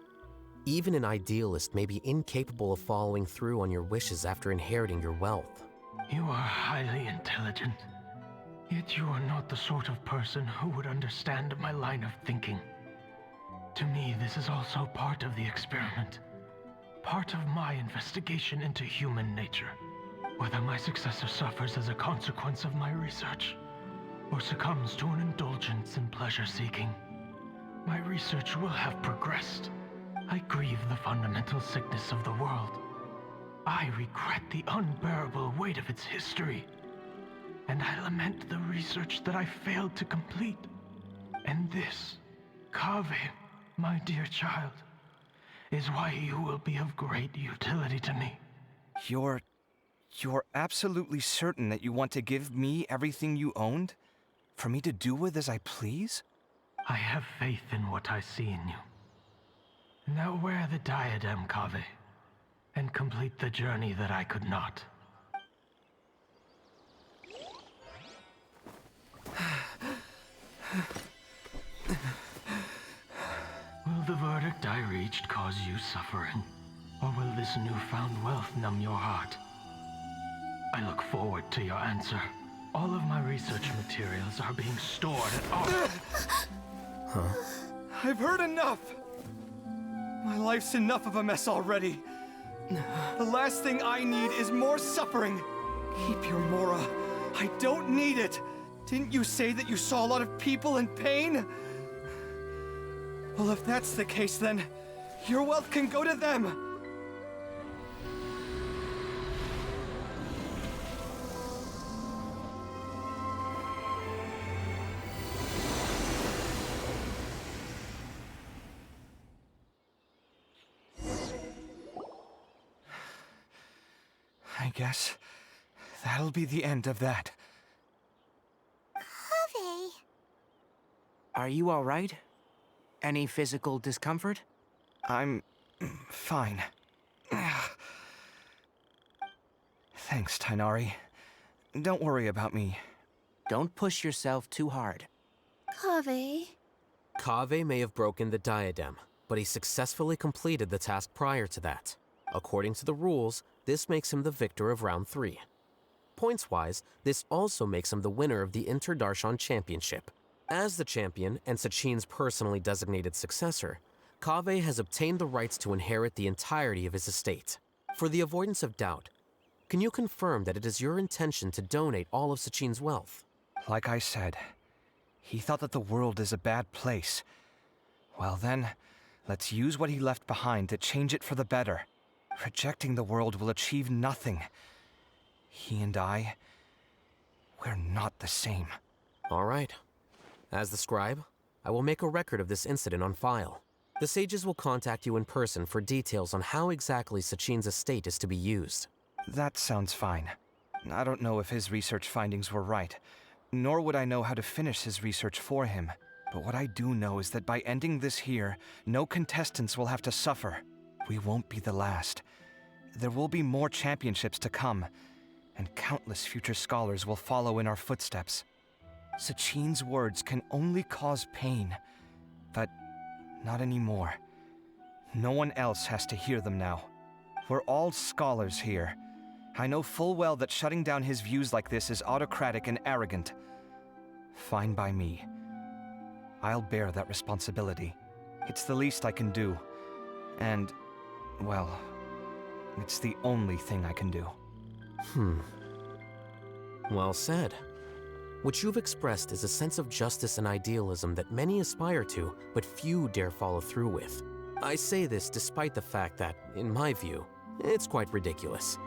Even an idealist may be incapable of following through on your wishes after inheriting your wealth. You are highly intelligent, yet you are not the sort of person who would understand my line of thinking. To me, this is also part of the experiment, part of my investigation into human nature. Whether my successor suffers as a consequence of my research, or succumbs to an indulgence in pleasure-seeking, my research will have progressed. I grieve the fundamental sickness of the world. I regret the unbearable weight of its history. And I lament the research that I failed to complete. And this, Kaveh, my dear child, is why you will be of great utility to me. You're absolutely certain that you want to give me everything you owned? For me to do with as I please? I have faith in what I see in you. Now wear the diadem, Kaveh, and complete the journey that I could not. Will the verdict I reached cause you suffering? Or will this newfound wealth numb your heart? I look forward to your answer. All of my research materials are being stored at Huh? I've heard enough! My life's enough of a mess already. The last thing I need is more suffering. Keep your Mora. I don't need it. Didn't you say that you saw a lot of people in pain? Well, if that's the case, then your wealth can go to them. I guess that'll be the end of that. Are you all right? Any physical discomfort? I'm fine. Thanks, Tainari. Don't worry about me. Don't push yourself too hard. Kaveh. Kaveh may have broken the diadem, but he successfully completed the task prior to that. According to the rules, this makes him the victor of round 3. Points-wise, this also makes him the winner of the Inter-Darshan Championship. As the champion and Sachin's personally designated successor, Kaveh has obtained the rights to inherit the entirety of his estate. For the avoidance of doubt, can you confirm that it is your intention to donate all of Sachin's wealth? Like I said, he thought that the world is a bad place. Well then, let's use what he left behind to change it for the better. Rejecting the world will achieve nothing. He and I, we're not the same. All right. As the scribe, I will make a record of this incident on file. The sages will contact you in person for details on how exactly Sachin's estate is to be used. That sounds fine. I don't know if his research findings were right, nor would I know how to finish his research for him. But what I do know is that by ending this here, no contestants will have to suffer. We won't be the last. There will be more championships to come, and countless future scholars will follow in our footsteps. Sachin's words can only cause pain, but not anymore. No one else has to hear them now. We're all scholars here. I know full well that shutting down his views like this is autocratic and arrogant. Fine by me. I'll bear that responsibility. It's the least I can do. And, well, it's the only thing I can do. Well said. What you've expressed is a sense of justice and idealism that many aspire to, but few dare follow through with. I say this despite the fact that, in my view, it's quite ridiculous.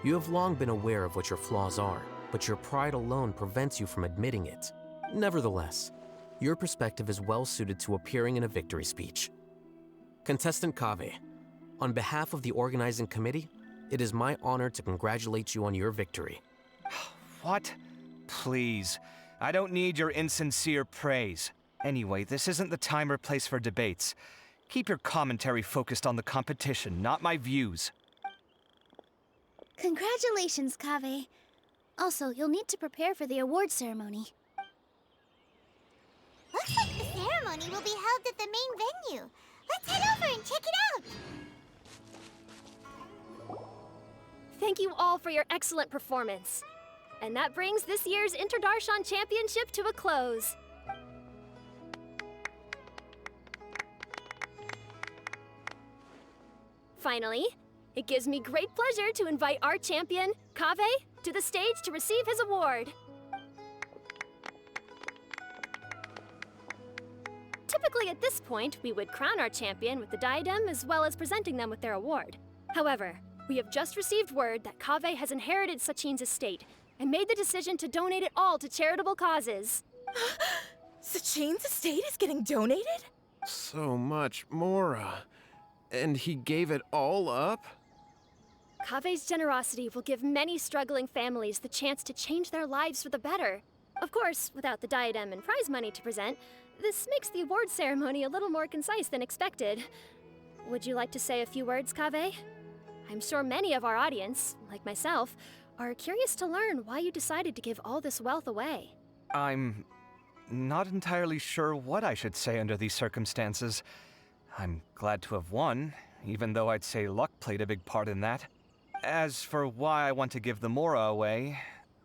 You have long been aware of what your flaws are, but your pride alone prevents you from admitting it. Nevertheless, your perspective is well suited to appearing in a victory speech. Contestant Kaveh, on behalf of the organizing committee, it is my honor to congratulate you on your victory. What? Please. I don't need your insincere praise. Anyway, this isn't the time or place for debates. Keep your commentary focused on the competition, not my views. Congratulations, Kaveh. Also, you'll need to prepare for the award ceremony. Looks like the ceremony will be held at the main venue. Let's head over and check it out. Thank you all for your excellent performance. And that brings this year's Inter-Darshan Championship to a close. Finally, it gives me great pleasure to invite our champion, Kaveh, to the stage to receive his award. Typically at this point, we would crown our champion with the diadem as well as presenting them with their award. However, we have just received word that Kaveh has inherited Sachin's estate and made the decision to donate it all to charitable causes. Sachin's estate is getting donated? So much, Mora. And he gave it all up? Kaveh's generosity will give many struggling families the chance to change their lives for the better. Of course, without the diadem and prize money to present, this makes the award ceremony a little more concise than expected. Would you like to say a few words, Kaveh? I'm sure many of our audience, like myself, are curious to learn why you decided to give all this wealth away. I'm not entirely sure what I should say under these circumstances. I'm glad to have won, even though I'd say luck played a big part in that. As for why I want to give the Mora away,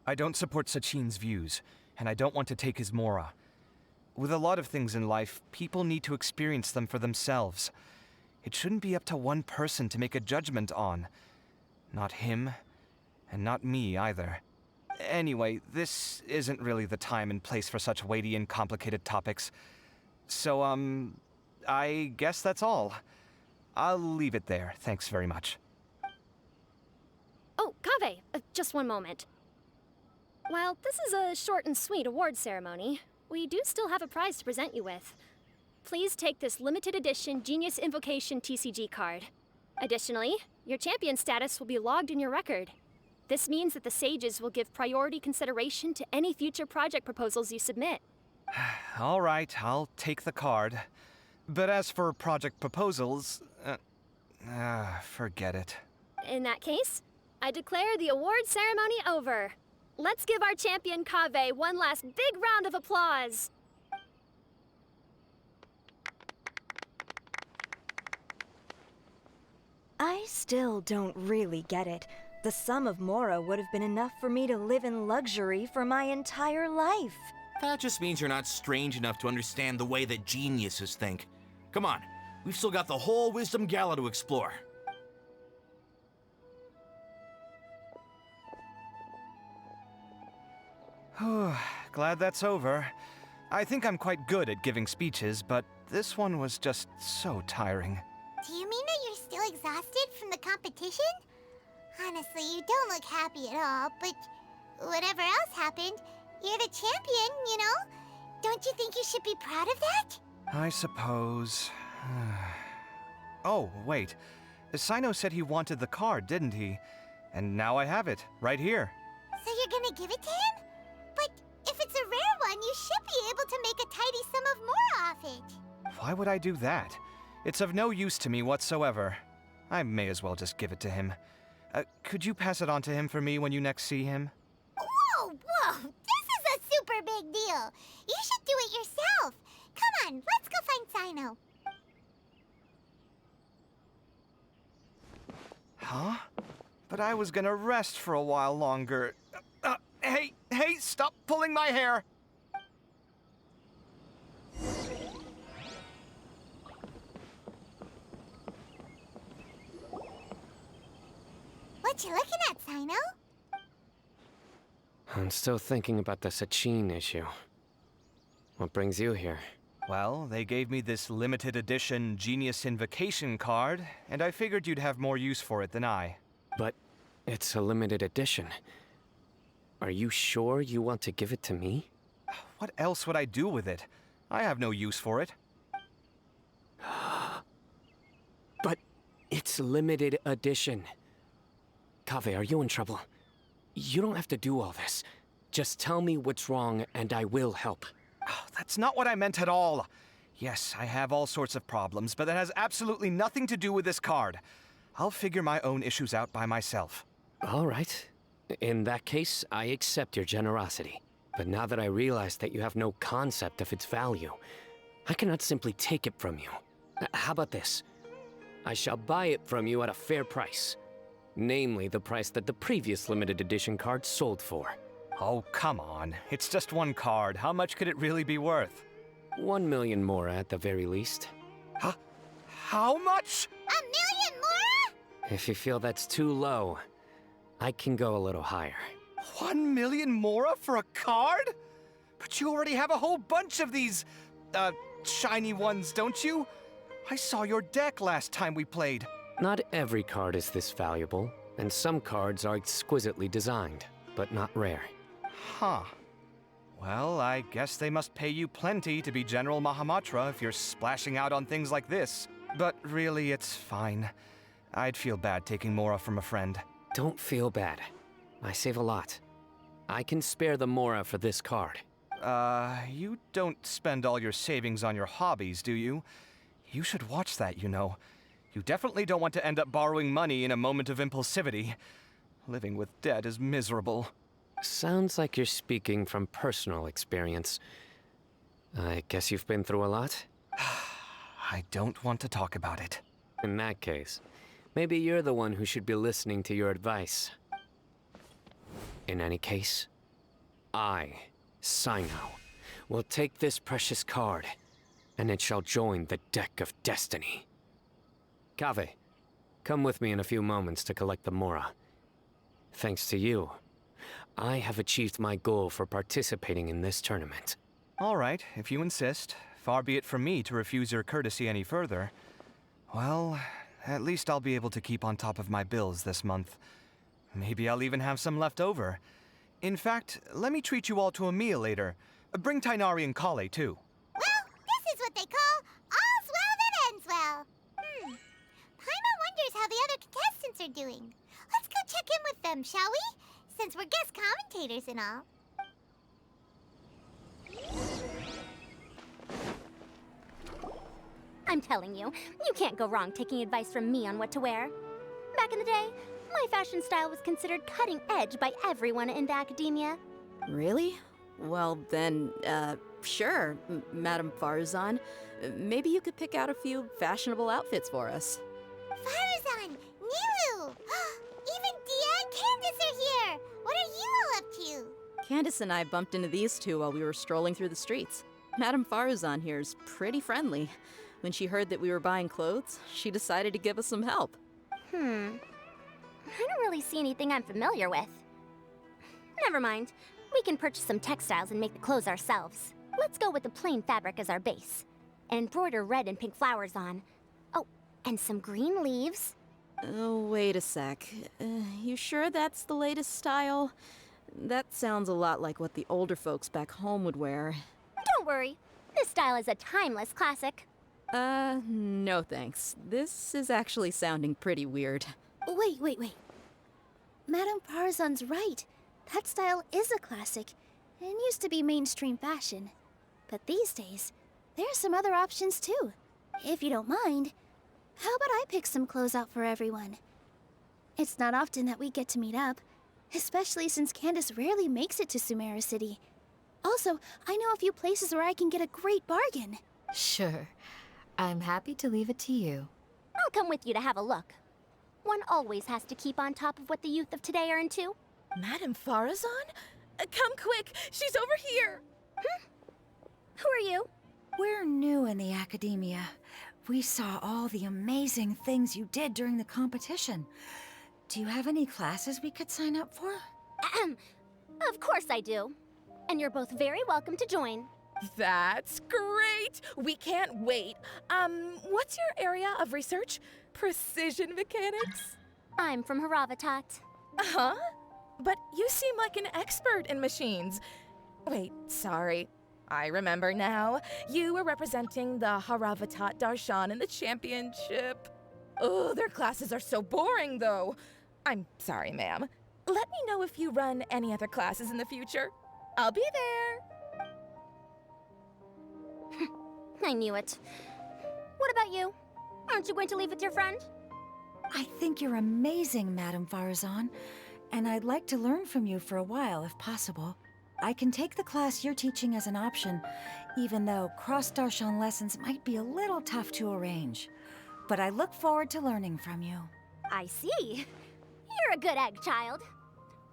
I don't support Sachin's views, and I don't want to take his Mora. With a lot of things in life, people need to experience them for themselves. It shouldn't be up to one person to make a judgment on. Not him, and not me either. Anyway, this isn't really the time and place for such weighty and complicated topics. So, I guess that's all. I'll leave it there. Thanks very much. Oh, Kaveh, just one moment. While this is a short and sweet award ceremony, we do still have a prize to present you with. Please take this limited edition Genius Invocation TCG card. Additionally, your champion status will be logged in your record. This means that the sages will give priority consideration to any future project proposals you submit. All right, I'll take the card. But as for project proposals, forget it. In that case, I declare the award ceremony over. Let's give our champion Kaveh one last big round of applause. I still don't really get it. The sum of Mora would have been enough for me to live in luxury for my entire life. That just means you're not strange enough to understand the way that geniuses think. Come on, we've still got the whole Wisdom Gala to explore. Glad that's over. I think I'm quite good at giving speeches, but this one was just so tiring. Do you mean that you're still exhausted from the competition? Honestly, you don't look happy at all, but whatever else happened, you're the champion, you know? Don't you think you should be proud of that? I suppose. Oh, wait. Sino said he wanted the card, didn't he? And now I have it, right here. So you're gonna give it to him? But if it's a rare one, you should be able to make a tidy sum of more off it. Why would I do that? It's of no use to me whatsoever. I may as well just give it to him. Could you pass it on to him for me when you next see him? Whoa, whoa! This is a super big deal! You should do it yourself! Come on, let's go find Sino. Huh? But I was gonna rest for a while longer. Hey, stop pulling my hair! What you looking at, Sino? I'm still thinking about the Sachin issue. What brings you here? Well, they gave me this limited edition Genius Invocation card, and I figured you'd have more use for it than I. But it's a limited edition. Are you sure you want to give it to me? What else would I do with it? I have no use for it. But it's limited edition. Kaveh, are you in trouble? You don't have to do all this. Just tell me what's wrong and I will help. That's not what I meant at all. Yes, I have all sorts of problems, but that has absolutely nothing to do with this card. I'll figure my own issues out by myself. All right. In that case, I accept your generosity. But now that I realize that you have no concept of its value, I cannot simply take it from you. How about this? I shall buy it from you at a fair price. Namely, the price that the previous limited edition card sold for. Oh, come on. It's just one card. How much could it really be worth? 1 million more at the very least. Huh? How much? 1 million more? If you feel that's too low, I can go a little higher. 1 million mora for a card? But you already have a whole bunch of these, shiny ones, don't you? I saw your deck last time we played. Not every card is this valuable, and some cards are exquisitely designed, but not rare. Huh. Well, I guess they must pay you plenty to be General Mahamatra if you're splashing out on things like this. But really, it's fine. I'd feel bad taking Mora from a friend. Don't feel bad. I save a lot. I can spare the Mora for this card. You don't spend all your savings on your hobbies, do you? You should watch that, you know. You definitely don't want to end up borrowing money in a moment of impulsivity. Living with debt is miserable. Sounds like you're speaking from personal experience. I guess you've been through a lot? I don't want to talk about it. In that case, maybe you're the one who should be listening to your advice. In any case, I, Sino, will take this precious card, and it shall join the deck of destiny. Kaveh, come with me in a few moments to collect the Mora. Thanks to you, I have achieved my goal for participating in this tournament. All right, if you insist. Far be it from me to refuse your courtesy any further. Well, at least I'll be able to keep on top of my bills this month. Maybe I'll even have some left over. In fact, let me treat you all to a meal later. Bring Tainari and Kale, too. Well, this is what they call all's well that ends well. Paimon wonders how the other contestants are doing. Let's go check in with them, shall we? Since we're guest commentators and all. I'm telling you, you can't go wrong taking advice from me on what to wear. Back in the day, my fashion style was considered cutting edge by everyone in the academia. Really? Well, then, sure, Madame Farazan. Maybe you could pick out a few fashionable outfits for us. Farazan! Nilu! Even Dia and Candace are here! What are you all up to? Candace and I bumped into these two while we were strolling through the streets. Madame Farazan here is pretty friendly. When she heard that we were buying clothes, she decided to give us some help. I don't really see anything I'm familiar with. Never mind. We can purchase some textiles and make the clothes ourselves. Let's go with the plain fabric as our base. And embroider red and pink flowers on. Oh, and some green leaves. Oh, wait a sec. You sure that's the latest style? That sounds a lot like what the older folks back home would wear. Don't worry. This style is a timeless classic. No thanks. This is actually sounding pretty weird. Wait. Madame Farazan's right. That style is a classic, and used to be mainstream fashion. But these days, there are some other options too. If you don't mind, how about I pick some clothes out for everyone? It's not often that we get to meet up, especially since Candace rarely makes it to Sumeru City. Also, I know a few places where I can get a great bargain. Sure. I'm happy to leave it to you. I'll come with you to have a look. One always has to keep on top of what the youth of today are into. Madame Farazan? Come quick, she's over here. Who are you? We're new in the Akademiya. We saw all the amazing things you did during the competition. Do you have any classes we could sign up for? Of course I do. And you're both very welcome to join. That's great! We can't wait. What's your area of research? Precision mechanics? I'm from Haravatat. Huh? But you seem like an expert in machines. Wait, sorry. I remember now. You were representing the Haravatat Darshan in the championship. Oh, their classes are so boring, though. I'm sorry, ma'am. Let me know if you run any other classes in the future. I'll be there. I knew it. What about you? Aren't you going to leave with your friend? I think you're amazing, Madame Farazan, and I'd like to learn from you for a while, if possible. I can take the class you're teaching as an option, even though cross-Darshan lessons might be a little tough to arrange. But I look forward to learning from you. I see. You're a good egg, child.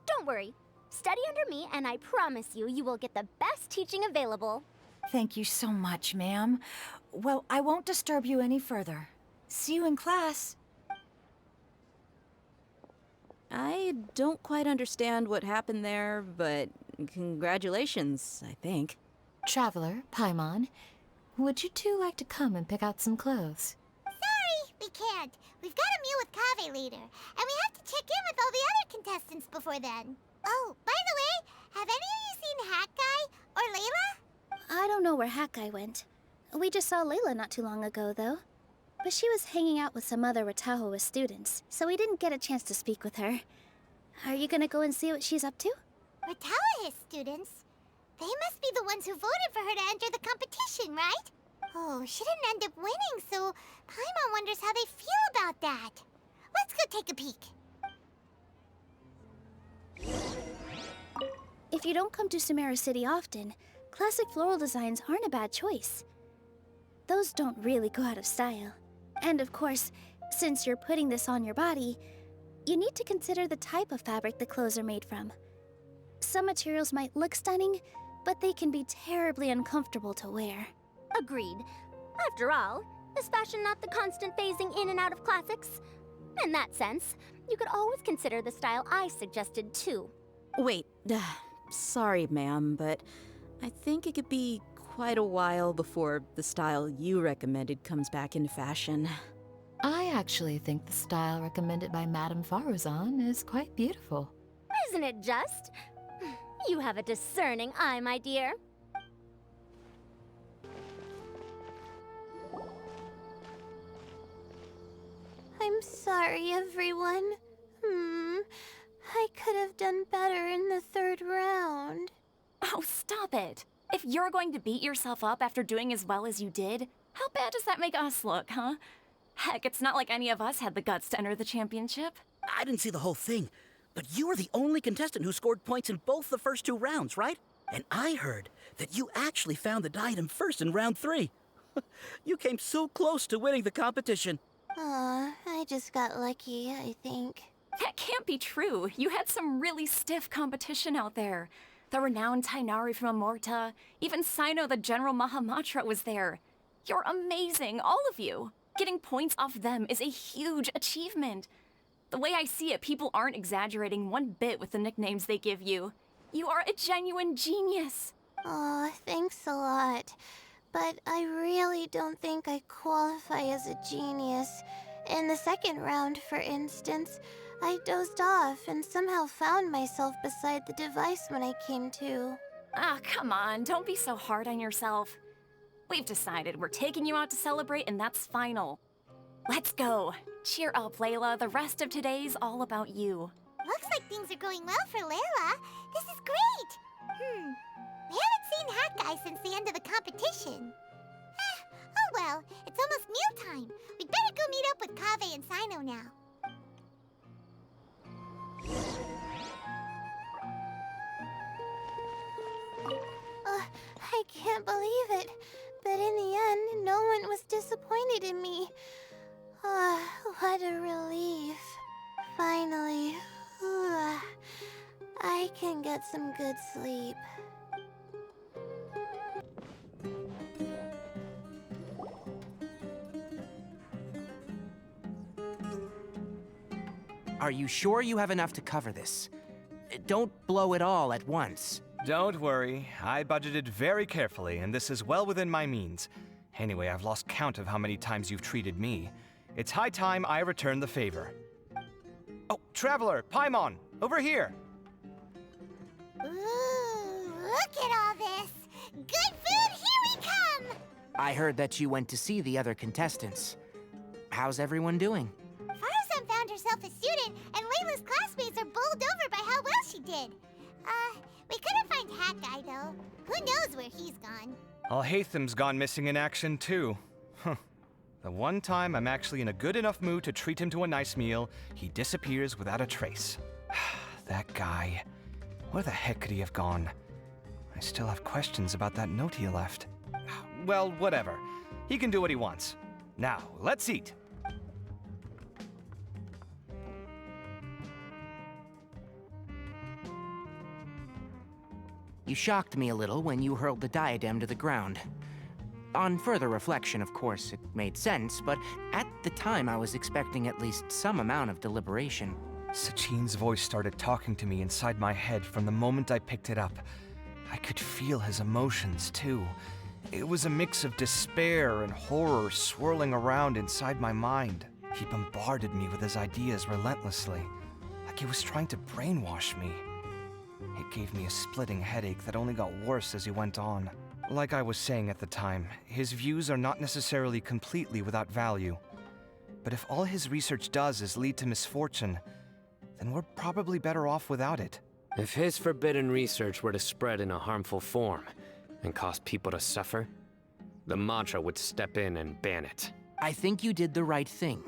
Don't worry. Study under me, and I promise you, you will get the best teaching available. Thank you so much, ma'am. Well, I won't disturb you any further. See you in class. I don't quite understand what happened there, but congratulations, I think. Traveler, Paimon, would you two like to come and pick out some clothes? Sorry, we can't. We've got a meal with Kaveh later, and we have to check in with all the other contestants before then. Oh, by the way, have any of you seen Hat Guy or Layla? I don't know where Hat Guy went. We just saw Layla not too long ago, though. But she was hanging out with some other Ratahoa students, so we didn't get a chance to speak with her. Are you gonna go and see what she's up to? Ratahoa students? They must be the ones who voted for her to enter the competition, right? Oh, she didn't end up winning, so Paimon wonders how they feel about that. Let's go take a peek. If you don't come to Sumeru City often, classic floral designs aren't a bad choice. Those don't really go out of style. And of course, since you're putting this on your body, you need to consider the type of fabric the clothes are made from. Some materials might look stunning, but they can be terribly uncomfortable to wear. Agreed. After all, is fashion not the constant phasing in and out of classics? In that sense, you could always consider the style I suggested too. Wait, sorry, ma'am, but I think it could be quite a while before the style you recommended comes back into fashion. I actually think the style recommended by Madame Farazan is quite beautiful. Isn't it just? You have a discerning eye, my dear. I'm sorry, everyone. I could have done better in the third round. Oh, stop it. If you're going to beat yourself up after doing as well as you did, How bad does that make us look, huh? Heck, it's not like any of us had the guts to enter the championship. I didn't see the whole thing, but you were the only contestant who scored points in both the first 2 rounds, right? And I heard that you actually found the diadem first in round 3. You came so close to winning the competition. Aw, I just got lucky, I think. That can't be true. You had some really stiff competition out there. The renowned Tainari from Amorta, even Sino the General Mahamatra was there. You're amazing, all of you. Getting points off them is a huge achievement. The way I see it, people aren't exaggerating one bit with the nicknames they give you. You are a genuine genius. Aw, thanks a lot. But I really don't think I qualify as a genius. In the second round, for instance, I dozed off and somehow found myself beside the device when I came to. Ah, come on, don't be so hard on yourself. We've decided we're taking you out to celebrate, and that's final. Let's go. Cheer up, Layla. The rest of today's all about you. Looks like things are going well for Layla. This is great. We haven't seen Hat Guy since the end of the competition. Oh well, it's almost mealtime. We'd better go meet up with Kaveh and Sino now. I can't believe it. But in the end, no one was disappointed in me. What a relief. Finally, I can get some good sleep. Are you sure you have enough to cover this? Don't blow it all at once. Don't worry, I budgeted very carefully, and this is well within my means. Anyway, I've lost count of how many times you've treated me. It's high time I return the favor. Oh, Traveler, Paimon, over here! Ooh, look at all this! Good food, here we come! I heard that you went to see the other contestants. How's everyone doing? Farazan found herself a student, and Layla's classmates are bowled over by how well she did. We couldn't find Hat Guy, though. Who knows where he's gone? Alhaitham's gone missing in action, too. Huh. The one time I'm actually in a good enough mood to treat him to a nice meal, he disappears without a trace. That guy. Where the heck could he have gone? I still have questions about that note he left. Well, whatever. He can do what he wants. Now, let's eat. You shocked me a little when you hurled the diadem to the ground. On further reflection, of course, it made sense, but at the time I was expecting at least some amount of deliberation. Sachine's voice started talking to me inside my head from the moment I picked it up. I could feel his emotions, too. It was a mix of despair and horror swirling around inside my mind. He bombarded me with his ideas relentlessly, like he was trying to brainwash me. It gave me a splitting headache that only got worse as he went on. Like I was saying at the time, his views are not necessarily completely without value. But if all his research does is lead to misfortune, then we're probably better off without it. If his forbidden research were to spread in a harmful form and cause people to suffer, the Matra would step in and ban it. I think you did the right thing.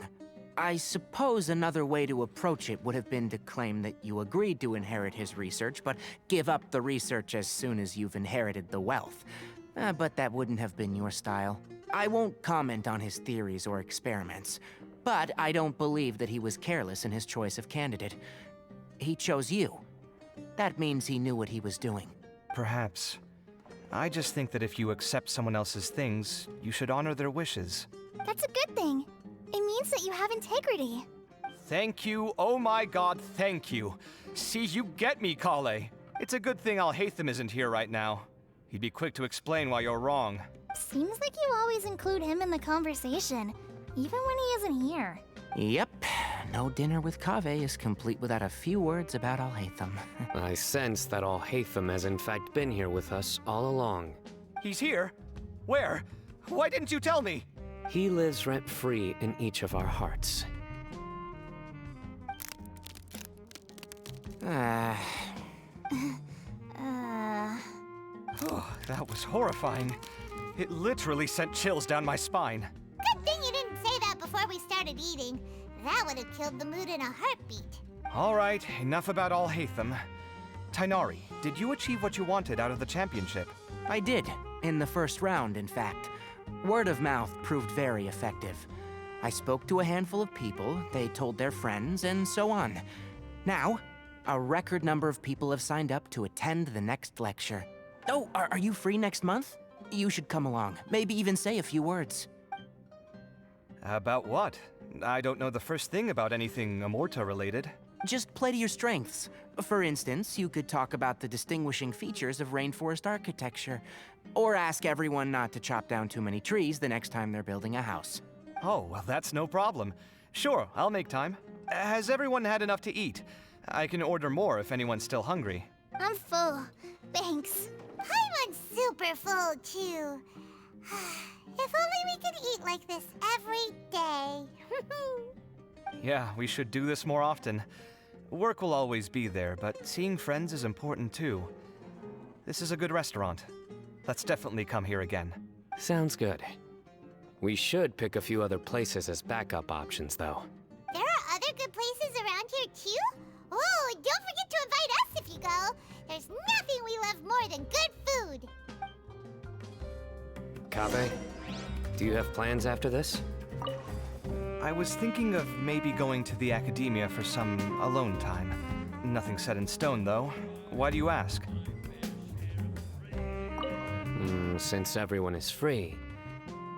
I suppose another way to approach it would have been to claim that you agreed to inherit his research, but give up the research as soon as you've inherited the wealth. But that wouldn't have been your style. I won't comment on his theories or experiments, but I don't believe that he was careless in his choice of candidate. He chose you. That means he knew what he was doing. Perhaps. I just think that if you accept someone else's things, you should honor their wishes. That's a good thing. It means that you have integrity. Thank you, oh my god, thank you. See, you get me, Kale. It's a good thing Alhaitham isn't here right now. He'd be quick to explain why you're wrong. Seems like you always include him in the conversation, even when he isn't here. Yep. No dinner with Kaveh is complete without a few words about Alhaitham. I sense that Alhaitham has in fact been here with us all along. He's here? Where? Why didn't you tell me? He lives rent-free in each of our hearts. Oh, that was horrifying. It literally sent chills down my spine. Good thing you didn't say that before we started eating. That would have killed the mood in a heartbeat. All right, enough about all Hatham. Tainari, did you achieve what you wanted out of the championship? I did, in the first round, in fact. Word of mouth proved very effective. I spoke to a handful of people, they told their friends, and so on. Now, a record number of people have signed up to attend the next lecture. Oh, are you free next month? You should come along, maybe even say a few words. About what? I don't know the first thing about anything Amorta-related. Just play to your strengths. For instance, you could talk about the distinguishing features of rainforest architecture, or ask everyone not to chop down too many trees the next time they're building a house. Oh, well, that's no problem. Sure, I'll make time. Has everyone had enough to eat? I can order more if anyone's still hungry. I'm full. Thanks. I'm super full, too. If only we could eat like this every day. Yeah, we should do this more often. Work will always be there, but seeing friends is important too. This is a good restaurant. Let's definitely come here again. Sounds good. We should pick a few other places as backup options, though. There are other good places around here, too? Oh, and don't forget to invite us if you go. There's nothing we love more than good food. Kaveh, do you have plans after this? I was thinking of maybe going to the Akademiya for some alone time. Nothing set in stone, though. Why do you ask? Since everyone is free,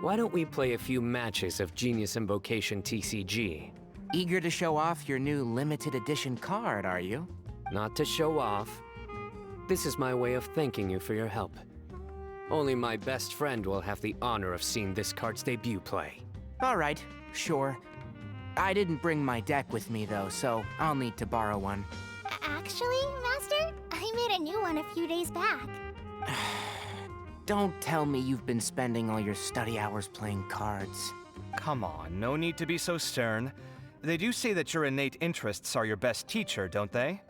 why don't we play a few matches of Genius Invocation TCG? Eager to show off your new limited edition card, are you? Not to show off. This is my way of thanking you for your help. Only my best friend will have the honor of seeing this card's debut play. All right, sure. I didn't bring my deck with me, though, so I'll need to borrow one. Actually, Master, I made a new one a few days back. Don't tell me you've been spending all your study hours playing cards. Come on, no need to be so stern. They do say that your innate interests are your best teacher, don't they?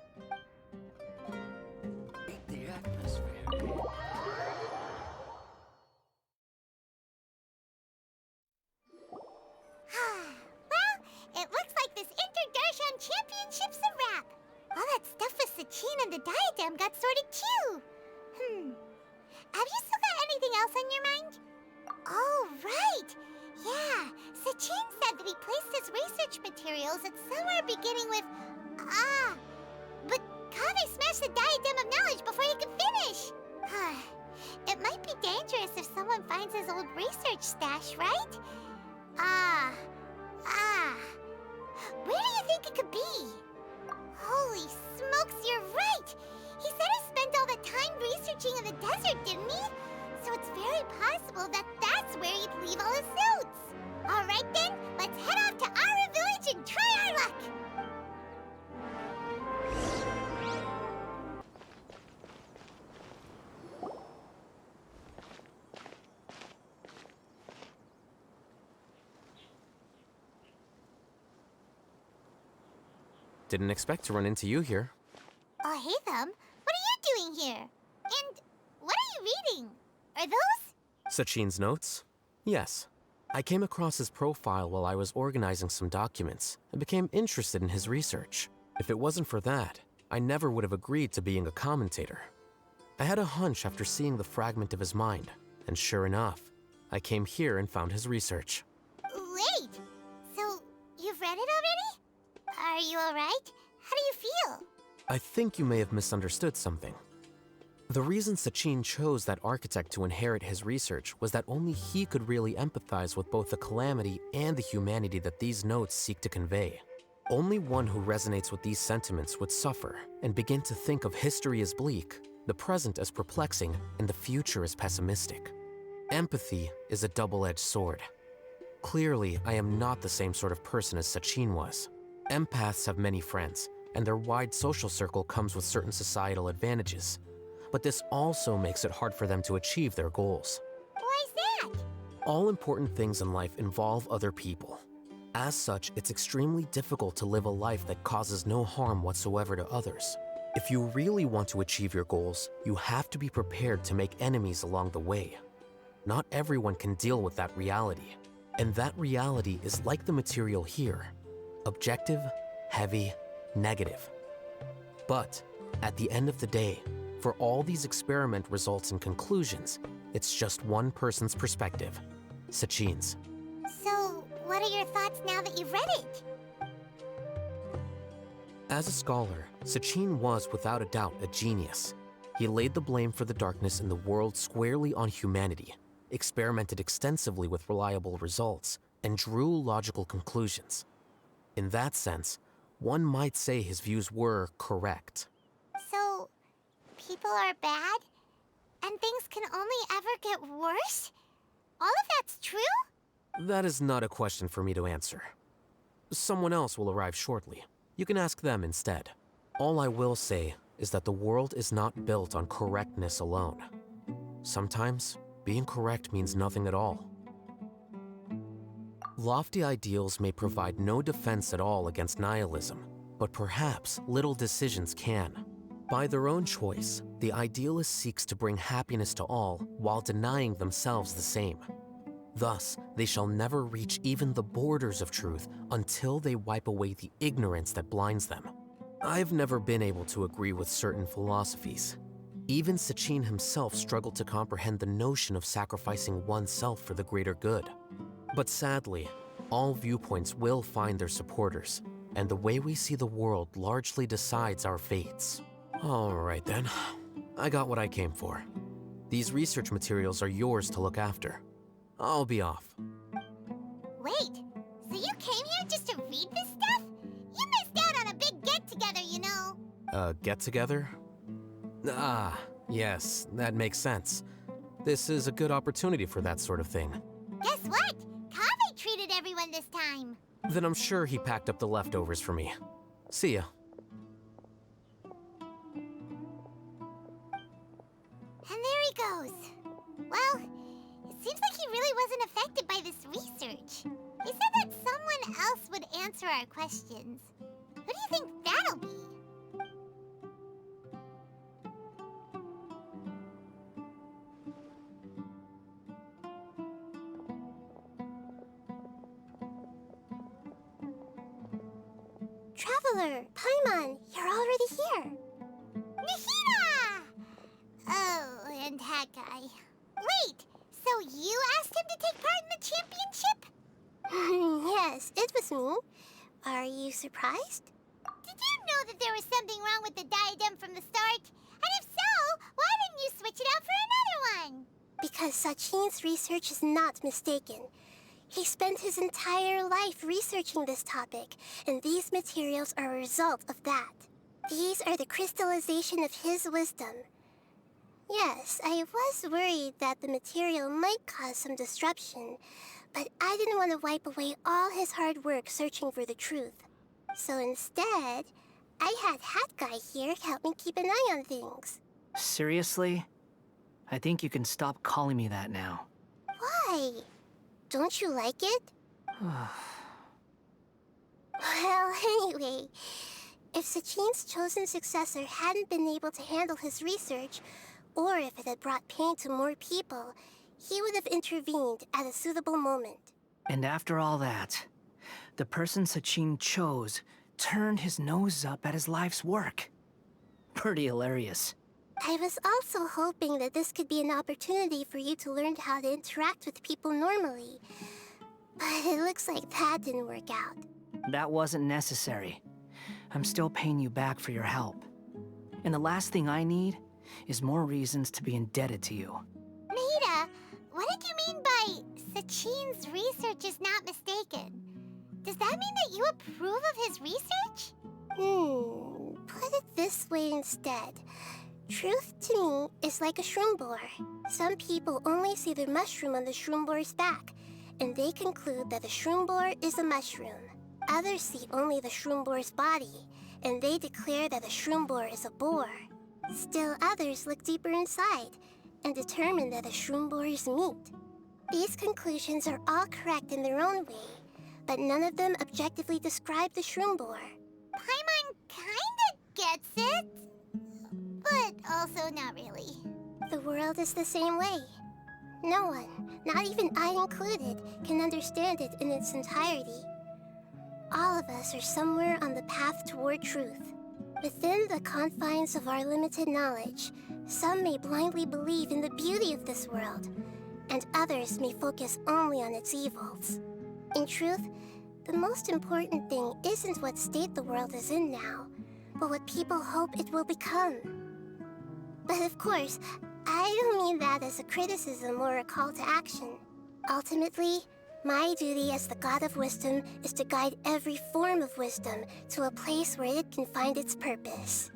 It looks like this Inter-Darshan Championship's a wrap. All that stuff with Sachin and the diadem got sorted too. Have you still got anything else on your mind? Oh, right. Yeah, Sachin said that he placed his research materials at somewhere beginning with but Kaveh smashed the diadem of knowledge before he could finish. It might be dangerous if someone finds his old research stash, right? Where do you think it could be? Holy smokes, you're right! He said he spent all the time researching in the desert, didn't he? So it's very possible that that's where he'd leave all his notes. All right then, let's head off to Ara Village and try our luck! Didn't expect to run into you here. Oh, hey, Thumb. What are you doing here? And what are you reading? Are those? Sachin's notes? Yes. I came across his profile while I was organizing some documents and became interested in his research. If it wasn't for that, I never would have agreed to being a commentator. I had a hunch after seeing the fragment of his mind, and sure enough, I came here and found his research. Wait! So, you've read it already? Are you alright? How do you feel? I think you may have misunderstood something. The reason Sachin chose that architect to inherit his research was that only he could really empathize with both the calamity and the humanity that these notes seek to convey. Only one who resonates with these sentiments would suffer and begin to think of history as bleak, the present as perplexing, and the future as pessimistic. Empathy is a double-edged sword. Clearly, I am not the same sort of person as Sachin was. Empaths have many friends, and their wide social circle comes with certain societal advantages. But this also makes it hard for them to achieve their goals. Why's that? All important things in life involve other people. As such, it's extremely difficult to live a life that causes no harm whatsoever to others. If you really want to achieve your goals, you have to be prepared to make enemies along the way. not everyone can deal with that reality. And that reality is like the material here. Objective, heavy, negative. But at the end of the day, for all these experiment results and conclusions, it's just one person's perspective, Sachin's. So, what are your thoughts now that you've read it? As a scholar, Sachin was without a doubt a genius. He laid the blame for the darkness in the world squarely on humanity, experimented extensively with reliable results, and drew logical conclusions. In that sense, one might say his views were correct. So, people are bad? And things can only ever get worse? All of that's true? That is not a question for me to answer. Someone else will arrive shortly. You can ask them instead. All I will say is that the world is not built on correctness alone. Sometimes, being correct means nothing at all. Lofty ideals may provide no defense at all against nihilism, but perhaps little decisions can. By their own choice, the idealist seeks to bring happiness to all while denying themselves the same. Thus, they shall never reach even the borders of truth until they wipe away the ignorance that blinds them. I've never been able to agree with certain philosophies. Even Sachin himself struggled to comprehend the notion of sacrificing oneself for the greater good. But sadly, all viewpoints will find their supporters, and the way we see the world largely decides our fates. All right then, I got what I came for. These research materials are yours to look after. I'll be off. Wait, so you came here just to read this stuff? You missed out on a big get-together, you know. Get-together? Ah, yes, that makes sense. This is a good opportunity for that sort of thing. Guess what? Kaveh treated everyone this time. Then I'm sure he packed up the leftovers for me. See ya. And there he goes. Well, it seems like he really wasn't affected by this research. He said that someone else would answer our questions. Who do you think that'll be? Traveler, Paimon, you're already here. Nihira! Oh, and that guy. Wait, so you asked him to take part in the championship? Yes, it was me. Are you surprised? Did you know that there was something wrong with the diadem from the start? And if so, why didn't you switch it out for another one? Because Sachin's research is not mistaken. He spent his entire life researching this topic, and these materials are a result of that. These are the crystallization of his wisdom. Yes, I was worried that the material might cause some disruption, but I didn't want to wipe away all his hard work searching for the truth. So instead, I had Hat Guy here help me keep an eye on things. Seriously? I think you can stop calling me that now. Why? Don't you like it? Well, anyway, if Sachin's chosen successor hadn't been able to handle his research, or if it had brought pain to more people, he would have intervened at a suitable moment. And after all that, the person Sachin chose turned his nose up at his life's work. Pretty hilarious. I was also hoping that this could be an opportunity for you to learn how to interact with people normally. But it looks like that didn't work out. That wasn't necessary. I'm still paying you back for your help. And the last thing I need is more reasons to be indebted to you. Nahida, what did you mean by Sachin's research is not mistaken? Does that mean that you approve of his research? Put it this way instead. Truth to me is like a shroom boar. Some people only see the mushroom on the shroom boar's back, and they conclude that the shroom boar is a mushroom. Others see only the shroom boar's body, and they declare that the shroom boar is a boar. Still others look deeper inside, and determine that the shroom boar is meat. These conclusions are all correct in their own way, but none of them objectively describe the shroom boar. Paimon kinda gets it, but also not really. The world is the same way. No one, not even I included, can understand it in its entirety. All of us are somewhere on the path toward truth. Within the confines of our limited knowledge, some may blindly believe in the beauty of this world, and others may focus only on its evils. In truth, the most important thing isn't what state the world is in now, but what people hope it will become. But of course, I don't mean that as a criticism or a call to action. Ultimately, my duty as the God of Wisdom is to guide every form of wisdom to a place where it can find its purpose.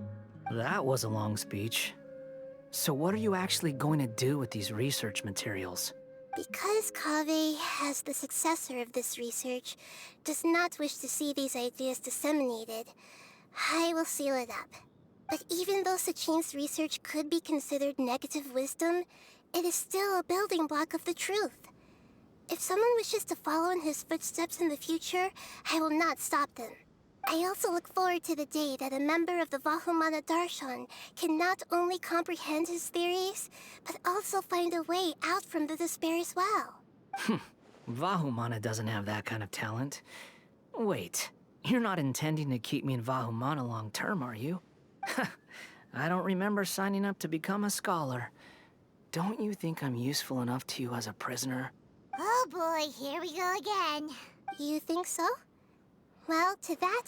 That was a long speech. So what are you actually going to do with these research materials? Because Kaveh, as the successor of this research, does not wish to see these ideas disseminated, I will seal it up. But even though Sachin's research could be considered negative wisdom, it is still a building block of the truth. If someone wishes to follow in his footsteps in the future, I will not stop them. I also look forward to the day that a member of the Vahumana Darshan can not only comprehend his theories, but also find a way out from the despair as well. Vahumana doesn't have that kind of talent. Wait, you're not intending to keep me in Vahumana long term, are you? I don't remember signing up to become a scholar. Don't you think I'm useful enough to you as a prisoner? Oh boy, here we go again. You think so? Well, to that,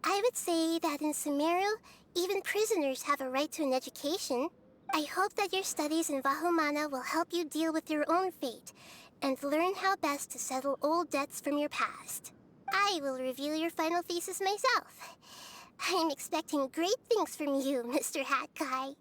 I would say that in Sumeru, even prisoners have a right to an education. I hope that your studies in Vahumana will help you deal with your own fate, and learn how best to settle old debts from your past. I will review your final thesis myself. I'm expecting great things from you, Mr. Hat Guy.